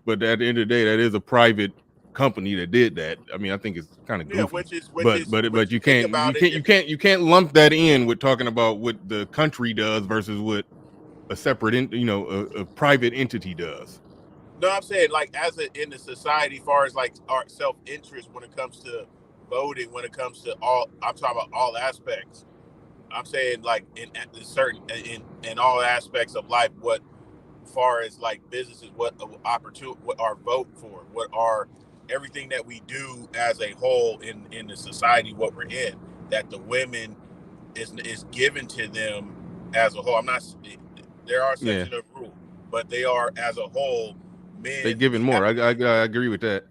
but at the end of the day, that is a private company that did that. I mean, I think it's kind of yeah, goofy. which But you you think can't about it, if you can't lump that in with talking about what the country does versus what a separate a private entity does. No, I'm saying like in the society, far as like our self-interest when it comes to voting, when it comes to all, I'm talking about all aspects. I'm saying like in all aspects of life, what far as like businesses, what opportunity, what our vote for, what are everything that we do as a whole in the society, what we're in, that the women is given to them as a whole. I'm not. There are Yeah, exceptions of rule, but they are as a whole. they Men, giving we more. have. I agree with that.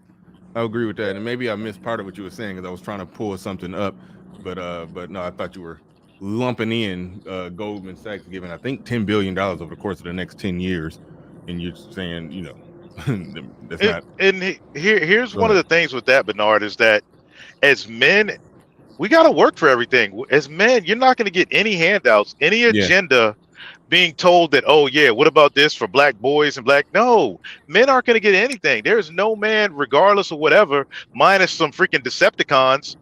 I agree with that. Yeah. And maybe I missed part of what you were saying because I was trying to pull something up, but no, I thought you were lumping in Goldman Sachs giving I think $10 billion over the course of the next 10 years, and you're saying that's not. Here's Go one of ahead. the things with that, Bernard, is that as men, we got to work for everything. As men, you're not going to get any handouts, any Yeah, agenda being told that, oh, yeah, what about this for black boys and black? No, men aren't going to get anything. There's no man, regardless of whatever, minus some freaking Decepticons,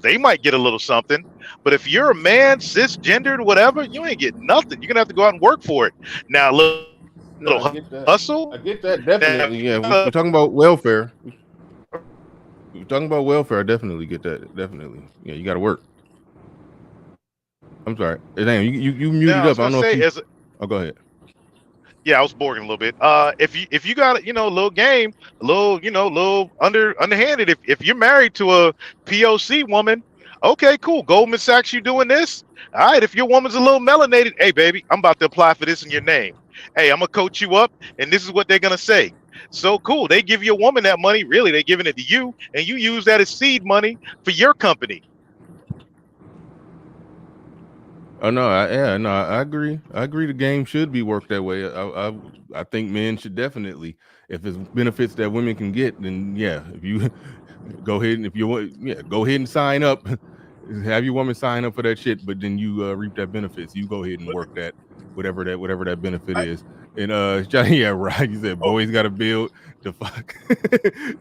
they might get a little something. But if you're a man, cisgendered, whatever, you ain't getting nothing. You're going to have to go out and work for it. Now, a no, I little get that. hustle. I get that definitely. Yeah, we're talking about welfare. We're talking about welfare. I definitely get that. Definitely. Yeah, you got to work. I'm sorry. Damn, you Now, muted I up. was I don't going to know if say, you. Oh, go ahead. yeah, I was borging a little bit. If you got a little game, a little little underhanded. If you're married to a POC woman, okay, cool. Goldman Sachs, you doing this? All right. If your woman's a little melanated, hey baby, I'm about to apply for this in your name. Hey, I'm gonna coach you up, and this is what they're gonna say. So cool. They give your woman that money. Really, they're giving it to you, and you use that as seed money for your company. Oh no, I agree. I agree. The game should be worked that way. I think men should definitely, if it's benefits that women can get, then yeah. If you go ahead and if you want, yeah, go ahead and sign up. Have your woman sign up for that shit, but then you reap that benefits. You go ahead and But work that whatever that benefit I, is. And Johnny, yeah, right. You said oh, boys got to build the fuck.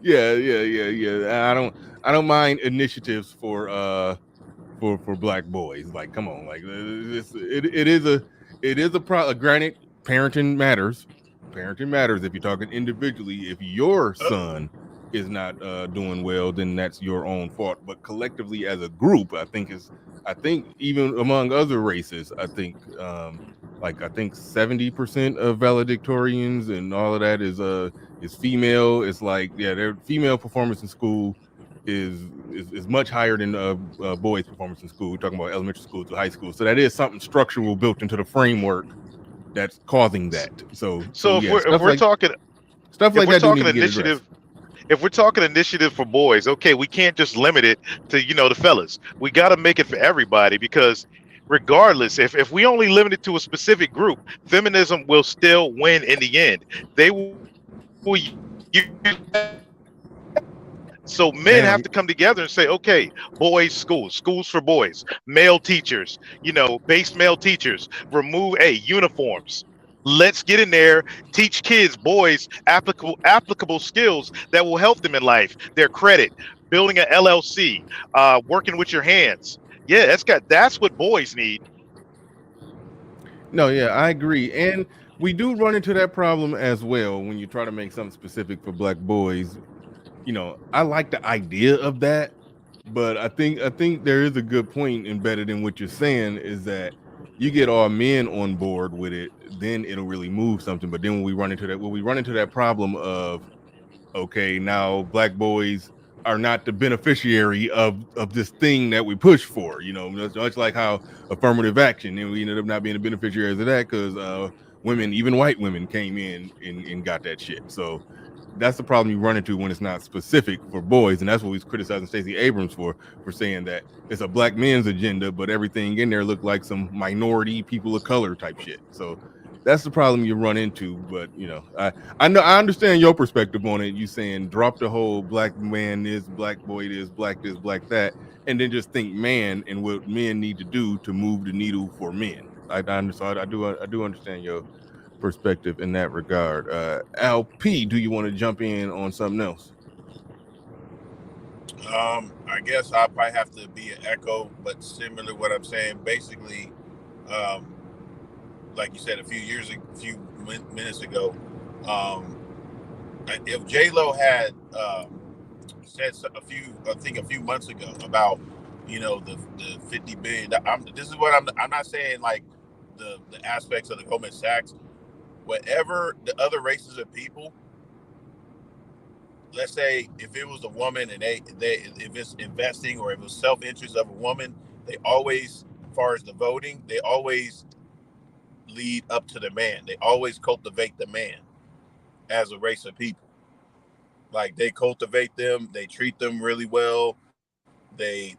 Yeah. I don't mind initiatives for black boys. Like, come on, like it is a problem. Granted, parenting matters. Parenting matters. If you're talking individually, if your son is not doing well, then that's your own fault. But collectively, as a group, I think even among other races, I think 70% of valedictorians and all of that is female. It's like, yeah, their female performance in school is much higher than boys' performance in school. We're talking about elementary school to high school, so that is something structural built into the framework that's causing that. So So yeah, stuff if like we're that do need talking to get addressed. initiative if we're talking initiative for boys, okay, we can't just limit it to, the fellas. We got to make it for everybody because regardless, if we only limit it to a specific group, feminism will still win in the end. They will use so men have Damn, to come together and say, okay, boys schools for boys, male teachers, base male teachers, remove uniforms. Let's get in there, teach kids, boys, applicable skills that will help them in life, their credit, building an LLC, working with your hands. Yeah, that's what boys need. no, yeah, I agree, and we do run into that problem as well when you try to make something specific for black boys. I like the idea of that, but I think there is a good point embedded in what you're saying is that you get all men on board with it, then it'll really move something. But then when we run into that problem of okay, now black boys are not the beneficiary of this thing that we push for. Much like how affirmative action, and we ended up not being the beneficiaries of that because women, even white women, came in and got that shit. So that's the problem you run into when it's not specific for boys, and that's what we was criticizing Stacey Abrams for saying that it's a black men's agenda, but everything in there looked like some minority people of color type shit. So that's the problem you run into. But I know I understand your perspective on it. You saying drop the whole black man this, black boy this, black that, and then just think man and what men need to do to move the needle for men. I understand. I do understand your perspective in that regard. LP, do you want to jump in on something else? I guess I'll probably have to be an echo, but similar to what I'm saying. Basically, um, like you said a few minutes ago, um, if J-Lo had said a few months ago about, the 50 billion. This is what I'm not saying like the aspects of the Goldman Sachs, whatever the other races of people. Let's say if it was a woman and they if it's investing or if it's self-interest of a woman, they always, as far as the voting, they always lead up to the man. They always cultivate the man as a race of people. Like they cultivate them, they treat them really well. They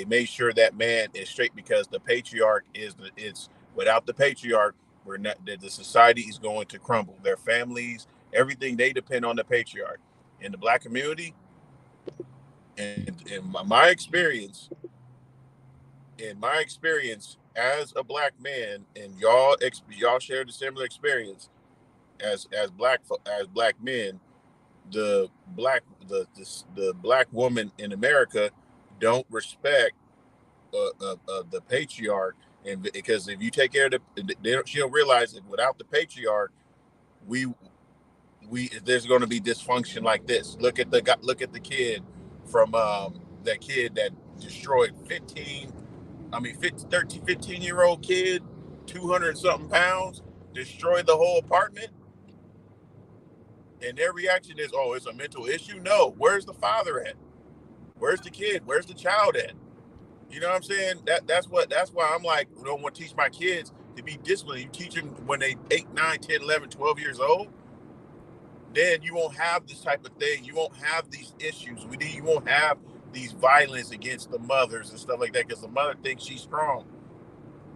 make sure that man is straight, because the patriarch it's without the patriarch, the society is going to crumble. Their families, everything, they depend on the patriarch. In the black community, and in my experience as a black man, and y'all shared a similar experience as black men, the black woman in America don't respect the patriarch, and because if you take care of she don't realize that without the patriarch, we there's going to be dysfunction like this. Look at the kid from that kid that destroyed 15-year-old kid, 200 something pounds, destroyed the whole apartment. And their reaction is, oh, it's a mental issue. No, where's the father at? Where's the kid? Where's the child at? You know what I'm saying? That's why I'm like, I don't want to teach my kids to be disciplined. You teach them when they 8, 9, 10, 11, 12 years old, then you won't have this type of thing. You won't have these issues. You won't have these violence against the mothers and stuff like that, because the mother thinks she's strong.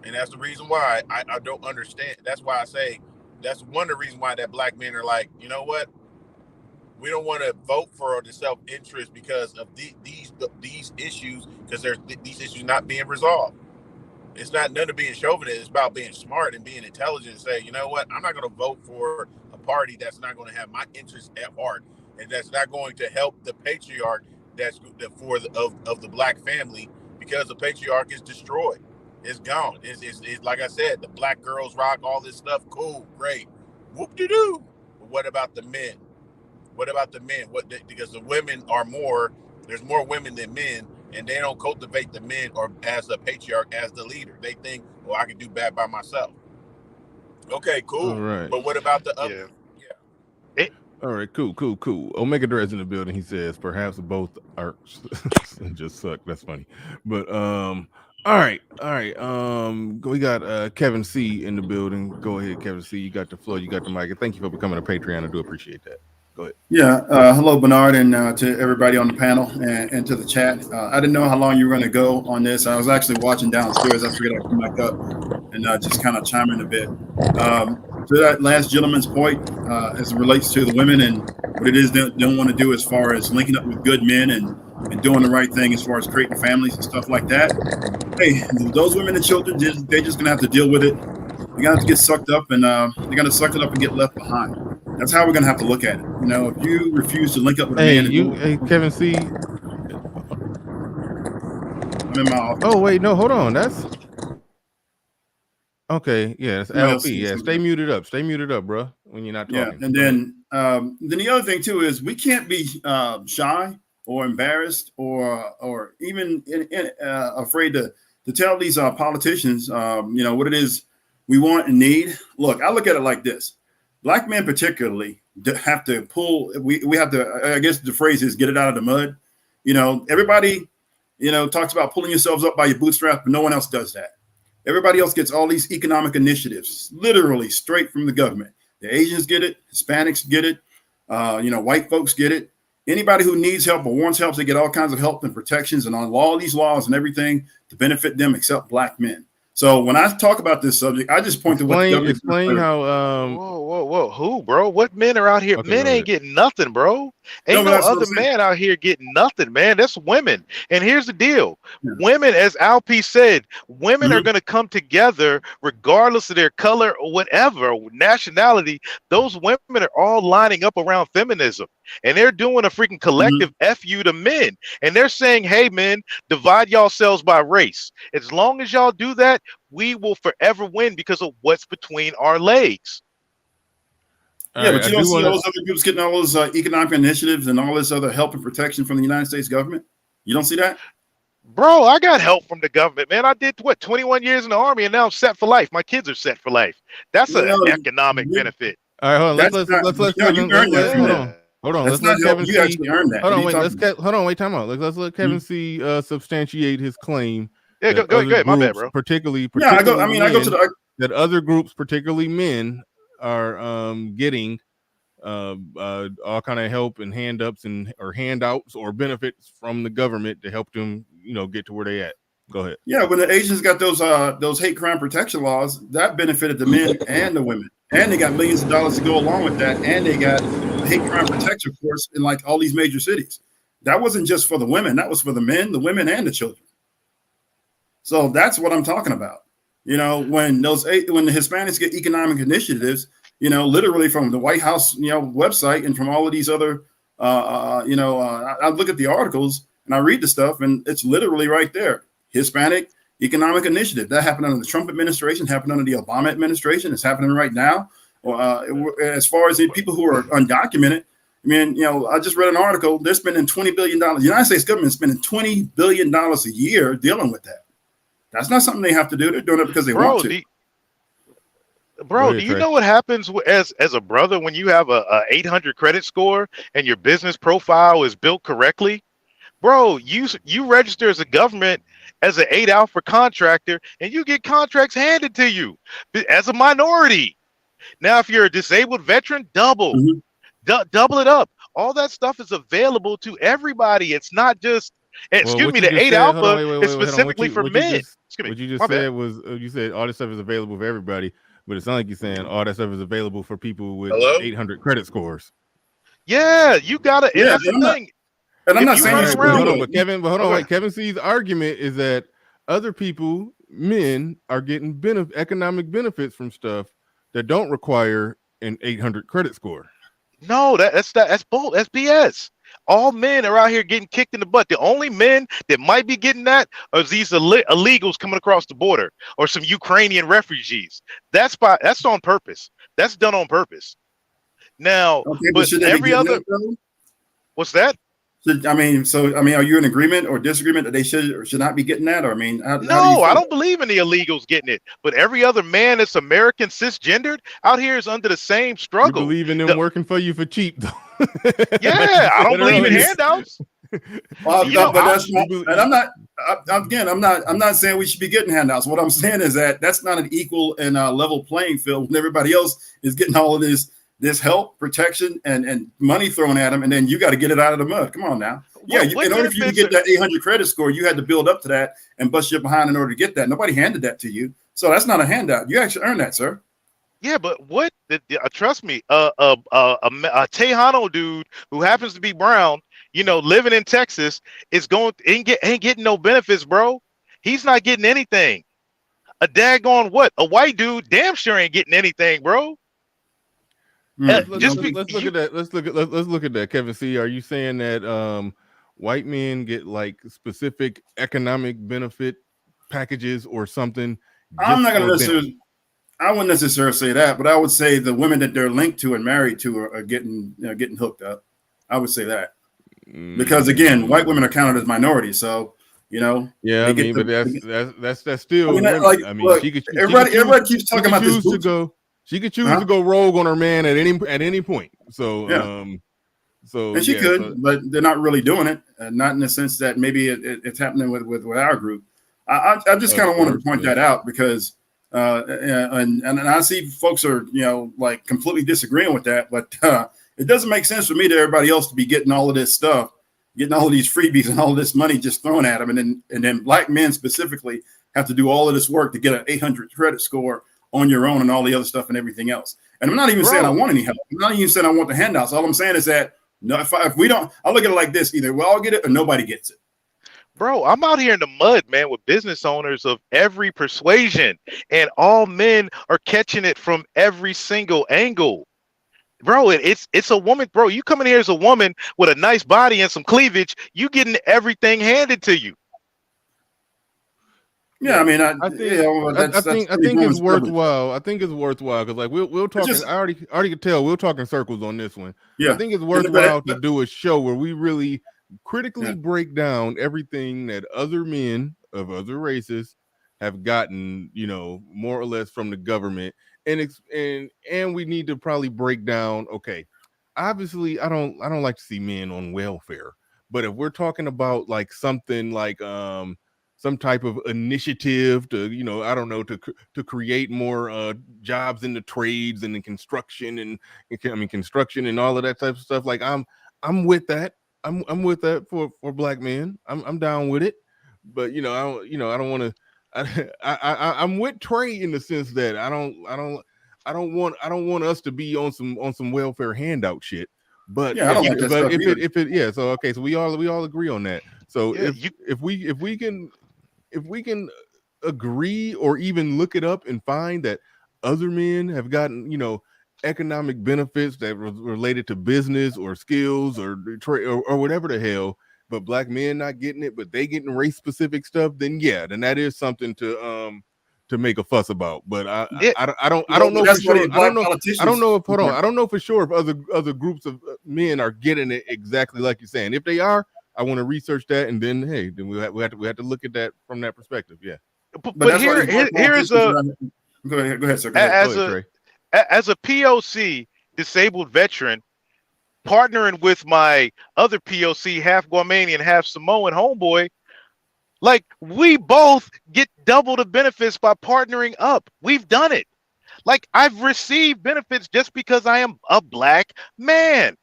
And that's the reason why I don't understand. That's why I say that's one of the reasons why that black men are like, you know what? We don't want to vote for the self-interest because of these issues, because there's these issues not being resolved. It's not none of being chauvinist. It's about being smart and being intelligent and say, you know what? I'm not going to vote for a party that's not going to have my interests at heart, and that's not going to help the patriarch of the black family, because the patriarch is destroyed. It's gone. It's like I said, the black girls rock, all this stuff. Cool, great. Whoop-de-doo. But what about the men? What about the men? Because the women are more, there's more women than men, and they don't cultivate the men or as a patriarch, as the leader. They think, well, I can do bad by myself. Okay, cool. All right. But what about the other? Yeah. All right, cool. Omega Dread's in the building. He says perhaps both are just suck. That's funny. But all right. We got Kevin C in the building. Go ahead, Kevin C. You got the floor. You got the mic. And thank you for becoming a Patreon. I do appreciate that. Go ahead. Yeah. Hello, Bernard, and to everybody on the panel and to the chat. I didn't know how long you were going to go on this. I was actually watching downstairs. I figured I'd come back up and just kind of chime in a bit. To that last gentleman's point, as it relates to the women and what it is they don't want to do as far as linking up with good men and doing the right thing as far as creating families and stuff like that. Hey, those women and children, they're just going to have to deal with it. They're going to have to get sucked up, and they're going to suck it up and get left behind. That's how we're going to have to look at it. You know, if you refuse to link up with a man, hey, Kevin C. I'm in my office. Oh wait, no, hold on. That's okay. Yeah, that's LP. Yeah, stay muted up, bro, when you're not talking. Yeah, and then the other thing too is we can't be shy or embarrassed or even afraid to tell these politicians, what it is we want and need. Look, I look at it like this. Black men particularly have to pull, we have to, I guess the phrase is get it out of the mud. You know, everybody, talks about pulling yourselves up by your bootstraps, but no one else does that. Everybody else gets all these economic initiatives, literally straight from the government. The Asians get it, Hispanics get it, white folks get it. Anybody who needs help or wants help, they get all kinds of help and protections and on all these laws and everything to benefit them except black men. So when I talk about this subject, I just point to what the government explain how whoa, who, bro? What men are out here? Okay, men ain't getting nothing, bro. Ain't no other man out here getting nothing, man. That's women. And here's the deal. Yeah. Women, as Alp said, women are going to come together regardless of their color or whatever nationality. Those women are all lining up around feminism. And they're doing a freaking collective F you to men. And they're saying, hey, men, divide yourselves by race. As long as y'all do that, we will forever win because of what's between our legs. Yeah, right, but I you don't do see want all to. those other groups getting all those economic initiatives and all this other help and protection from the United States government. You don't see that? Bro, I got help from the government, man. I did what 21 years in the army, and now I'm set for life. My kids are set for life. That's No, an no, economic you, benefit. All right, hold on. that's not. Let's let No, you Kevin. earned that from them. Hold on. Hold on. That's Let's not let help. Kevin You see. actually earned that. Hold What are on. you Wait. talking about? Hold on. Wait. Time out. Let's let Hmm? Kevin see substantiate his claim Yeah, that go other ahead. My bad, groups, bro. Yeah, I go. I particularly mean, I go to men, the. that other groups, particularly men, are getting all kind of help and handouts or benefits from the government to help them, get to where they at. Go ahead. Yeah, when the Asians got those hate crime protection laws, that benefited the men and the women, and they got millions of dollars to go along with that, and they got a hate crime protection force in like all these major cities. That wasn't just for the women; that was for the men, the women, and the children. So that's what I'm talking about. When the Hispanics get economic initiatives, literally from the White House, website, and from all of these other, I look at the articles and I read the stuff, and it's literally right there. Hispanic Economic Initiative. That happened under the Trump administration, happened under the Obama administration. It's happening right now. As far as the people who are undocumented, I mean, I just read an article. They're spending $20 billion. The United States government is spending $20 billion a year dealing with that. That's not something they have to do. They're doing it because they want to. Do you know what happens as a brother when you have a 800 credit score and your business profile is built correctly? Bro, you register as a government as an 8 alpha contractor, and you get contracts handed to you as a minority. Now, if you're a disabled veteran, double it up. All that stuff is available to everybody. It's not just, the 8 alpha is specifically for men. What you just said was you said all this stuff is available for everybody, but it sounds like you're saying all that stuff is available for people with 800 credit scores. Yeah, you gotta. And that's the thing. And I'm not saying hold on. Kevin C's argument is that other people, men, are getting economic benefits from stuff that don't require an 800 credit score. No, that's bull. That's BS. All men are out here getting kicked in the butt. The only men that might be getting that are these illegals coming across the border or some Ukrainian refugees. That's on purpose. That's done on purpose. Now, but every other. What's that? Are you in agreement or disagreement that they should or should not be getting that? Or no, I don't believe in the illegals getting it. But every other man that's American cisgendered out here is under the same struggle. You believe in them working for you for cheap, though. Yeah, I don't believe in handouts. I'm not saying we should be getting handouts. What I'm saying is that that's not an equal and level playing field when everybody else is getting all of this help, protection, and money thrown at them, and then you got to get it out of the mud. Come on now. Yeah, in order for you to get that 800 credit score, you had to build up to that and bust your behind in order to get that. Nobody handed that to you. So that's not a handout. You actually earned that, sir. Yeah, but what? Trust me, a Tejano dude who happens to be brown, living in Texas, ain't getting no benefits, bro. He's not getting anything. A daggone what? A white dude damn sure ain't getting anything, bro. Let's look at that. Kevin C, are you saying that white men get like specific economic benefit packages or something? I'm not going to necessarily. I wouldn't necessarily say that, but I would say the women that they're linked to and married to are getting hooked up. I would say that because again, white women are counted as minorities, so. Yeah, but that's still. Everybody keeps talking about this. She could choose to go rogue on her man at any point. So, and she could, but they're not really doing it. Not in the sense that maybe it's happening with our group. I just kind of wanted to point that out because, and I see folks are like completely disagreeing with that, but it doesn't make sense for me to everybody else to be getting all of this stuff, getting all of these freebies and all of this money just thrown at them, and then black men specifically have to do all of this work to get an 800 credit score on your own and all the other stuff and everything else. And I'm not even saying I want any help. I'm not even saying I want the handouts. All I'm saying is that if we don't, I look at it like this: either we all get it or nobody gets it. Bro, I'm out here in the mud, man, with business owners of every persuasion, and all men are catching it from every single angle. Bro, it's a woman, bro. You coming here as a woman with a nice body and some cleavage, you getting everything handed to you. Yeah, I mean, I think I think it's worthwhile. I think it's worthwhile because like we'll talk. I already could tell we'll talk in circles on this one. Yeah, I think it's worthwhile to do a show where we really critically break down everything that other men of other races have gotten, more or less from the government, and we need to probably break down. Okay, obviously, I don't like to see men on welfare, but if we're talking about like something like some type of initiative to, I don't know, to create more jobs in the trades and in construction and construction and all of that type of stuff. Like I'm with that. I'm with that for black men. I'm down with it. But I don't want to. I'm with Trey in the sense that I don't want us to be on some welfare handout shit. But I don't like that stuff if it yeah, so okay, so we all agree on that. So if we can agree or even look it up and find that other men have gotten, economic benefits that were related to business or skills or trade or whatever the hell, but black men not getting it, but they getting race specific stuff, then that is something to make a fuss about. But I don't know for sure. I don't know for sure if other groups of men are getting it exactly like you're saying. If they are, I want to research that, and then we have to look at that from that perspective. Yeah. But here's a go ahead, sir. Go ahead. As a POC disabled veteran, partnering with my other POC, half Guamanian, half Samoan homeboy, like we both get double the benefits by partnering up. We've done it. Like I've received benefits just because I am a black man.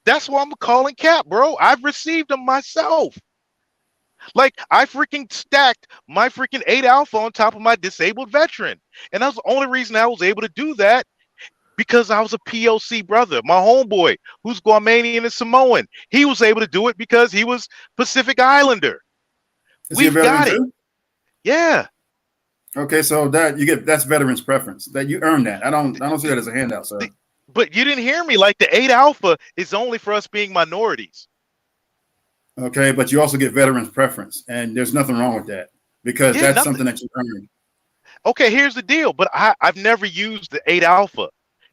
That's why I'm calling cap, bro. I've received them myself. Like I freaking stacked my freaking 8 alpha on top of my disabled veteran. And that's the only reason I was able to do that, because I was a POC brother. My homeboy, who's Guamanian and Samoan, he was able to do it because he was Pacific Islander. We've got it. Yeah. Okay, so that's veterans preference. That you earn that. I don't see that as a handout, sir. But you didn't hear me. Like the 8 alpha is only for us being minorities. Okay, but you also get veterans preference, and there's nothing wrong with that because that's something that you earn. Okay, here's the deal. But I've never used the 8 alpha.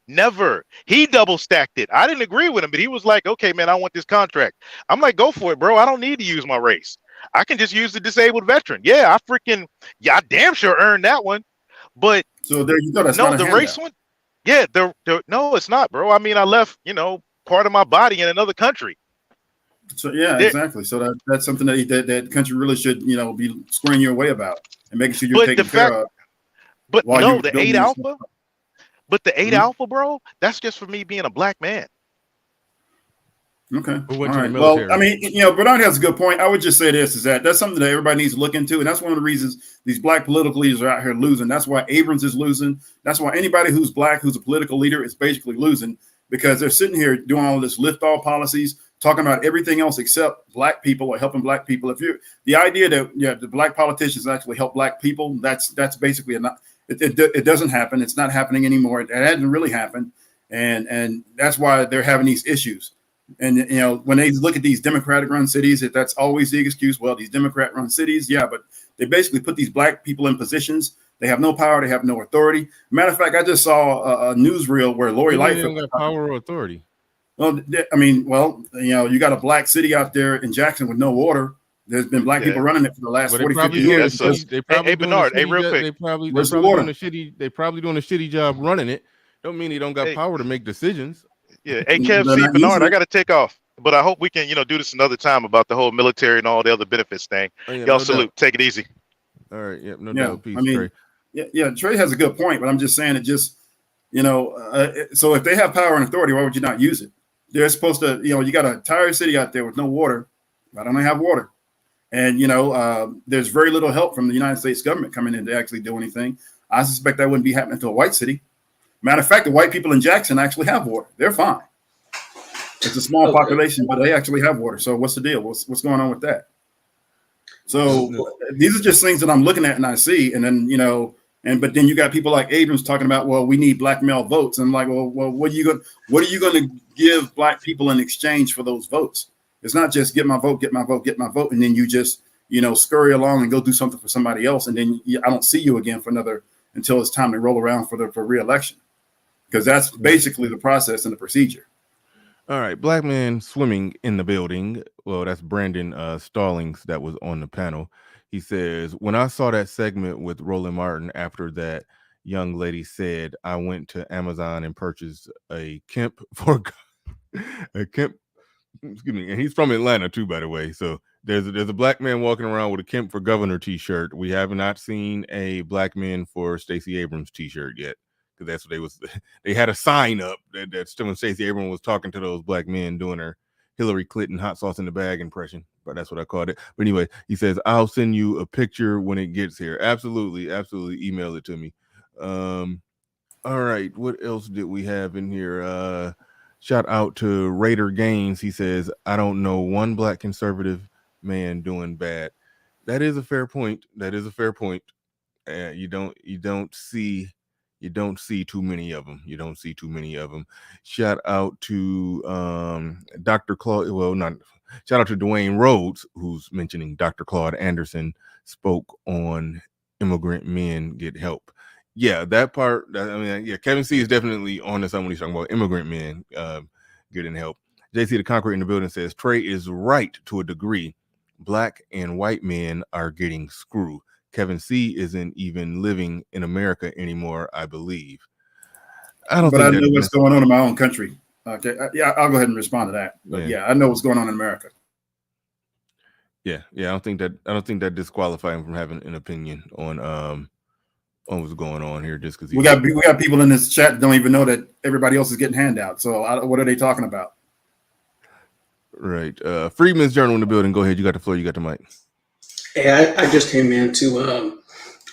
Never. He double stacked it. I didn't agree with him, but he was like, okay, man, I want this contract. I'm like, go for it, bro. I don't need to use my race. I can just use the disabled veteran. Yeah, I damn sure earned that one. But so there you go. That's no, not a the handout. race one. Yeah, no, it's not, bro. I mean, I left, part of my body in another country. So yeah, exactly. So that's something that country really should, be squaring your way about and making sure you're taken care of. But no, the 8 alpha. But the 8 alpha, bro, that's just for me being a black man. Okay. All right. Well, I mean, Bernard has a good point. I would just say this is that's something that everybody needs to look into. And that's one of the reasons these black political leaders are out here losing. That's why Abrams is losing. That's why anybody who's black, who's a political leader, is basically losing, because they're sitting here doing all this lift all policies, talking about everything else except black people or helping black people. The idea that the black politicians actually help black people, that's basically it doesn't happen. It's not happening anymore. It hasn't really happened. And that's why they're having these issues. And, when they look at these Democratic run cities, that's always the excuse. Well, these Democrat run cities. Yeah, but they basically put these black people in positions. They have no power. They have no authority. Matter of fact, I just saw a newsreel where Lori Lightfoot got power or authority. Well, I mean, you got a black city out there in Jackson with no water. There's been black people running it for the last 40, 50 years. Hey, Bernard, real quick. They probably doing a shitty job running it. Don't mean they don't got power to make decisions. Yeah. Hey, Kev, Bernard, I got to take off. But I hope we can, do this another time about the whole military and all the other benefits thing. Y'all salute. Doubt. Take it easy. All right. Yeah. No doubt. Peace, Trey. Yeah. Trey has a good point, but I'm just saying it just, so if they have power and authority, why would you not use it? They're supposed to, you got an entire city out there with no water. Why don't they have water? And, there's very little help from the United States government coming in to actually do anything. I suspect that wouldn't be happening to a white city. Matter of fact, the white people in Jackson actually have water. They're fine. It's a small population, but they actually have water. So what's the deal? What's going on with that? So these are just things that I'm looking at and I see. And then, but then you got people like Abrams talking about, well, we need black male votes. And I'm like, well, what are you going to give black people in exchange for those votes? It's not just get my vote, get my vote, get my vote. And then you just, scurry along and go do something for somebody else, and then I don't see you again until it's time to roll around for re-election, because that's basically the process and the procedure. All right, black man swimming in the building. Well, that's Brandon Stallings that was on the panel. He says, when I saw that segment with Roland Martin after that young lady said, I went to Amazon and purchased a Kemp for a Kemp. Excuse me, and he's from Atlanta too, by the way. So there's a black man walking around with a Kemp for Governor T-shirt. We have not seen a black man for Stacey Abrams T-shirt yet, because that's what they had a sign up that still when Stacey Abrams was talking to those black men doing her Hillary Clinton hot sauce in the bag impression, but that's what I called it. But anyway, he says, I'll send you a picture when it gets here. Absolutely email it to me. All right, what else did we have in here? Shout out to Raider Gaines. He says, I don't know one black conservative man doing bad. That is a fair point. You don't see too many of them. Shout out to Dr. Claude. Well, not shout out to Dwayne Rhodes, who's mentioning Dr. Claude Anderson spoke on immigrant men get help. Yeah, that part. Kevin C is definitely on to something when he's talking about immigrant men getting help. JC the Concrete in the building says Trey is right to a degree. Black and white men are getting screwed. Kevin C isn't even living in America anymore, I believe. I know what's going on in my own country. Okay, I'll go ahead and respond to that. But I know what's going on in America. Yeah, I don't think that disqualifies him from having an opinion on what's going on here, just because we got people in this chat that don't even know that everybody else is getting handouts. So what are they talking about? Right. Freedman's Journal in the building. Go ahead. You got the floor. You got the mic. Hey, I just came in to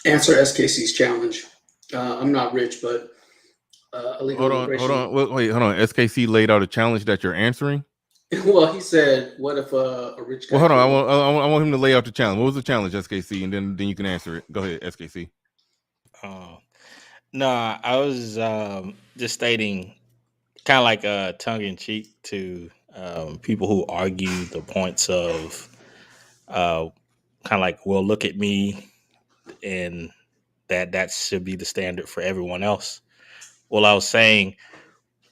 answer SKC's challenge. I'm not rich, but illegal immigration. Hold on. SKC laid out a challenge that you're answering. Well, he said, "What if a rich guy?" Well, hold on. I want him to lay out the challenge. What was the challenge, SKC? And then you can answer it. Go ahead, SKC. No, I was just stating, kind of like tongue in cheek to people who argue the points of kind of like, well, look at me, and that should be the standard for everyone else. Well, I was saying,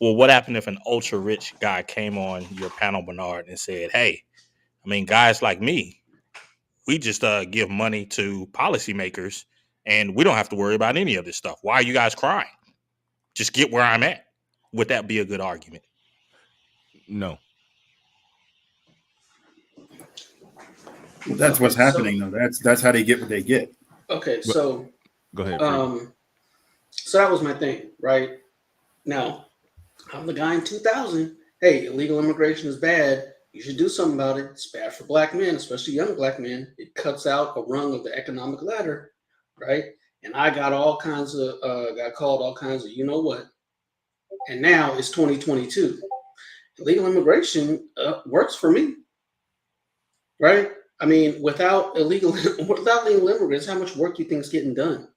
well, what happened if an ultra rich guy came on your panel, Bernard, and said, hey, I mean, guys like me, we just give money to policymakers and we don't have to worry about any of this stuff. Why are you guys crying? Just get where I'm at. Would that be a good argument? No. That's what's happening, though. That's how they get what they get. Okay, so go ahead. So that was my thing, right? Now, I'm the guy in 2000. Hey, illegal immigration is bad. You should do something about it. It's bad for black men, especially young black men. It cuts out a rung of the economic ladder, right? And I got all kinds of, got called all kinds of, you know what? And now it's 2022. Illegal immigration works for me, right? I mean, without legal immigrants, how much work you think is getting done?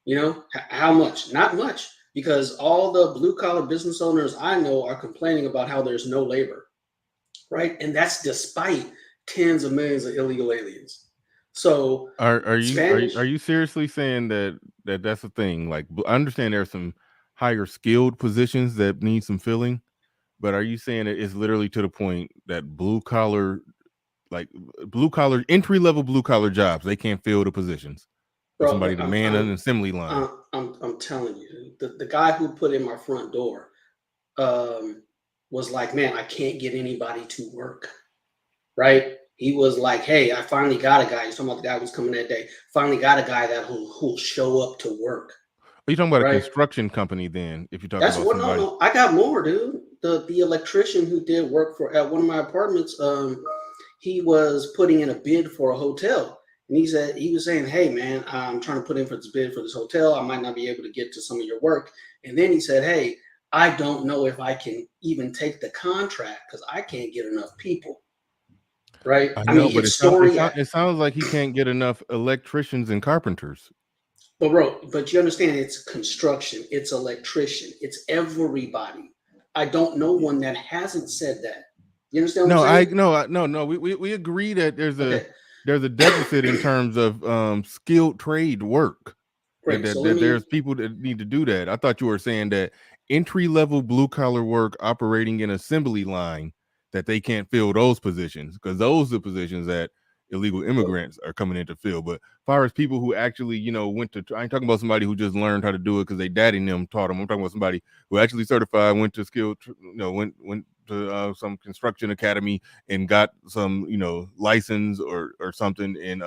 You know, how much? Not much, because all the blue collar business owners I know are complaining about how there's no labor, right? And that's despite tens of millions of illegal aliens. So are you seriously saying that's the thing? Like, I understand there's some higher skilled positions that need some filling, but are you saying that it's literally to the point that blue collar entry level blue collar jobs, they can't fill the positions? For somebody to man an assembly line. I'm telling you, the guy who put in my front door was like, man, I can't get anybody to work, right? He was like, hey, I finally got a guy. He's talking about the guy who's coming that day. Finally got a guy that who'll show up to work. Are you talking about a construction company then? If you're talking about somebody. No, I got more, dude. The electrician who did work at one of my apartments, he was putting in a bid for a hotel. And he was saying, hey, man, I'm trying to put in for this bid for this hotel. I might not be able to get to some of your work. And then he said, hey, I don't know if I can even take the contract because I can't get enough people. Right. I mean, but it sounds like he can't get enough electricians and carpenters. But you understand, it's construction, it's electrician, it's everybody. I don't know one that hasn't said that. You understand what I'm saying? No. We agree that there's there's a deficit in terms of skilled trade work. Great. So There's people that need to do that. I thought you were saying that entry level blue collar work operating in assembly line, that they can't fill those positions, because those are the positions that illegal immigrants are coming in to fill. But as far as people who actually, went to, I ain't talking about somebody who just learned how to do it because they daddy and them taught them. I'm talking about somebody who actually certified, went to went to some construction academy and got some, license or something in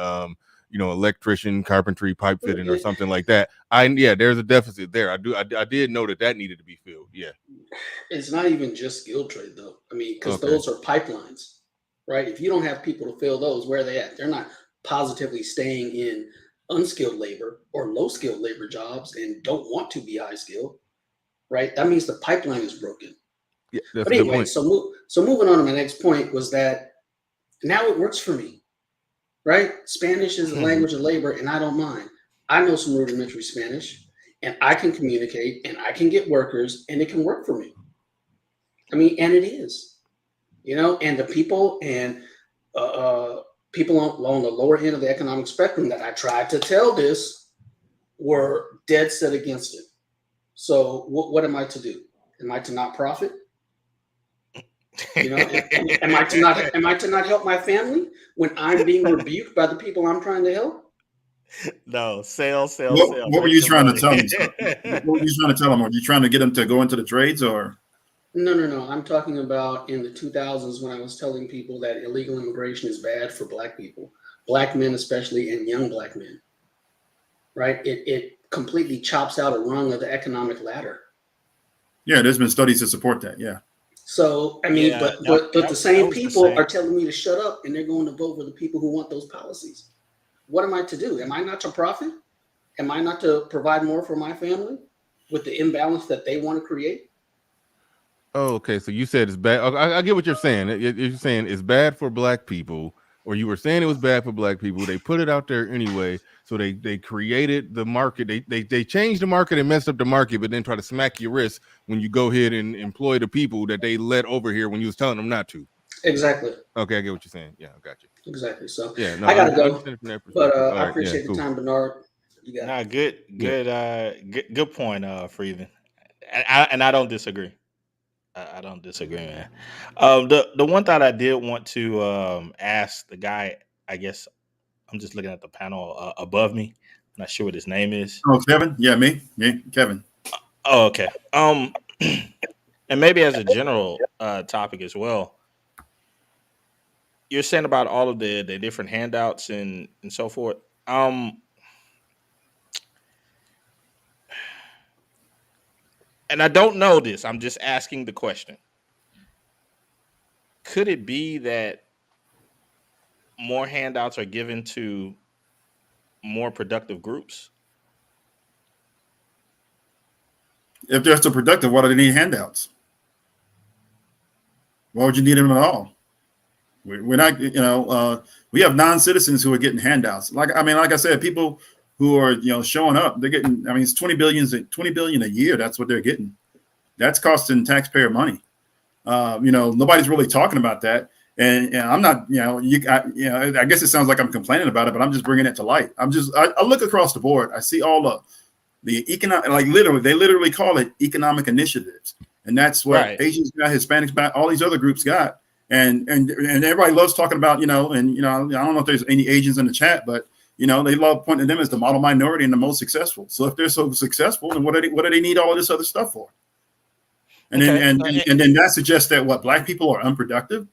electrician, carpentry, pipe fitting, or something like that. There's a deficit there. I did know that needed to be filled. Yeah. It's not even just skilled trade though. I mean, because Okay. those are pipelines, right? If you don't have people to fill those, where are they at? They're not positively staying in unskilled labor or low skilled labor jobs and don't want to be high skilled, right? That means the pipeline is broken. Yeah, that's But a good anyway, point. so moving on to my next point was that now it works for me, right? Spanish is the language of labor, and I don't mind. I know some rudimentary Spanish, and I can communicate, and I can get workers, and it can work for me. I mean, and it is, and the people and people on the lower end of the economic spectrum that I tried to tell this were dead set against it. So what am I to do? Am I to not profit? Am I to not help my family when I'm being rebuked by the people I'm trying to help? No, sell. What were you trying to tell them? What were you trying to tell them? Are you trying to get them to go into the trades, or? No. I'm talking about in the 2000s when I was telling people that illegal immigration is bad for Black people, Black men especially, and young Black men. Right? It completely chops out a rung of the economic ladder. Yeah, there's been studies to support that. Yeah. So I mean, but the same people are telling me to shut up, and they're going to vote for the people who want those policies. What am I to do? Am I not to profit? Am I not to provide more for my family with the imbalance that they want to create? Oh, okay. So you said it's bad. I get what you're saying. You're saying it's bad for Black people, or you were saying it was bad for Black people. They put it out there anyway. So they created the market. They changed the market and messed up the market, but then try to smack your wrist when you go ahead and employ the people that they let over here when you was telling them not to. Exactly. Okay, I get what you're saying. Yeah, I got you. Exactly. So yeah, no, I gotta go. understand from that But perspective. I appreciate the time, Bernard. You got Good point, Freeman. And I don't disagree. I don't disagree, man. The one thought I did want to ask the guy, I guess I'm just looking at the panel above me. I'm not sure what his name is. Oh, Kevin? Yeah, me, Kevin. Oh, okay. And maybe as a general topic as well, you're saying about all of the different handouts and so forth. And I don't know this. I'm just asking the question. Could it be that more handouts are given to more productive groups? If they're so productive, why do they need handouts? Why would you need them at all? We're not, we have non-citizens who are getting handouts. Like I said, people who are, showing up, they're getting, it's 20 billion a year. That's what they're getting. That's costing taxpayer money. Nobody's really talking about that. And I'm not, I guess it sounds like I'm complaining about it, but I'm just bringing it to light. I look across the board. I see all the economic, they literally call it economic initiatives. And that's what Asians got, Hispanics got, all these other groups got. And everybody loves talking about, I don't know if there's any Asians in the chat, but, they love pointing to them as the model minority and the most successful. So if they're so successful, then what do they need all of this other stuff for? And then that suggests that Black people are unproductive.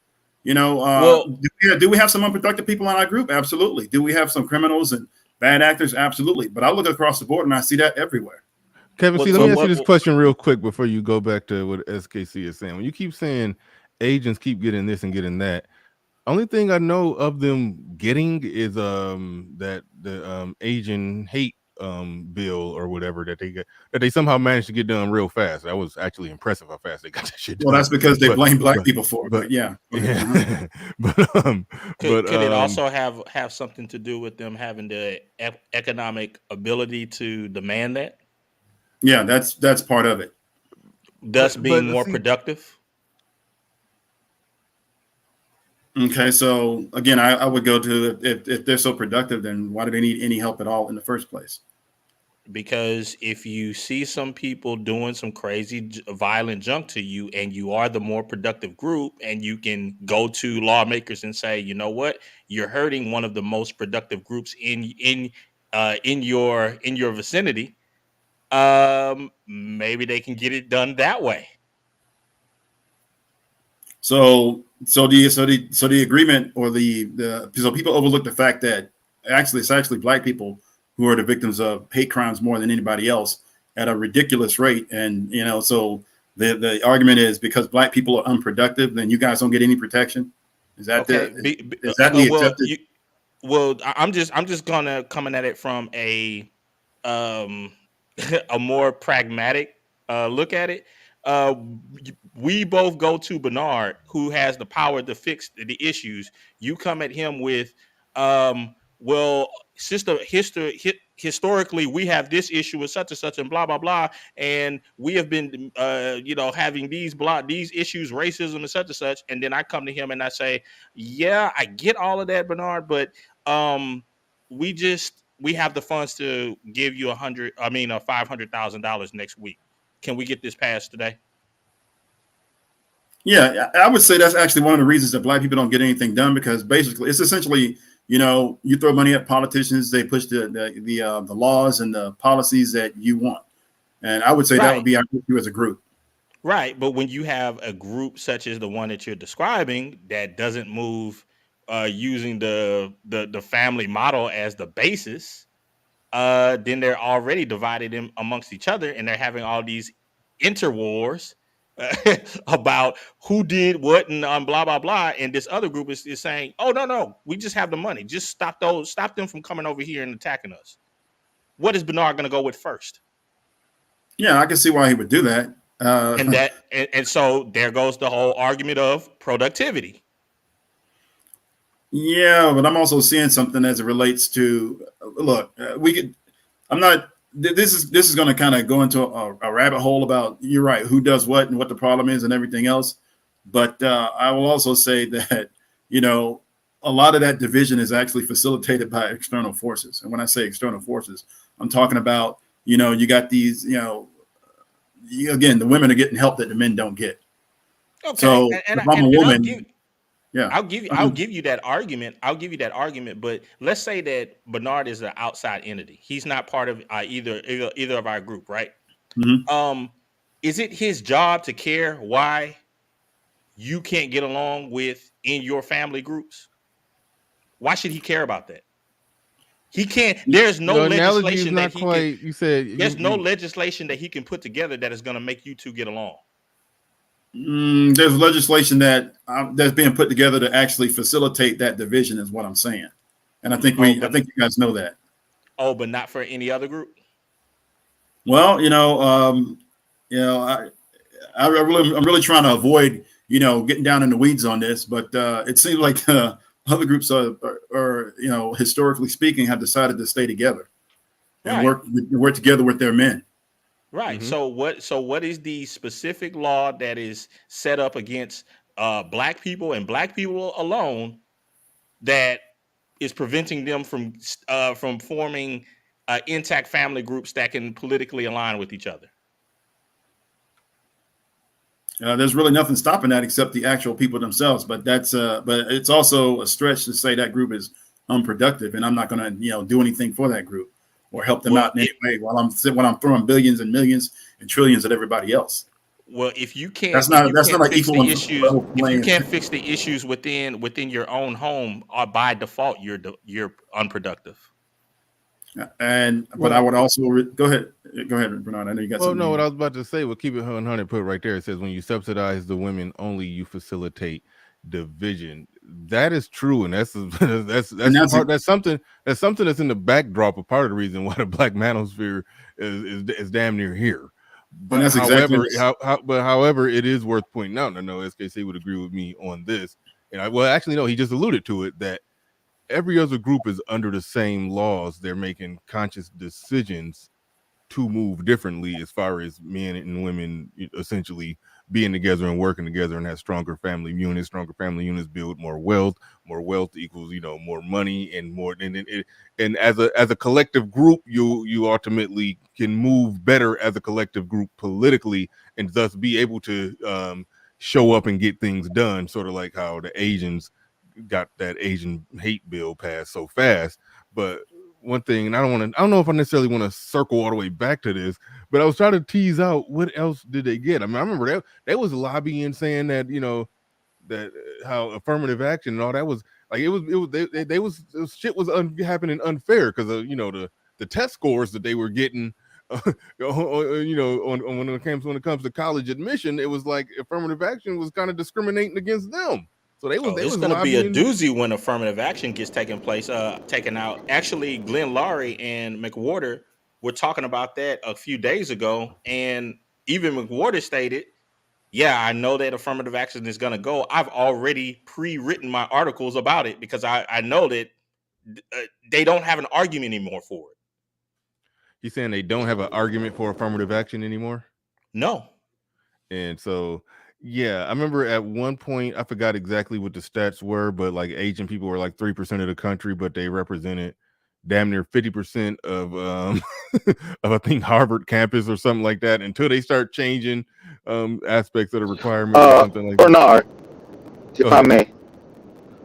Do we have some unproductive people in our group? Absolutely. Do we have some criminals and bad actors? Absolutely. But I look across the board and I see that everywhere. Kevin, let me ask you this question real quick before you go back to what SKC is saying. When you keep saying agents keep getting this and getting that, only thing I know of them getting is that the Asian hate bill or whatever that they somehow managed to get done real fast. That was actually impressive how fast they got that shit done. Well, that's because they blame Black people for it. But yeah. Could it also have something to do with them having the economic ability to demand that? Yeah, that's part of it. Thus being more productive. Okay, so again, I would go to if they're so productive, then why do they need any help at all in the first place? Because if you see some people doing some crazy violent junk to you and you are the more productive group and you can go to lawmakers and say, you know what, you're hurting one of the most productive groups in your vicinity, maybe they can get it done that way. So the agreement or the so people overlook the fact that it's actually black people who are the victims of hate crimes more than anybody else at a ridiculous rate. And so the argument is because black people are unproductive, then you guys don't get any protection. Is that Okay. is that the Well, accepted? I'm just gonna coming at it from a um a more pragmatic look at it. Uh, we both go to Bernard, who has the power to fix the issues. You come at him with, well, sister, historically, we have this issue with such and such, and blah blah blah, and we have been, having these issues, racism and such. And then I come to him and I say, yeah, I get all of that, Bernard, but um, we have the funds to give you $500,000 next week. Can we get this passed today? Yeah, I would say that's actually one of the reasons that black people don't get anything done, because basically it's essentially, you throw money at politicians, they push the laws and the policies that you want. And I would say that would Right. be our issue as a group. Right. But when you have a group such as the one that you're describing that doesn't move using the family model as the basis, then they're already divided in amongst each other, and they're having all these interwars about who did what and blah blah blah. And this other group is saying, "Oh no, we just have the money. Just stop them from coming over here and attacking us." What is Bernard going to go with first? Yeah, I can see why he would do that. And so there goes the whole argument of productivity. Yeah, but I'm also seeing something as it relates to look. We could. I'm not. This is going to kind of go into a rabbit hole about, you're right, who does what and what the problem is and everything else. But I will also say that a lot of that division is actually facilitated by external forces. And when I say external forces, I'm talking about you got these again, the women are getting help that the men don't get. Okay, So if I'm a woman, yeah, I'll give you that argument. I'll give you that argument. But let's say that Bernard is an outside entity. He's not part of either of our group, right? Mm-hmm. Is it his job to care why you can't get along with in your family groups? Why should he care about that? He can't. There's no legislation that he quite, can. You said There's no legislation that he can put together that is going to make you two get along. There's legislation that's being put together to actually facilitate that division, is what I'm saying, and I think I think you guys know that. Oh, but not for any other group. Well, I'm really trying to avoid getting down in the weeds on this, but it seems like other groups are historically speaking, have decided to stay together and work together with their men. Right. Mm-hmm. So what is the specific law that is set up against black people and black people alone that is preventing them from forming intact family groups that can politically align with each other? There's really nothing stopping that except the actual people themselves. But but it's also a stretch to say that group is unproductive, and I'm not going to do anything for that group or help them out in any way while I'm throwing billions and millions and trillions at everybody else. Well, if you can't, that's not like equal issues. If you can't fix the issues within your own home, by default, you're unproductive. But I would also go ahead, Bernard. I know you got something. No, what I was about to say, we'll keep it 100. Put right there. It says when you subsidize the women only, you facilitate division. That is true, and that's something that's in the backdrop of part of the reason why the Black Manosphere is damn near here. But that's however, however, it is worth pointing out. And I know SKC would agree with me on this. And he just alluded to it, that every other group is under the same laws. They're making conscious decisions to move differently as far as men and women essentially being together and working together and have stronger family units. Stronger family units build more wealth. More wealth equals, more money and more. And as a collective group, you ultimately can move better as a collective group politically, and thus be able to show up and get things done. Sort of like how the Asians got that Asian hate bill passed so fast. But one thing, and I don't know if I necessarily want to circle all the way back to this, but I was trying to tease out what else did they get. I mean, I remember they was lobbying saying that, that how affirmative action and all that was like, shit was happening unfair because of, the test scores that they were getting. When it comes to college admission, it was like affirmative action was kind of discriminating against them. So it's going to be a doozy when affirmative action gets taken out. Actually, Glenn Laurie and McWhorter were talking about that a few days ago, and even McWhorter stated, "Yeah, I know that affirmative action is going to go. I've already pre-written my articles about it because I know that they don't have an argument anymore for it." He's saying they don't have an argument for affirmative action anymore? No. And so, yeah, I remember at one point, I forgot exactly what the stats were, but like Asian people were like 3% of the country, but they represented damn near 50% of of I think Harvard campus or something like that, until they start changing aspects of the requirements or something like Bernard, if I may.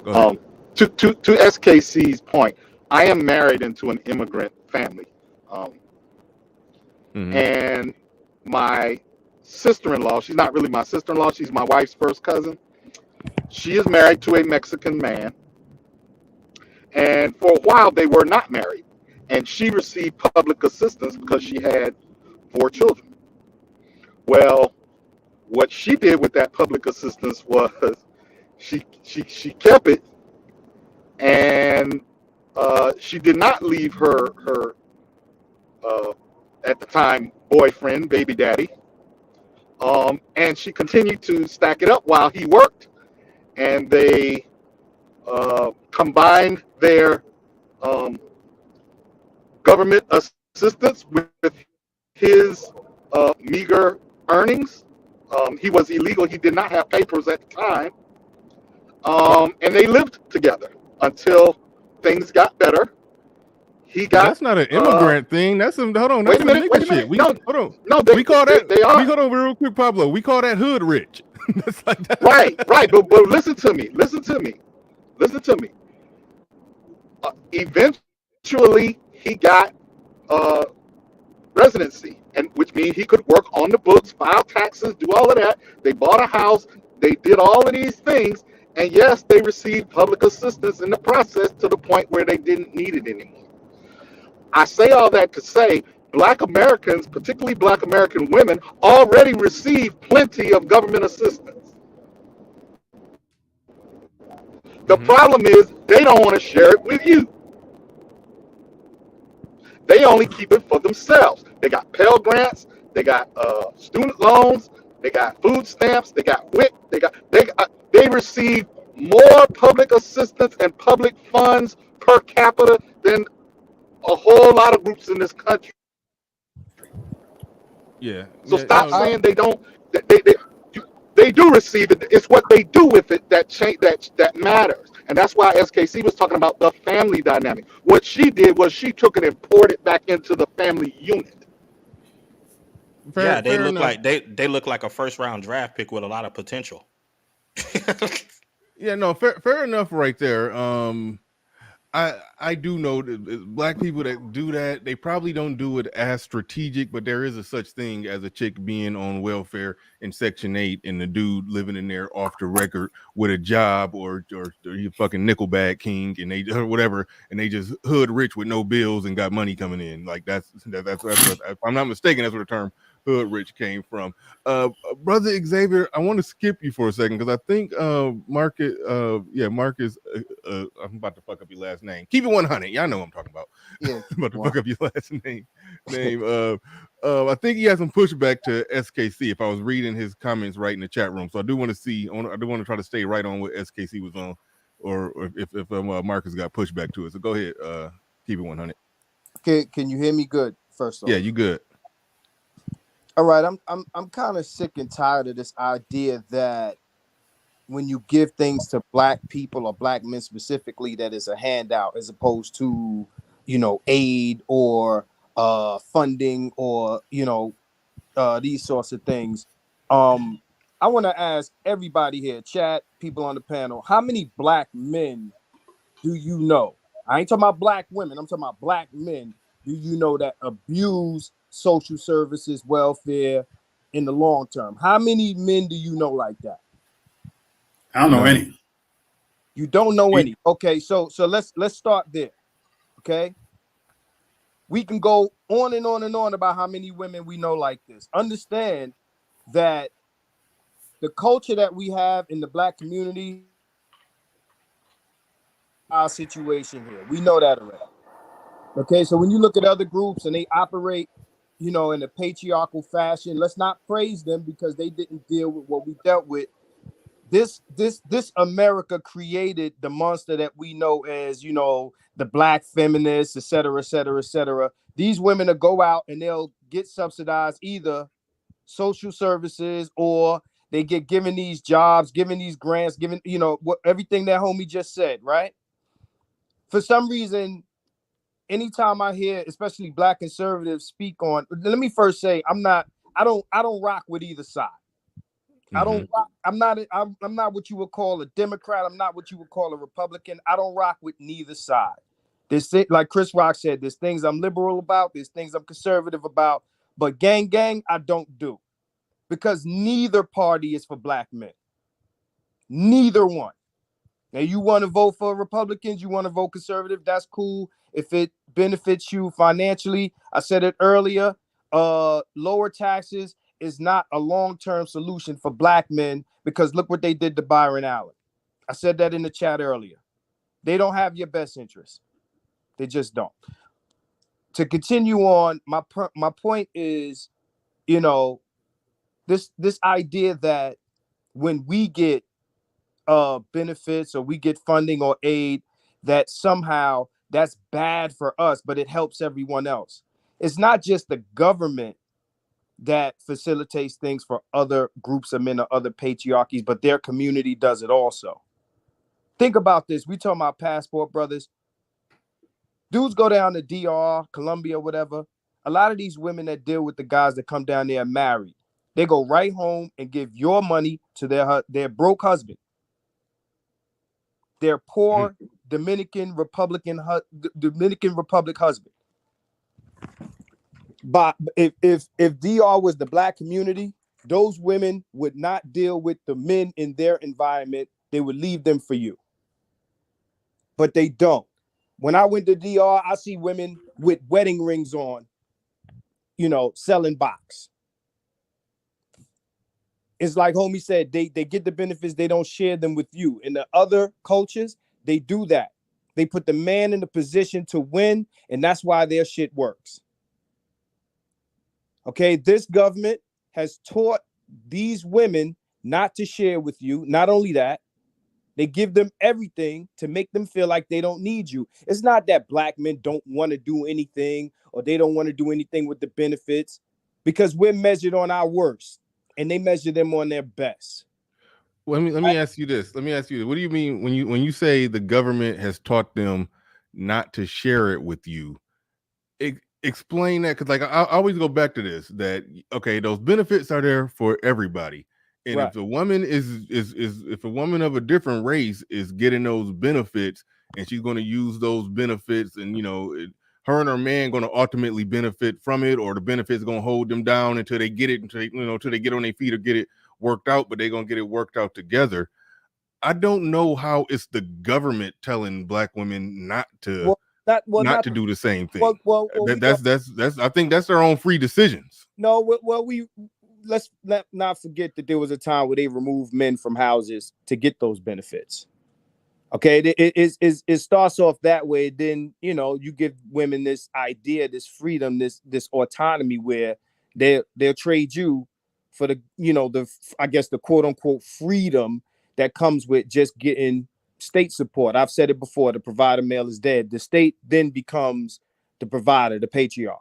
Go ahead. To SKC's point, I am married into an immigrant family. And my sister-in-law, she's not really my sister-in-law, she's my wife's first cousin. She is married to a Mexican man. And for a while, they were not married. And she received public assistance because she had 4 children. Well, what she did with that public assistance was she kept it, and she did not leave her at the time boyfriend, baby daddy. And she continued to stack it up while he worked, and they combined their government assistance with his meager earnings. He was illegal. He did not have papers at the time. And they lived together until things got better. That's not an immigrant thing. That's some hold on. That's some nigga shit. Hold on. We call that. They are. Hold on, real quick, Pablo. We call that hood rich. That's like that. Right. But listen to me. Eventually, he got residency, and which means he could work on the books, file taxes, do all of that. They bought a house. They did all of these things, and yes, they received public assistance in the process to the point where they didn't need it anymore. I say all that to say Black Americans, particularly Black American women, already receive plenty of government assistance. The problem is they don't want to share it with you. They only keep it for themselves. They got Pell Grants, they got student loans, they got food stamps, they got WIC, they receive more public assistance and public funds per capita than a whole lot of groups in this country. Yeah. So stop saying they don't. They do receive it. It's what they do with it that matters. And that's why SKC was talking about the family dynamic. What she did was she took it and poured it back into the family unit. They look like a first round draft pick with a lot of potential. Yeah, no, fair enough right there. I do know that Black people that do that, they probably don't do it as strategic, but there is a such thing as a chick being on welfare in Section 8 and the dude living in there off the record with a job or you fucking nickelback king and they or whatever, and they just hood rich with no bills and got money coming in. Like that's what, if I'm not mistaken, that's where the term hood rich came from. Brother Xavier, I want to skip you for a second because I think Marcus, I'm about to fuck up your last name. Keep it 100. Y'all know what I'm talking about. Yeah, I'm about to fuck up your last name. I think he has some pushback to SKC if I was reading his comments right in the chat room. So I do want to try to stay right on what SKC was on, or if Marcus got pushback to it. So go ahead, keep it 100. Okay, can you hear me good? First off, yeah, you good. All right, I'm kind of sick and tired of this idea that when you give things to black people or black men specifically, that is a handout as opposed to, aid or funding or these sorts of things. I want to ask everybody here, chat, people on the panel, how many black men do you know? I ain't talking about black women. I'm talking about black men. Do you know that abuse social services, welfare in the long term? How many men do you know like that? I don't know any. You don't know any. Okay, so let's start there. Okay. We can go on and on and on about how many women we know like this. Understand that the culture that we have in the black community, our situation here, we know that already. Okay, so when you look at other groups and they operate, in a patriarchal fashion, let's not praise them because they didn't deal with what we dealt with. This America created the monster that we know as, the black feminists, et cetera, et cetera, et cetera. These women will go out and they'll get subsidized either social services or they get given these jobs, given these grants, given, everything that homie just said, right? For some reason, anytime I hear, especially black conservatives speak on, let me first say, I don't rock with either side. I'm not what you would call a Democrat. I'm not what you would call a Republican. I don't rock with neither side. Like Chris Rock said, there's things I'm liberal about, there's things I'm conservative about, but gang, I don't do. Because neither party is for black men. Neither one. Now, you want to vote for Republicans, you want to vote conservative, that's cool. If it benefits you financially, I said it earlier, lower taxes is not a long-term solution for black men because look what they did to Byron Allen. I said that in the chat earlier. They don't have your best interest. They just don't. To continue on, my point is, this idea that when we get benefits or we get funding or aid, that somehow that's bad for us, but it helps everyone else. It's not just the government that facilitates things for other groups of men or other patriarchies, but their community does it also. Think about this. We talking about passport brothers. Dudes go down to DR, Colombia, whatever. A lot of these women that deal with the guys that come down there are married. They go right home and give your money to their broke husband. Their poor Dominican Republic husband. But if DR was the black community, those women would not deal with the men in their environment. They would leave them for you. But they don't. When I went to DR, I see women with wedding rings on, selling box. It's like homie said, they get the benefits, they don't share them with you. In the other cultures, they do that. They put the man in the position to win, and that's why their shit works. Okay, this government has taught these women not to share with you. Not only that, they give them everything to make them feel like they don't need you. It's not that black men don't want to do anything or they don't want to do anything with the benefits, because we're measured on our worst and they measure them on their best. Well, let me ask you this. What do you mean when you say the government has taught them not to share it with you? Explain that, because like I always go back to this, that okay, those benefits are there for everybody, and right. If a woman if a woman of a different race is getting those benefits and she's going to use those benefits, and her and her man going to ultimately benefit from it, or the benefits going to hold them down until they get it, until they get on their feet or get it worked out, but they're going to get it worked out together. I don't know how it's the government telling black women not to not to do the same thing. That's I think that's their own free decisions. No, let's not forget that there was a time where they removed men from houses to get those benefits. Okay, it starts off that way. Then you give women this idea, this freedom, this autonomy, where they'll trade you for the I guess the quote unquote freedom that comes with just getting state support. I've said it before: the provider male is dead. The state then becomes the provider, the patriarch.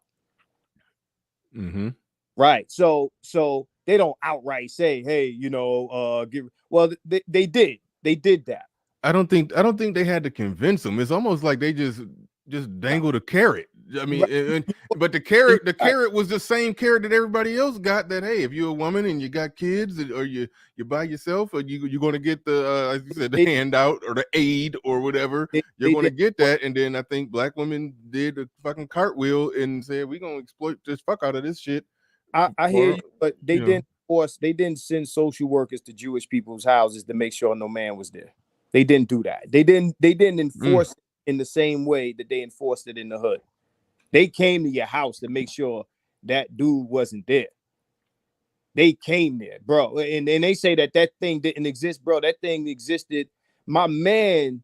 Mm-hmm. Right. So they don't outright say, hey, they did. They did that. I don't think they had to convince them. It's almost like they just dangled a carrot. I mean, but the carrot was the same carrot that everybody else got. That hey, if you're a woman and you got kids, or you're by yourself, or you're going to get the as you said, the handout or the aid or whatever, you're going to get that. And then I think black women did a fucking cartwheel and said, we're going to exploit this fuck out of this shit. I hear you, but they didn't send social workers to Jewish people's houses to make sure no man was there. They didn't do that. They didn't enforce it in the same way that they enforced it in the hood. They came to your house to make sure that dude wasn't there. They came there, bro. And they say that thing didn't exist, bro. That thing existed. My man,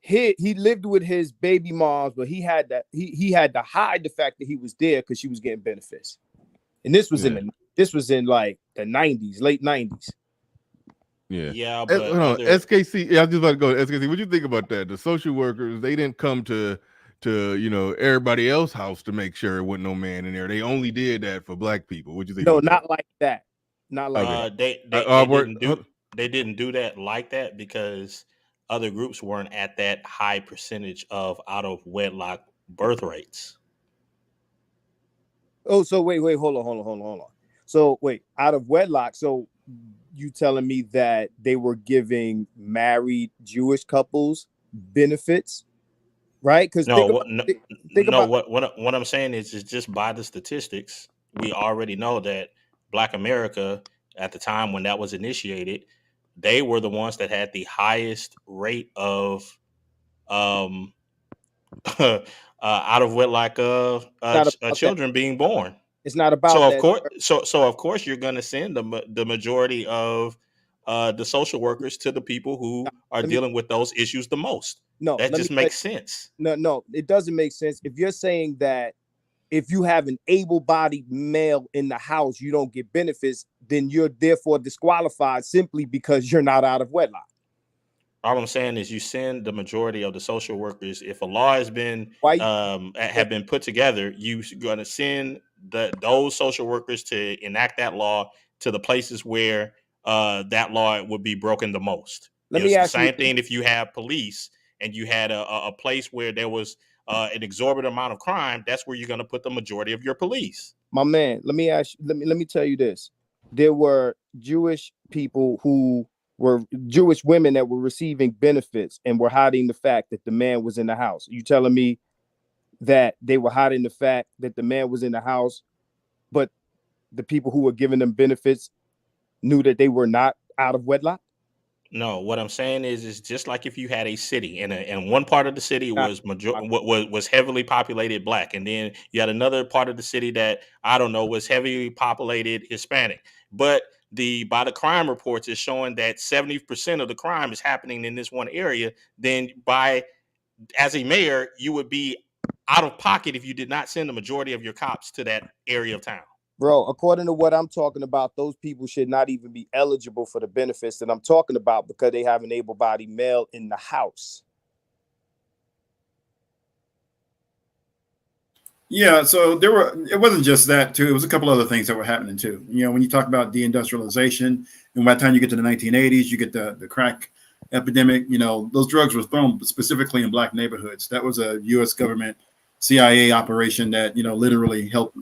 he lived with his baby moms, but he had to hide the fact that he was there because she was getting benefits. And this was in like the 90s, late 90s. Yeah, but SKC. Yeah, I was just about to go to SKC. What do you think about that? The social workers, they didn't come to everybody else's house to make sure there wasn't no man in there. They only did that for black people. What do you think? No, not like that. Not like that. They didn't do that like that because other groups weren't at that high percentage of out of wedlock birth rates. Oh, so wait, hold on. So wait, out of wedlock. So you telling me that they were giving married Jewish couples benefits, right? Because what I'm saying is just by the statistics, we already know that Black America at the time when that was initiated, they were the ones that had the highest rate of out of wedlock children being born. It's not about so that. Of course, so of course you're going to send the majority of the social workers to the people who are dealing with those issues the most. No, that just makes sense. No, it doesn't make sense. If you're saying that if you have an able-bodied male in the house, you don't get benefits, then you're therefore disqualified simply because you're not out of wedlock. All I'm saying is you send the majority of the social workers. If a law has been have been put together, you're going to send those social workers to enact that law to the places where that law would be broken the most. It's the same thing if you have police and you had a place where there was an exorbitant amount of crime. That's where you're going to put the majority of your police. My man, let me tell you this. There were Jewish people who were Jewish women that were receiving benefits and were hiding the fact that the man was in the house. You telling me that they were hiding the fact that the man was in the house, but the people who were giving them benefits knew that they were not out of wedlock? No, what I'm saying is just like if you had a city and one part of the city was heavily populated Black, and then you had another part of the city that was heavily populated Hispanic. But by the crime reports is showing that 70% of the crime is happening in this one area. Then as a mayor, you would be out of pocket if you did not send the majority of your cops to that area of town. Bro, according to what I'm talking about, those people should not even be eligible for the benefits that I'm talking about because they have an able-bodied male in the house. Yeah, so it wasn't just that too. It was a couple other things that were happening too. When you talk about deindustrialization, and by the time you get to the 1980s, you get the crack epidemic. Those drugs were thrown specifically in Black neighborhoods. That was a U.S. government CIA operation that literally helped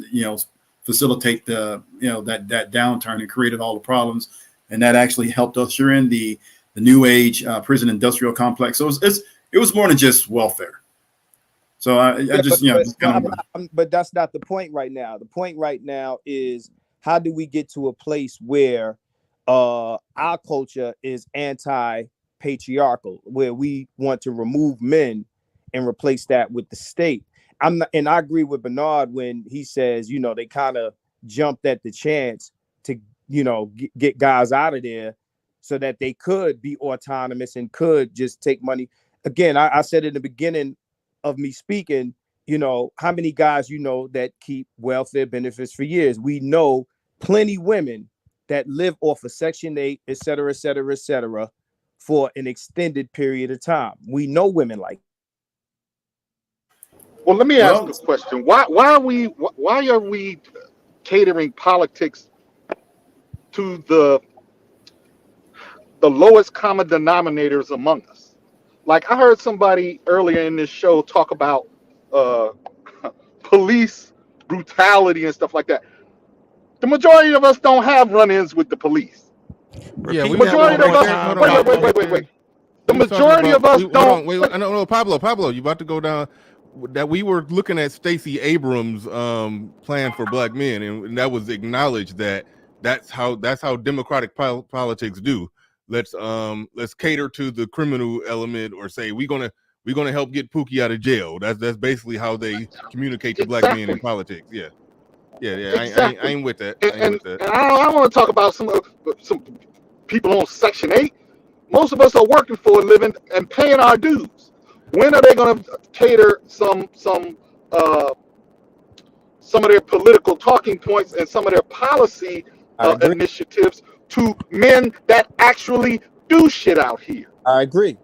facilitate that downturn and created all the problems, and that actually helped usher in the new age prison industrial complex. So it was more than just welfare. So but that's not the point right now. The point right now is how do we get to a place where our culture is anti-patriarchal, where we want to remove men and replace that with the state. And I agree with Bernard when he says, they kind of jumped at the chance to, get guys out of there so that they could be autonomous and could just take money. Again, I said in the beginning of me speaking, how many guys that keep welfare benefits for years? We know plenty women that live off of Section 8, et cetera, et cetera, et cetera, for an extended period of time. We know women like. Well, let me ask this question: Why are we catering politics to the lowest common denominators among us. Like I heard somebody earlier in this show talk about uh, police brutality and stuff like that. The majority of us don't have run-ins with the police. Yeah, The Repeat we that majority one well, of more right us, there. Hold time, on, wait, wait, Pablo. wait, Pablo. wait, Right wait, there. wait. The We was talking majority of about. us Hold on. don't. Wait. Wait, No, no, Pablo. Pablo, you about to go down? That we were looking at Stacey Abrams' plan for black men, and that was acknowledged that that's how democratic politics do. Let's cater to the criminal element, or say we're gonna help get Pookie out of jail. That's basically how they communicate to black men in Exactly, politics. Yeah, yeah, yeah. I exactly. ain't with that. And I ain't and, with that. and I want to talk about some people on Section 8. Most of us are working for a living and paying our dues. When are they going to cater uh, some of their political talking points and some of their policy I agree. initiatives to men that actually do shit out here? I agree.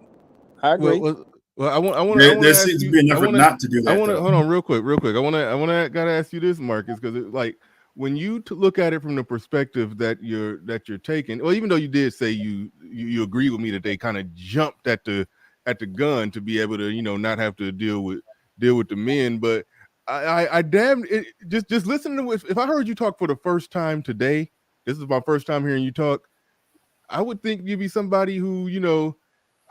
I Well, agree. well, well. I want There to ask seems to you. be an effort not to do I that, want to though. hold on real quick, real quick. Gotta ask you this, Marcus, because like when you look at it from the perspective that you're taking. Well, even though you did say you agree with me that they kind of jumped at the gun to be able to not have to deal with the men, but I damn it, just listening to if I heard you talk for the first time today. This is my first time hearing you talk. I would think you'd be somebody who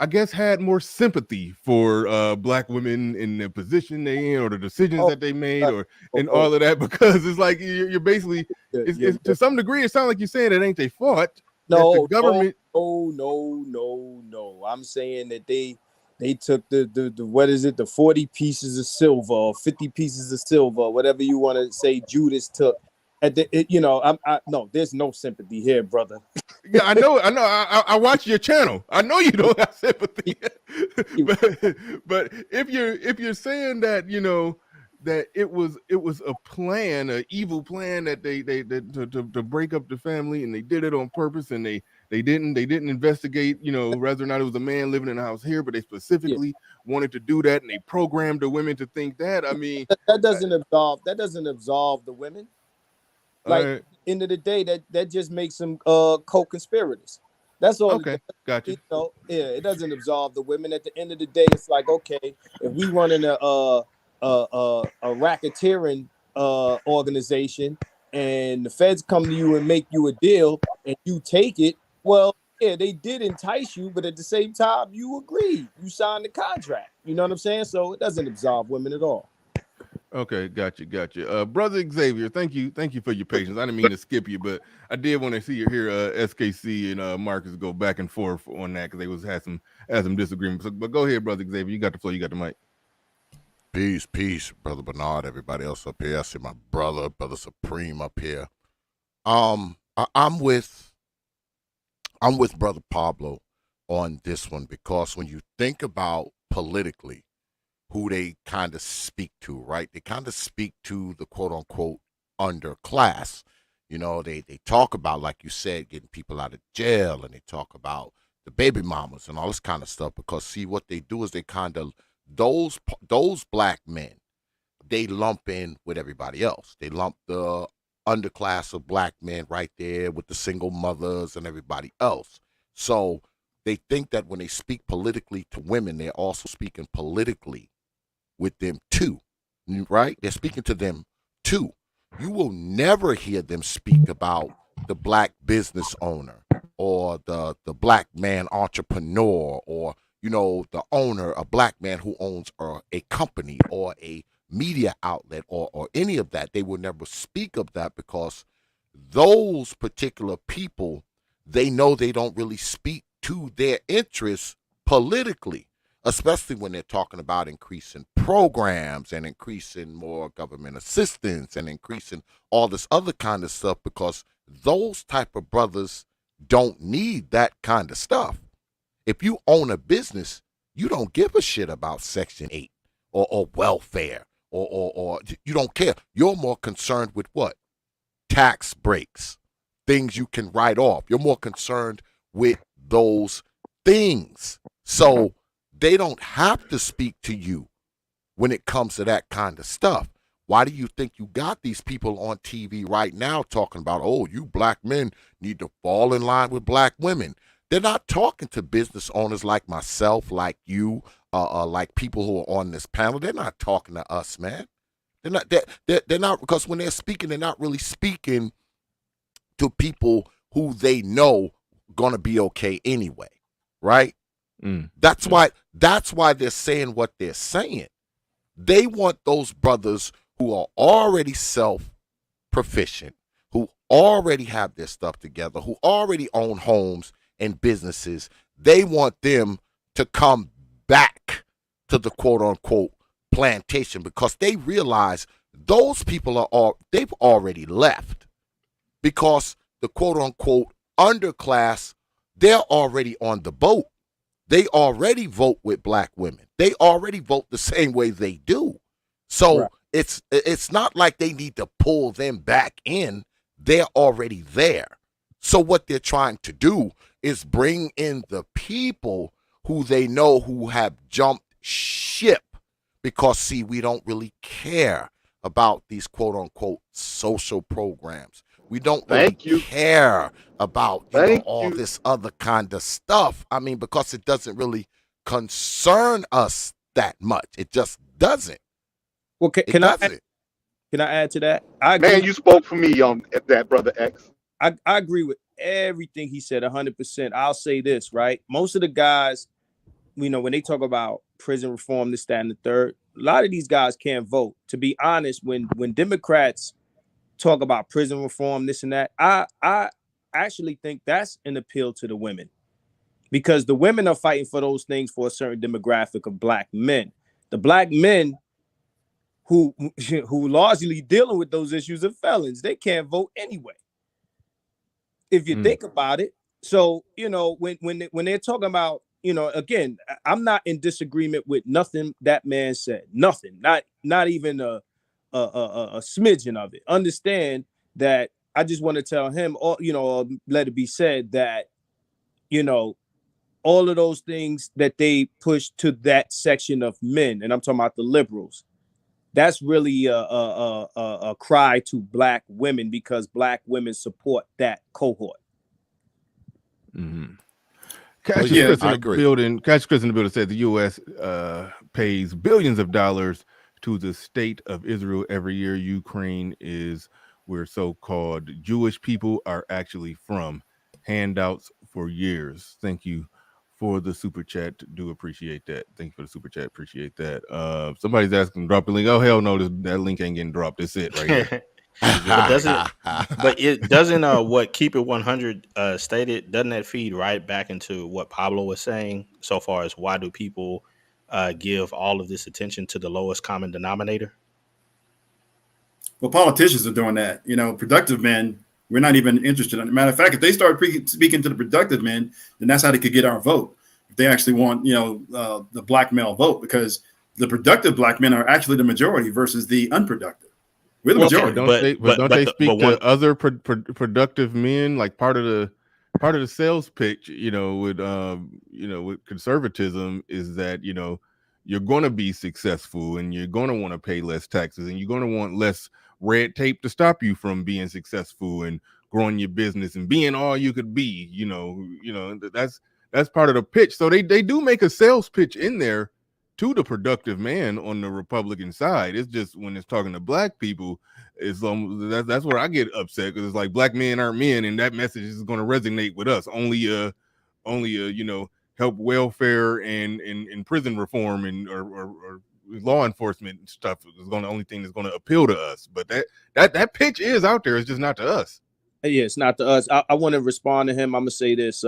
I guess had more sympathy for black women in the position they in or the decisions Oh, that they made or oh, and oh, all of that because it's like you're basically yeah, it's yeah. to some degree it sounds like you're saying it ain't their fault that the No, no, government. no, no, no, no. I'm saying that they took the what is it, the 40 pieces of silver or 50 pieces of silver, whatever you want to say Judas took. At the no, there's no sympathy here, brother. Yeah, I know. I watch your channel. I know you don't have sympathy, but if you're saying that that it was a plan, an evil plan that they to break up the family, and they did it on purpose, and they didn't investigate whether or not it was a man living in the house here, but they Yeah, specifically wanted to do that, and they programmed the women to think that. I mean, that doesn't absolve the women. all Like right, end of the day, that just makes them co-conspirators. That's all it okay, does. gotcha. Yeah, it doesn't absolve the women. At the end of the day, it's like, okay, if we running a racketeering organization and the feds come to you and make you a deal and you take it, well, yeah, they did entice you, but at the same time, you agreed. You signed the contract. You know what I'm saying? So it doesn't absolve women at all. Okay, gotcha. Brother Xavier, thank you for your patience. I didn't mean to skip you, but I did want to see you hear SKC and Marcus go back and forth on that because they had some disagreements. So, but go ahead, Brother Xavier. You got the floor. You got the mic. Peace, brother Bernard. Everybody else up here. I see my brother Supreme up here. I'm with brother Pablo on this one because when you think about politically who they kind of speak to, right? They kind of speak to the quote unquote underclass. They talk about, like you said, getting people out of jail, and they talk about the baby mamas and all this kind of stuff. Because see, what they do is they kind of those black men, they lump in with everybody else. They lump the underclass of black men right there with the single mothers and everybody else. So they think that when they speak politically to women, they're also speaking politically with them too, right? They're speaking to them too. You will never hear them speak about the black business owner or the black man entrepreneur or the owner, a black man who owns a company or a media outlet or any of that. They will never speak of that because those particular people, they know they don't really speak to their interests politically, especially when they're talking about increasing programs and increasing more government assistance and increasing all this other kind of stuff, because those type of brothers don't need that kind of stuff. If you own a business, you don't give a shit about Section 8 or welfare or you don't care. You're more concerned with what? Tax breaks, things you can write off. You're more concerned with those things. So they don't have to speak to you when it comes to that kind of stuff. Why do you think you got these people on TV right now talking about, oh, you black men need to fall in line with black women? They're not talking to business owners like myself, like you, like people who are on this panel. They're not talking to us, man. They're not, because when they're speaking, they're not really speaking to people who they know gonna be okay anyway, right? That's why they're saying what they're saying. They want those brothers who are already self-proficient, who already have their stuff together, who already own homes and businesses. They want them to come back to the quote-unquote plantation, because they realize those people they've already left, because the quote-unquote underclass, they're already on the boat. They already vote with black women. They already vote the same way they do. So it's not like they need to pull them back in. They're already there. So what they're trying to do is bring in the people who they know who have jumped ship, because, see, we don't really care about these quote-unquote social programs. We don't really care about all this other kind of stuff. I mean, because it doesn't really concern us that much. It just doesn't. Well, can I add to that? I agree. Man, you spoke for me on that, Brother X. I agree with everything he said 100%. I'll say this, right? Most of the guys, when they talk about prison reform, this, that, and the third, a lot of these guys can't vote. To be honest, when Democrats talk about prison reform, this and that, I actually think that's an appeal to the women, because the women are fighting for those things for a certain demographic of black men. The black men who largely dealing with those issues are felons. They can't vote anyway, if you think about it. So, when they're talking about, again, I'm not in disagreement with nothing that man said. Nothing, not even a smidgen of it. Understand that I just want to tell him, or let it be said that, all of those things that they push to that section of men, and I'm talking about the liberals, that's really a cry to black women, because black women support that cohort. Chris in the building said the U.S. Pays billions of dollars to the state of Israel every year. Ukraine is where so-called Jewish people are actually from. Handouts for years. Thank you for the super chat. Do appreciate that. Thank you for the super chat. Appreciate that. Somebody's asking, drop a link. Oh, hell no, that link ain't getting dropped. That's it right here. But it doesn't what Keep It 100 stated, doesn't that feed right back into what Pablo was saying so far as why do people give all of this attention to the lowest common denominator? Well, politicians are doing that. Productive men, we're not even interested. Matter of fact, if they start speaking to the productive men, then that's how they could get our vote. If they actually want, the black male vote, because the productive black men are actually the majority versus the unproductive. We're the majority. Don't they speak to other productive men, like part of the sales pitch, with conservatism is that, you're going to be successful and you're going to want to pay less taxes and you're going to want less red tape to stop you from being successful and growing your business and being all you could be. That's part of the pitch. So they do make a sales pitch in there to the productive man on the Republican side. It's just when it's talking to black people, it's that's where I get upset, because it's like black men aren't men, and that message is going to resonate with us. Only help welfare and prison reform and or law enforcement stuff is the only thing that's going to appeal to us. But that pitch is out there. It's just not to us. Yeah, it's not to us. I want to respond to him. I'm gonna say this: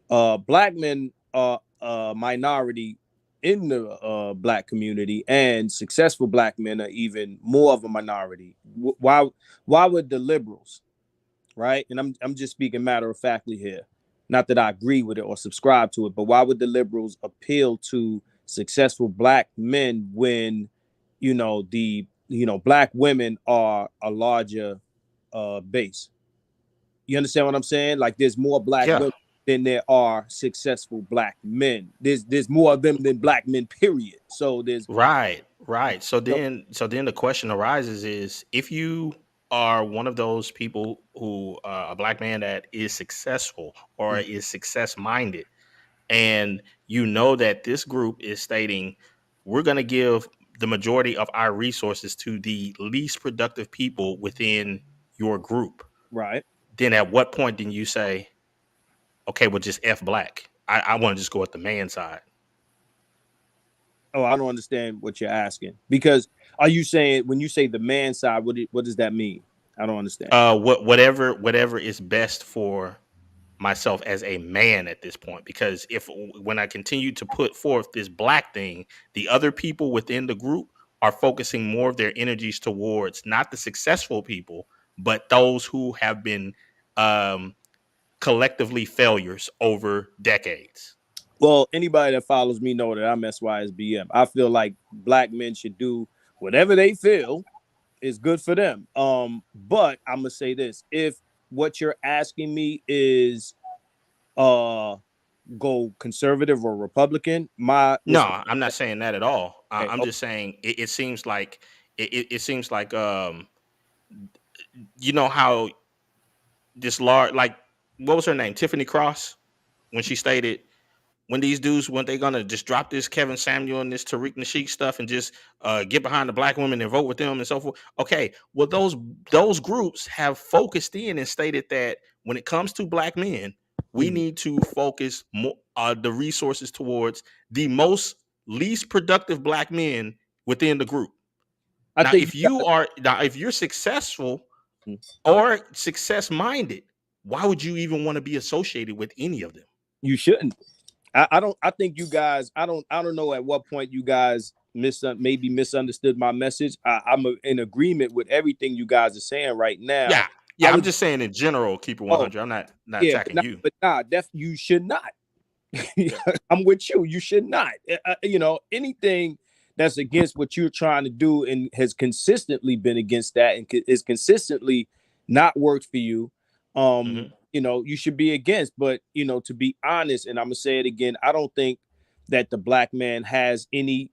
black men are a minority in the black community, and successful black men are even more of a minority. Why would the liberals, right? And I'm just speaking matter of factly here, not that I agree with it or subscribe to it, but why would the liberals appeal to successful black men when black women are a larger base? You understand what I'm saying? Like, there's more black women than there are successful black men. There's more of them than black men, period. So there's Right. So then the question arises is if you are one of those people who a black man that is successful or is success minded, and you know that this group is stating we're going to give the majority of our resources to the least productive people within your group, right. then at what point do you say, okay, well, just F black? I want to just go with the man side. Oh, I don't understand what you're asking. Because are you saying when you say the man side, what does that mean? I don't understand. Whatever is best for myself as a man at this point, because when I continue to put forth this black thing, the other people within the group are focusing more of their energies towards not the successful people, but those who have been collectively failures over decades. Well, anybody that follows me know that I'm SYSBM. I feel like black men should do whatever they feel is good for them. But I'm gonna say this: if what you're asking me is go conservative or Republican, No, I'm not saying that at all. Okay, I'm just saying it seems like it seems like you know how this large, like, what was her name, Tiffany Cross, when she stated when these dudes, when they gonna just drop this Kevin Samuel and this Tariq Nasheed stuff and just get behind the black women and vote with them and so forth. Okay, well those groups have focused in and stated that when it comes to black men, we need to focus more the resources towards the most least productive black men within the group. If you're successful or success minded, why would you even want to be associated with any of them? You shouldn't. I think you guys, I don't know at what point you guys maybe misunderstood my message. I'm in agreement with everything you guys are saying right now. Yeah. I'm just saying in general, keep it 100. I'm not attacking you. But you should not. I'm with you. You should not. Anything that's against what you're trying to do and has consistently been against that and is consistently not worked for you. You should be against. But to be honest, and I'm gonna say it again, I don't think that the black man has any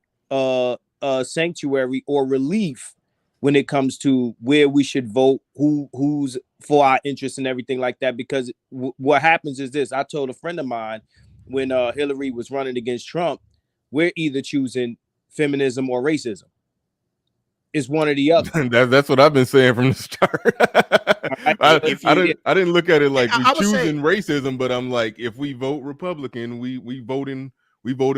sanctuary or relief when it comes to where we should vote, who's for our interests and everything like that. Because what happens is this: I told a friend of mine when Hillary was running against Trump, we're either choosing feminism or racism. It's one or the other. That's what I've been saying from the start. I didn't look at it like we choosing racism, but I'm like, if we vote Republican, we voting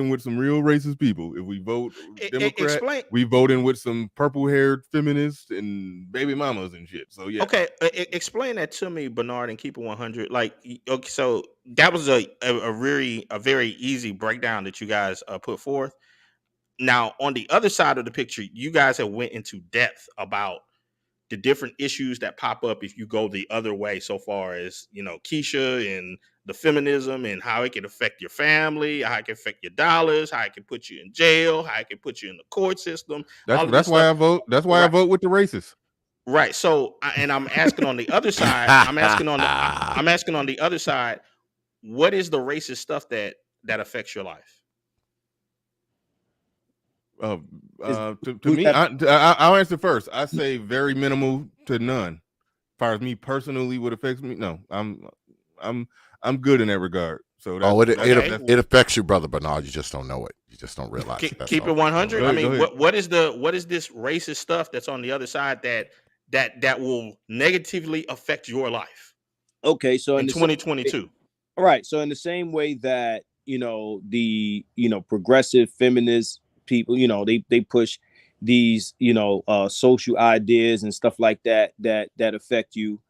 with some real racist people. If we vote Democrat, we voting with some purple-haired feminists and baby mamas and shit. So yeah. Okay, explain that to me, Bernard, and keep it 100. Like, okay, so that was a very easy breakdown that you guys put forth. Now, on the other side of the picture, you guys have went into depth about the different issues that pop up if you go the other way, so far as, Keisha and the feminism and how it can affect your family, how it can affect your dollars, how it can put you in jail, how it can put you in the court system. That's why I vote. That's why I vote with the racists. Right. So, and I'm asking on the other side, I'm asking on the other side, what is the racist stuff that affects your life? To me, I'll answer first. I say very minimal to none. As far as me personally, what affects me, no, I'm good in that regard. So it affects you, brother Bernard. You just don't know it. You just don't realize. Keep it 100. I mean, what is this racist stuff that's on the other side that will negatively affect your life? Okay, so in 2022. All right. So in the same way that the progressive feminist people, they push these social ideas and stuff like that affect you.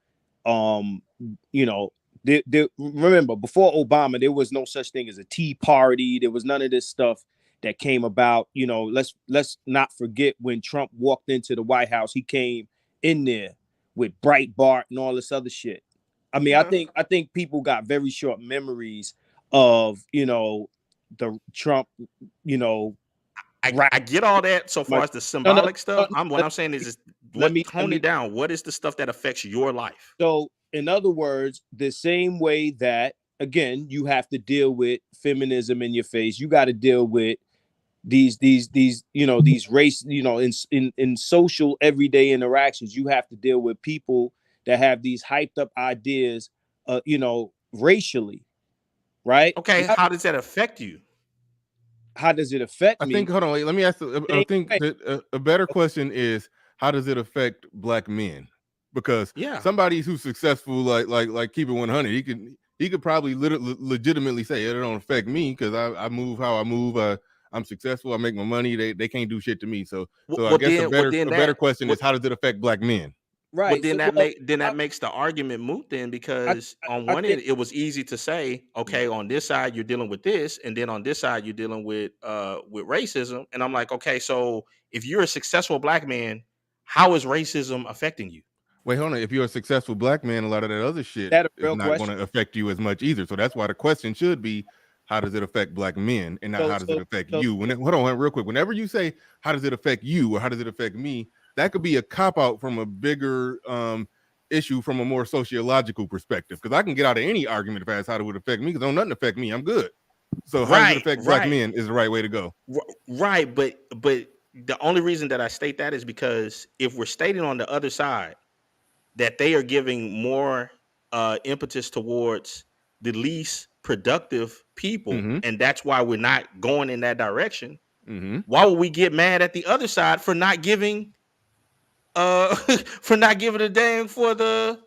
Remember, before Obama, there was no such thing as a Tea Party. There was none of this stuff that came about. Let's not forget when Trump walked into the White House, he came in there with Breitbart and all this other shit. I mean, I think people got very short memories of the Trump, I get all that so far as the symbolic stuff. What I'm saying is tone it down. What is the stuff that affects your life? So, in other words, the same way that again, you have to deal with feminism in your face. You got to deal with these these race, in social everyday interactions. You have to deal with people that have these hyped up ideas, racially, right? Okay, how does that affect you? How does it affect I think, me? hold on, wait, let me ask. I think that a better question is, how does it affect black men? Because Yeah. somebody who's successful, like keep it 100, he could probably legitimately say it don't affect me because I move how I move. I'm successful. I make my money. They can't do shit to me. So I guess a better question is, how does it affect black men? Well, Right. then So, that makes the argument moot then, because on I one think end it was easy to say, okay, on this side you're dealing with this, and then on this side you're dealing with racism. And I'm like, okay, so if you're a successful black man, how is racism affecting you? Wait, hold on. If you're a successful black man, a lot of that other shit that a is real not going question. to affect you as much either. So that's why the question should be, how does it affect black men, and not So how does it affect so you? Hold on, real quick. Whenever you say how does it affect you or how does it affect me, that could be a cop out from a bigger issue from a more sociological perspective. Because I can get out of any argument if I ask how it would affect me, because don't nothing affect me. I'm good. So how does it affect black men is the right way to go. Right, but the only reason that I state that is because if we're stating on the other side that they are giving more impetus towards the least productive people, and that's why we're not going in that direction. Why would we get mad at the other side for not giving for not giving a damn for the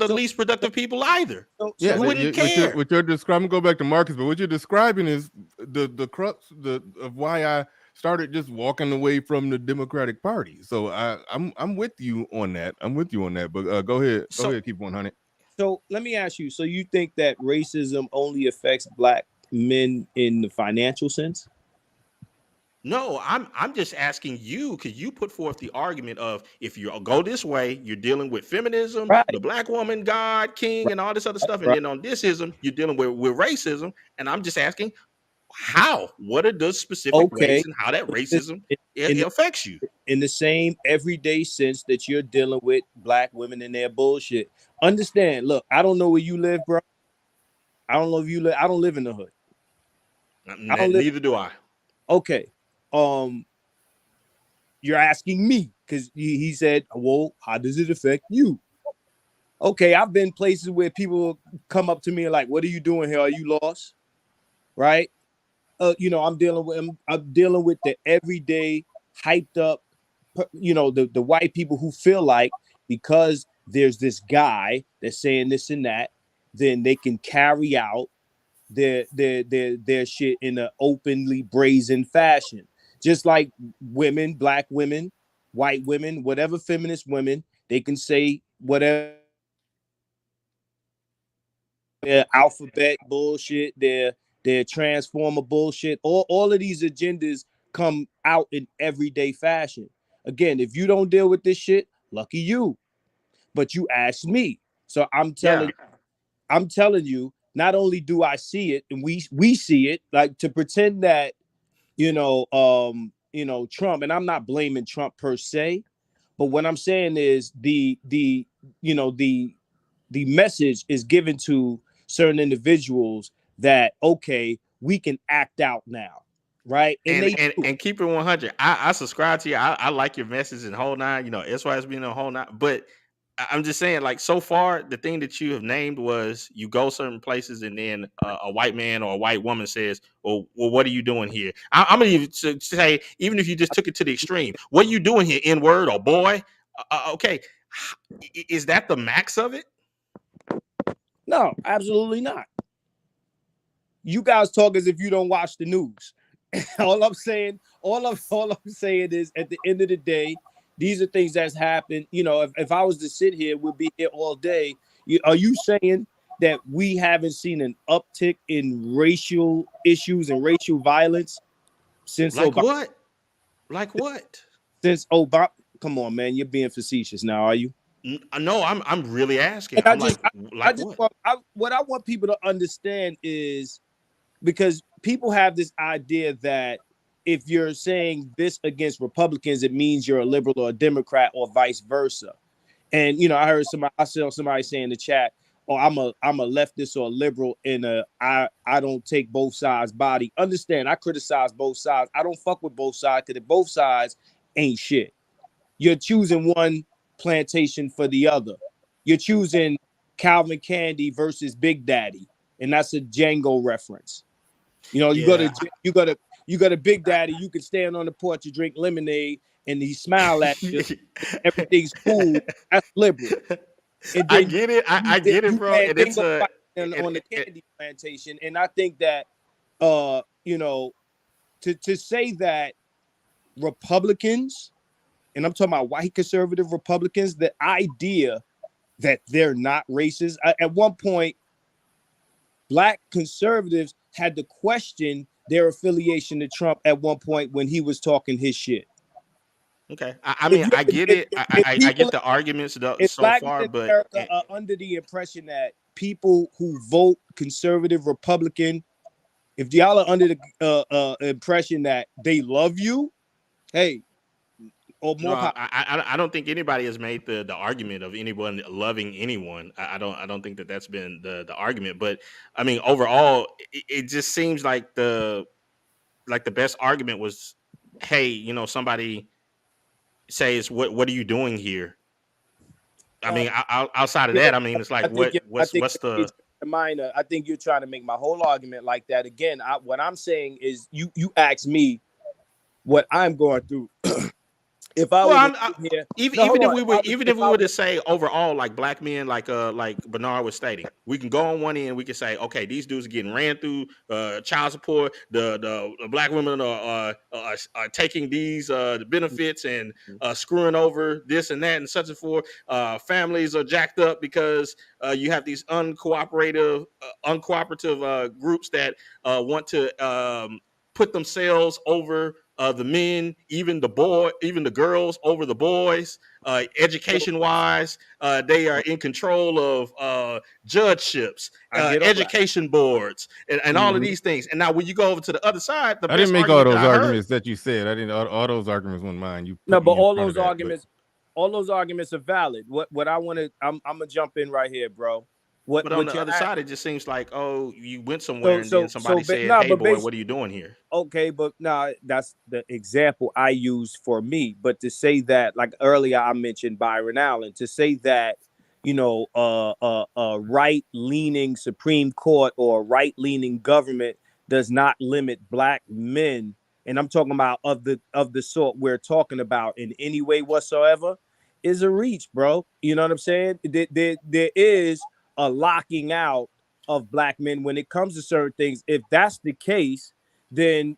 least productive people either? Yeah, We wouldn't care. what you're describing, go back to Marcus, but what you're describing is the crux of why I started just walking away from the Democratic Party. So I'm with you on that. But go ahead, keep 100. So let me ask you. So you think that racism only affects black men in the financial sense? No, I'm just asking you, because you put forth the argument of, if you go this way, you're dealing with feminism, Right. the black woman, God, king, and all this other stuff, and Right. then on thisism, you're dealing with racism. And I'm just asking, how? What are those specific ways and how that racism affects you? In the same everyday sense that you're dealing with black women and their bullshit. Understand? Look, I don't know where you live, bro. I don't know if you live. I don't live in the hood. Neither do I. Okay. You're asking me because he said, well, how does it affect you? Okay, I've been places where people come up to me and like, what are you doing here? Are you lost? Right? I'm dealing with the everyday hyped up, the white people who feel like because there's this guy that's saying this and that, then they can carry out their shit in an openly brazen fashion. Just like women, black women, white women, whatever feminist women, they can say whatever their alphabet bullshit, their transformer bullshit. All of these agendas come out in everyday fashion. Again, if you don't deal with this shit, lucky you. But you asked me. So I'm telling you, not only do I see it, and we see it, like to pretend that, Trump, and I'm not blaming Trump per se, but what I'm saying is the message is given to certain individuals that, okay, we can act out now, right? And keep it 100. I subscribe to you. I like your message and whole nine. SY's being a whole nine. But I'm just saying, like, so far, the thing that you have named was you go certain places and then a white man or a white woman says, well, what are you doing here? I'm going to even say, even if you just took it to the extreme, what are you doing here, N-word or boy? Okay. Is that the max of it? No, absolutely not. You guys talk as if you don't watch the news. all I'm saying is, at the end of the day, these are things that's happened. If I was to sit here, we'd be here all day. Are you saying that we haven't seen an uptick in racial issues and racial violence since Like Obama? what? Like what? Since Obama? Come on, man, you're being facetious now, are you? No, I'm really asking. And what I want people to understand is, because people have this idea that if you're saying this against Republicans, it means you're a liberal or a Democrat or vice versa. And I heard somebody say in the chat, or I'm a leftist or a liberal in a I don't take both sides body. Understand, I criticize both sides. I don't fuck with both sides because both sides ain't shit. You're choosing one plantation for the other. You're choosing Calvin Candy versus Big Daddy, and that's a Django reference. You know, you Yeah. got a Big Daddy. You can stand on the porch and drink lemonade, and he smile at you. Everything's cool. That's liberal. And I then get it. I get it, you bro. had And it's Dingo a on the it, candy plantation, and I think that you know, to say that Republicans, and I'm talking about white conservative Republicans, the idea that they're not racist. At one point, black conservatives had to question their affiliation to Trump at one point when he was talking his shit. okay. I If mean, you I get if, it. if I people get the arguments if so black men far, in but America are under the impression that people who vote conservative Republican, if y'all are under the impression that they love you, hey, or no, more power. I don't think anybody has made the argument of anyone loving anyone. I don't think that that's been the argument. But I mean, overall, it just seems like the best argument was, hey, somebody says, what are you doing here? I mean, outside of Yeah, that, I mean, it's like, I think what's it's the minor. I think you're trying to make my whole argument like that. Again, what I'm saying is, you ask me what I'm going through. If I well, were to sit here, no, hold even if on. we were even If if we I were were to to, say overall, like black men, like Bernard was stating, we can go on one end, we can say, okay, these dudes are getting ran through, child support. The black women are taking these benefits and screwing over this and that and such and forth. Families are jacked up because you have these uncooperative groups that want to put themselves over the men, even the girls over the boys. Education wise, they are in control of judgeships, I get all that. education boards, and all of these things. And now when you go over to the other side, the I didn't best make all argument that those I heard. arguments that you said. I didn't. All those arguments weren't mine. You No, put but me in front of that. all those arguments are valid. What I want to, I'm gonna jump in right here, bro. But on What the you're other at? side, it just seems like, oh, you went somewhere and then So, somebody said, nah, hey, but boy, basically, what are you doing here? okay, but nah, that's the example I use for me. But to say that, like earlier, I mentioned Byron Allen. To say that, right-leaning Supreme Court or right-leaning government does not limit black men, and I'm talking about of the sort we're talking about in any way whatsoever, is a reach, bro. You know what I'm saying? There is a locking out of black men when it comes to certain things. If that's the case, then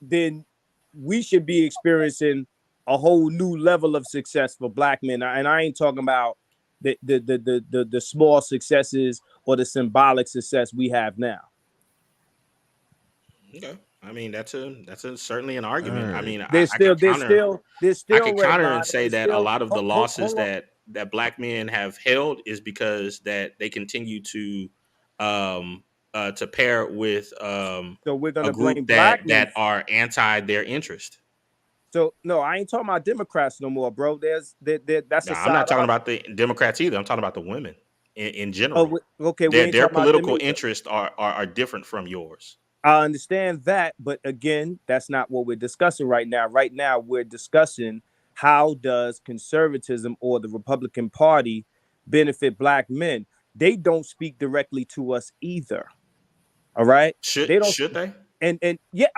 then we should be experiencing a whole new level of success for black men. And I ain't talking about the small successes or the symbolic success we have now. Okay. I mean, that's a certainly an argument. I All right. mean, There's I could still red counter and line. say There's that a still lot of the losses hold on. that black men have held is because that they continue to pair with So we're a gonna blame group black men. that are anti their interest. So no, I ain't talking about Democrats no more, bro. That's Now, a I'm not side talking argument. about the Democrats either. I'm talking about the women in general. Oh, okay, we ain't Their talking about them political either. interests are different from yours. I understand that, but again, that's not what we're discussing right now. Right now, we're discussing how does conservatism or the Republican Party benefit black men. They don't speak directly to us either. All right, they don't. Should they? And yeah,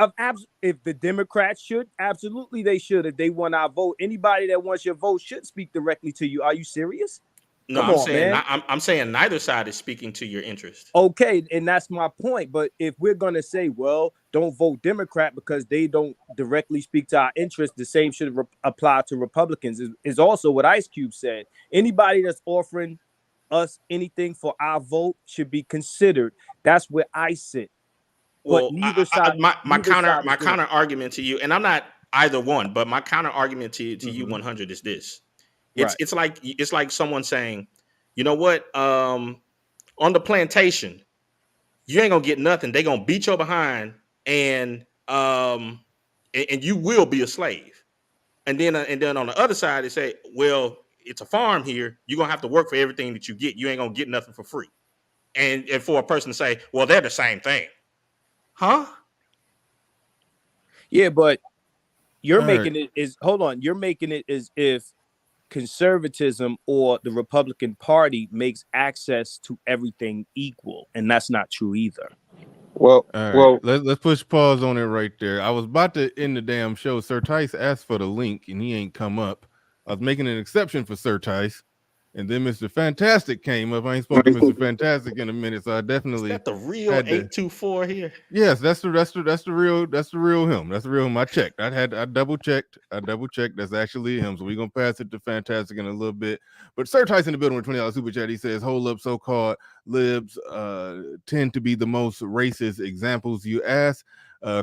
if the Democrats should, absolutely they should. If they want our vote, anybody that wants your vote should speak directly to you. Are you serious? No, Come on, man. I'm saying neither side is speaking to your interest. Okay, and that's my point. But if we're gonna say, well, don't vote Democrat because they don't directly speak to our interests, the same should apply to Republicans. Is also what Ice Cube said. Anybody that's offering us anything for our vote should be considered. That's where I sit. But Well, my neither side is doing counter argument to you, and I'm not either one, but my counter argument to it. you 100 is this: Right. it's like someone saying, you know what, on the plantation, you ain't gonna get nothing. They gonna beat your behind, and you will be a slave. And then on the other side, they say, well, it's a farm here. You're gonna have to work for everything that you get. You ain't gonna get nothing for free. And for a person to say, well, they're the same thing, huh? Yeah, but you're All making right. it is hold on. You're making it as if conservatism or the Republican Party makes access to everything equal, and that's not true either. All right, let's push pause on it right there. I was about to end the damn show. Sir Tice asked for the link, and he ain't come up. I was making an exception for Sir Tice, and then Mr. Fantastic came up. I ain't spoke to Mr. Fantastic in a minute, so I definitely Is that the real had to. 824 here? Yes, that's the real him. That's the real him. I checked. I double checked. That's actually him. So we're gonna pass it to Fantastic in a little bit. But Sir Tyson in the building with $20 super chat. He says, "Hold up, so-called libs tend to be the most racist examples you ask.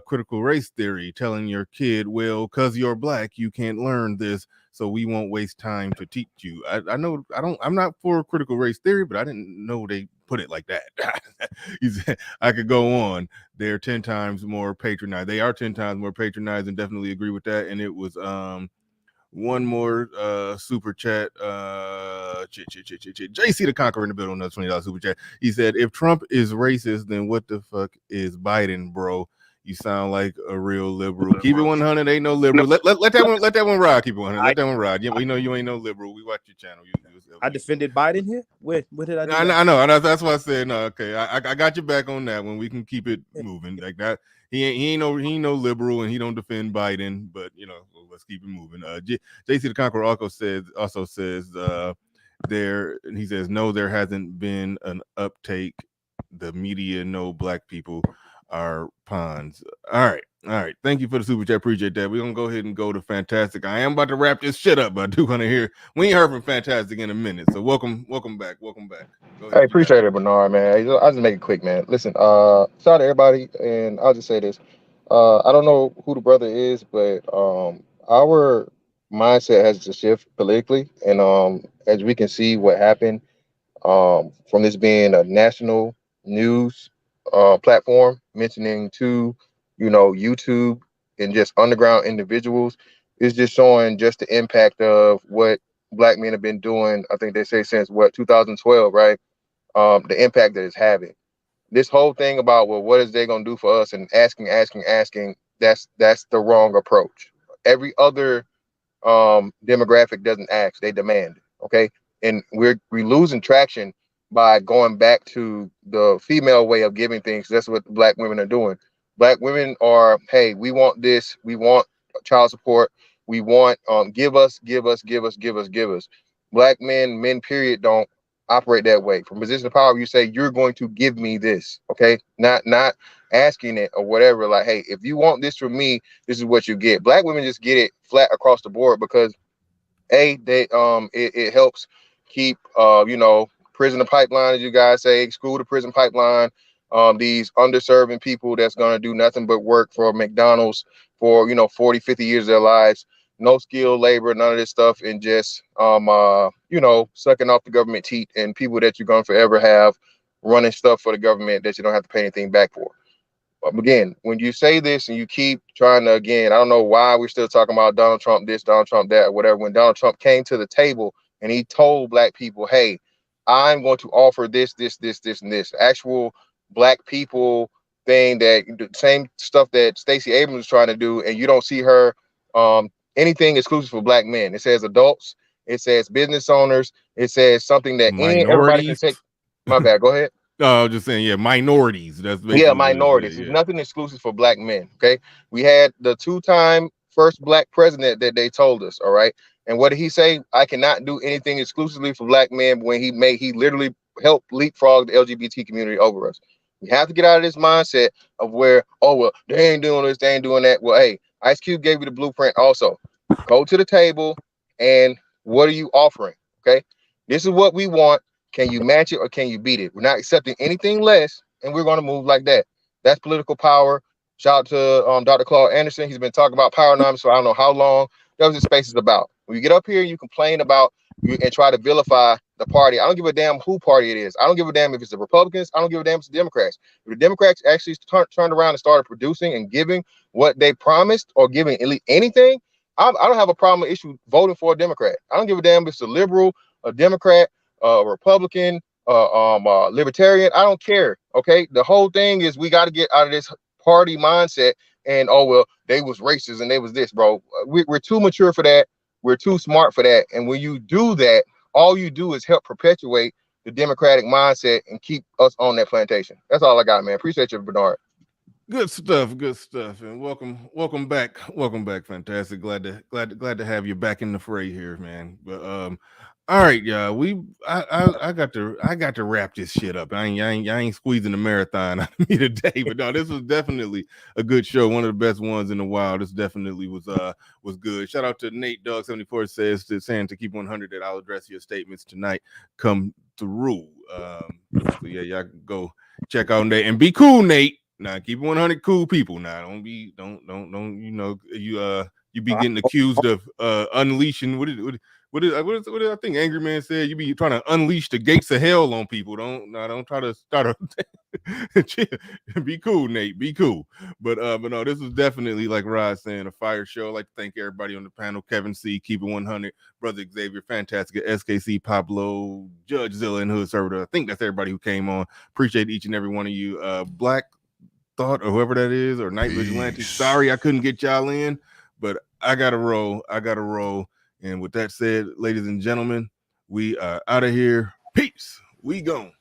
Critical race theory, telling your kid, well, because you're black, you can't learn this, so we won't waste time to teach you." I know I'm not for critical race theory, but I didn't know they put it like that. He said, I could go on. They're 10 times more patronized. They are 10 times more patronized, and definitely agree with that. And it was one more super chat. JC the Conqueror in the building, another $20 super chat. He said, if Trump is racist, then what the fuck is Biden, bro? You sound like a real liberal. Keep it 100. Ain't no liberal. Let that one ride. Keep it 100. Let that one ride. Yeah, we know you ain't no liberal. We watch your channel. I defended Biden here. Where did I do I that? know. That's why I said no. Okay, I got your back on that one. We can keep it moving like that. He ain't no liberal, and he don't defend Biden. But let's keep it moving. JC the Conqueror also says there. He says no, there hasn't been an uptake. The media know black people are pawns. All right. Thank you for the super chat. Appreciate that. We're gonna go ahead and go to Fantastic. I am about to wrap this shit up, but I do want to hear. We ain't heard from Fantastic in a minute, so welcome back. Go ahead. Hey, appreciate it, Bernard, man. I'll just make it quick, man. Listen, shout out to everybody, and I'll just say this. I don't know who the brother is, but our mindset has to shift politically, and as we can see what happened from this being a national news platform, mentioning to YouTube and just underground individuals, is just showing just the impact of what black men have been doing. I think they say since 2012, right? The impact that it's having. This whole thing about, well, what is they gonna do for us, and asking, that's the wrong approach. Every other demographic doesn't ask, they demand. Okay. And we're losing traction by going back to the female way of giving things. That's what black women are doing. Black women are, hey, we want this, we want child support, we want give us. Black men period don't operate that way. From position of power, you say you're going to give me this, okay? Not asking it or whatever. Like, hey, if you want this from me, this is what you get. Black women just get it flat across the board because it helps keep prison pipeline, as you guys say, school to prison pipeline. These underserving people that's gonna do nothing but work for McDonald's for 40, 50 years of their lives, no skilled labor, none of this stuff, and just sucking off the government teat, and people that you're gonna forever have running stuff for the government that you don't have to pay anything back for. Again, when you say this and you keep trying to, again, I don't know why we're still talking about Donald Trump this, Donald Trump that, or whatever. When Donald Trump came to the table and he told black people, hey, I'm going to offer this, and this. Actual black people thing, that the same stuff that Stacey Abrams was trying to do, and you don't see her anything exclusive for black men. It says adults, it says business owners, it says something that everybody can take. My bad, go ahead. No, I was just saying, yeah, minorities. That's basically minorities. It's nothing exclusive for black men. Okay, we had the 2-time first black president that they told us. All right, and what did he say? I cannot do anything exclusively for black men. When he literally helped leapfrog the LGBT community over us. We have to get out of this mindset of where, oh well, they ain't doing this, they ain't doing that. Well, hey, Ice Cube gave you the blueprint. Also, go to the table and what are you offering? Okay, this is what we want. Can you match it or can you beat it? We're not accepting anything less, and we're going to move like that. That's political power. Shout out to Dr. Claude Anderson. He's been talking about powernomics for I don't know how long. That's what the space is about. When you get up here, you complain about and try to vilify the party. I don't give a damn who party it is. I don't give a damn if it's the Republicans. I don't give a damn if it's the Democrats. If the Democrats actually turned around and started producing and giving what they promised or giving anything, I don't have a problem issue voting for a Democrat. I don't give a damn if it's a liberal, a Democrat, a Republican, libertarian. I don't care. Okay, the whole thing is we got to get out of this party mindset. And oh well, they was racist and they was this, bro. We're too mature for that. We're too smart for that. And when you do that, all you do is help perpetuate the Democratic mindset and keep us on that plantation. That's all I got, man. Appreciate you, Bernard. Good stuff, and welcome back, fantastic. Glad to have you back in the fray here, man. But all right, y'all. I got to wrap this shit up. I ain't squeezing the marathon out of me today, but no, this was definitely a good show, one of the best ones in a while. This definitely was good. Shout out to Nate Dog 74 saying to keep 100 that I'll address your statements tonight. Come through. So yeah, y'all can go check out Nate and be cool, Nate. Now keep 100 cool people. Now don't you know you be getting accused of unleashing what did I think Angry Man said? You be trying to unleash the gates of hell on people. Don't try to start a be cool, Nate. Be cool. But no, this was definitely, like Rod saying, a fire show. I'd like to thank everybody on the panel. Kevin C, Keep It 100, Brother Xavier, Fantastic, SKC, Pablo, Judge Zilla, and Hood Server. I think that's everybody who came on. Appreciate each and every one of you. Black Thought or whoever that is, or Night Vigilante. Sorry I couldn't get y'all in, but I gotta roll. And with that said, ladies and gentlemen, we are out of here. Peace. We gone.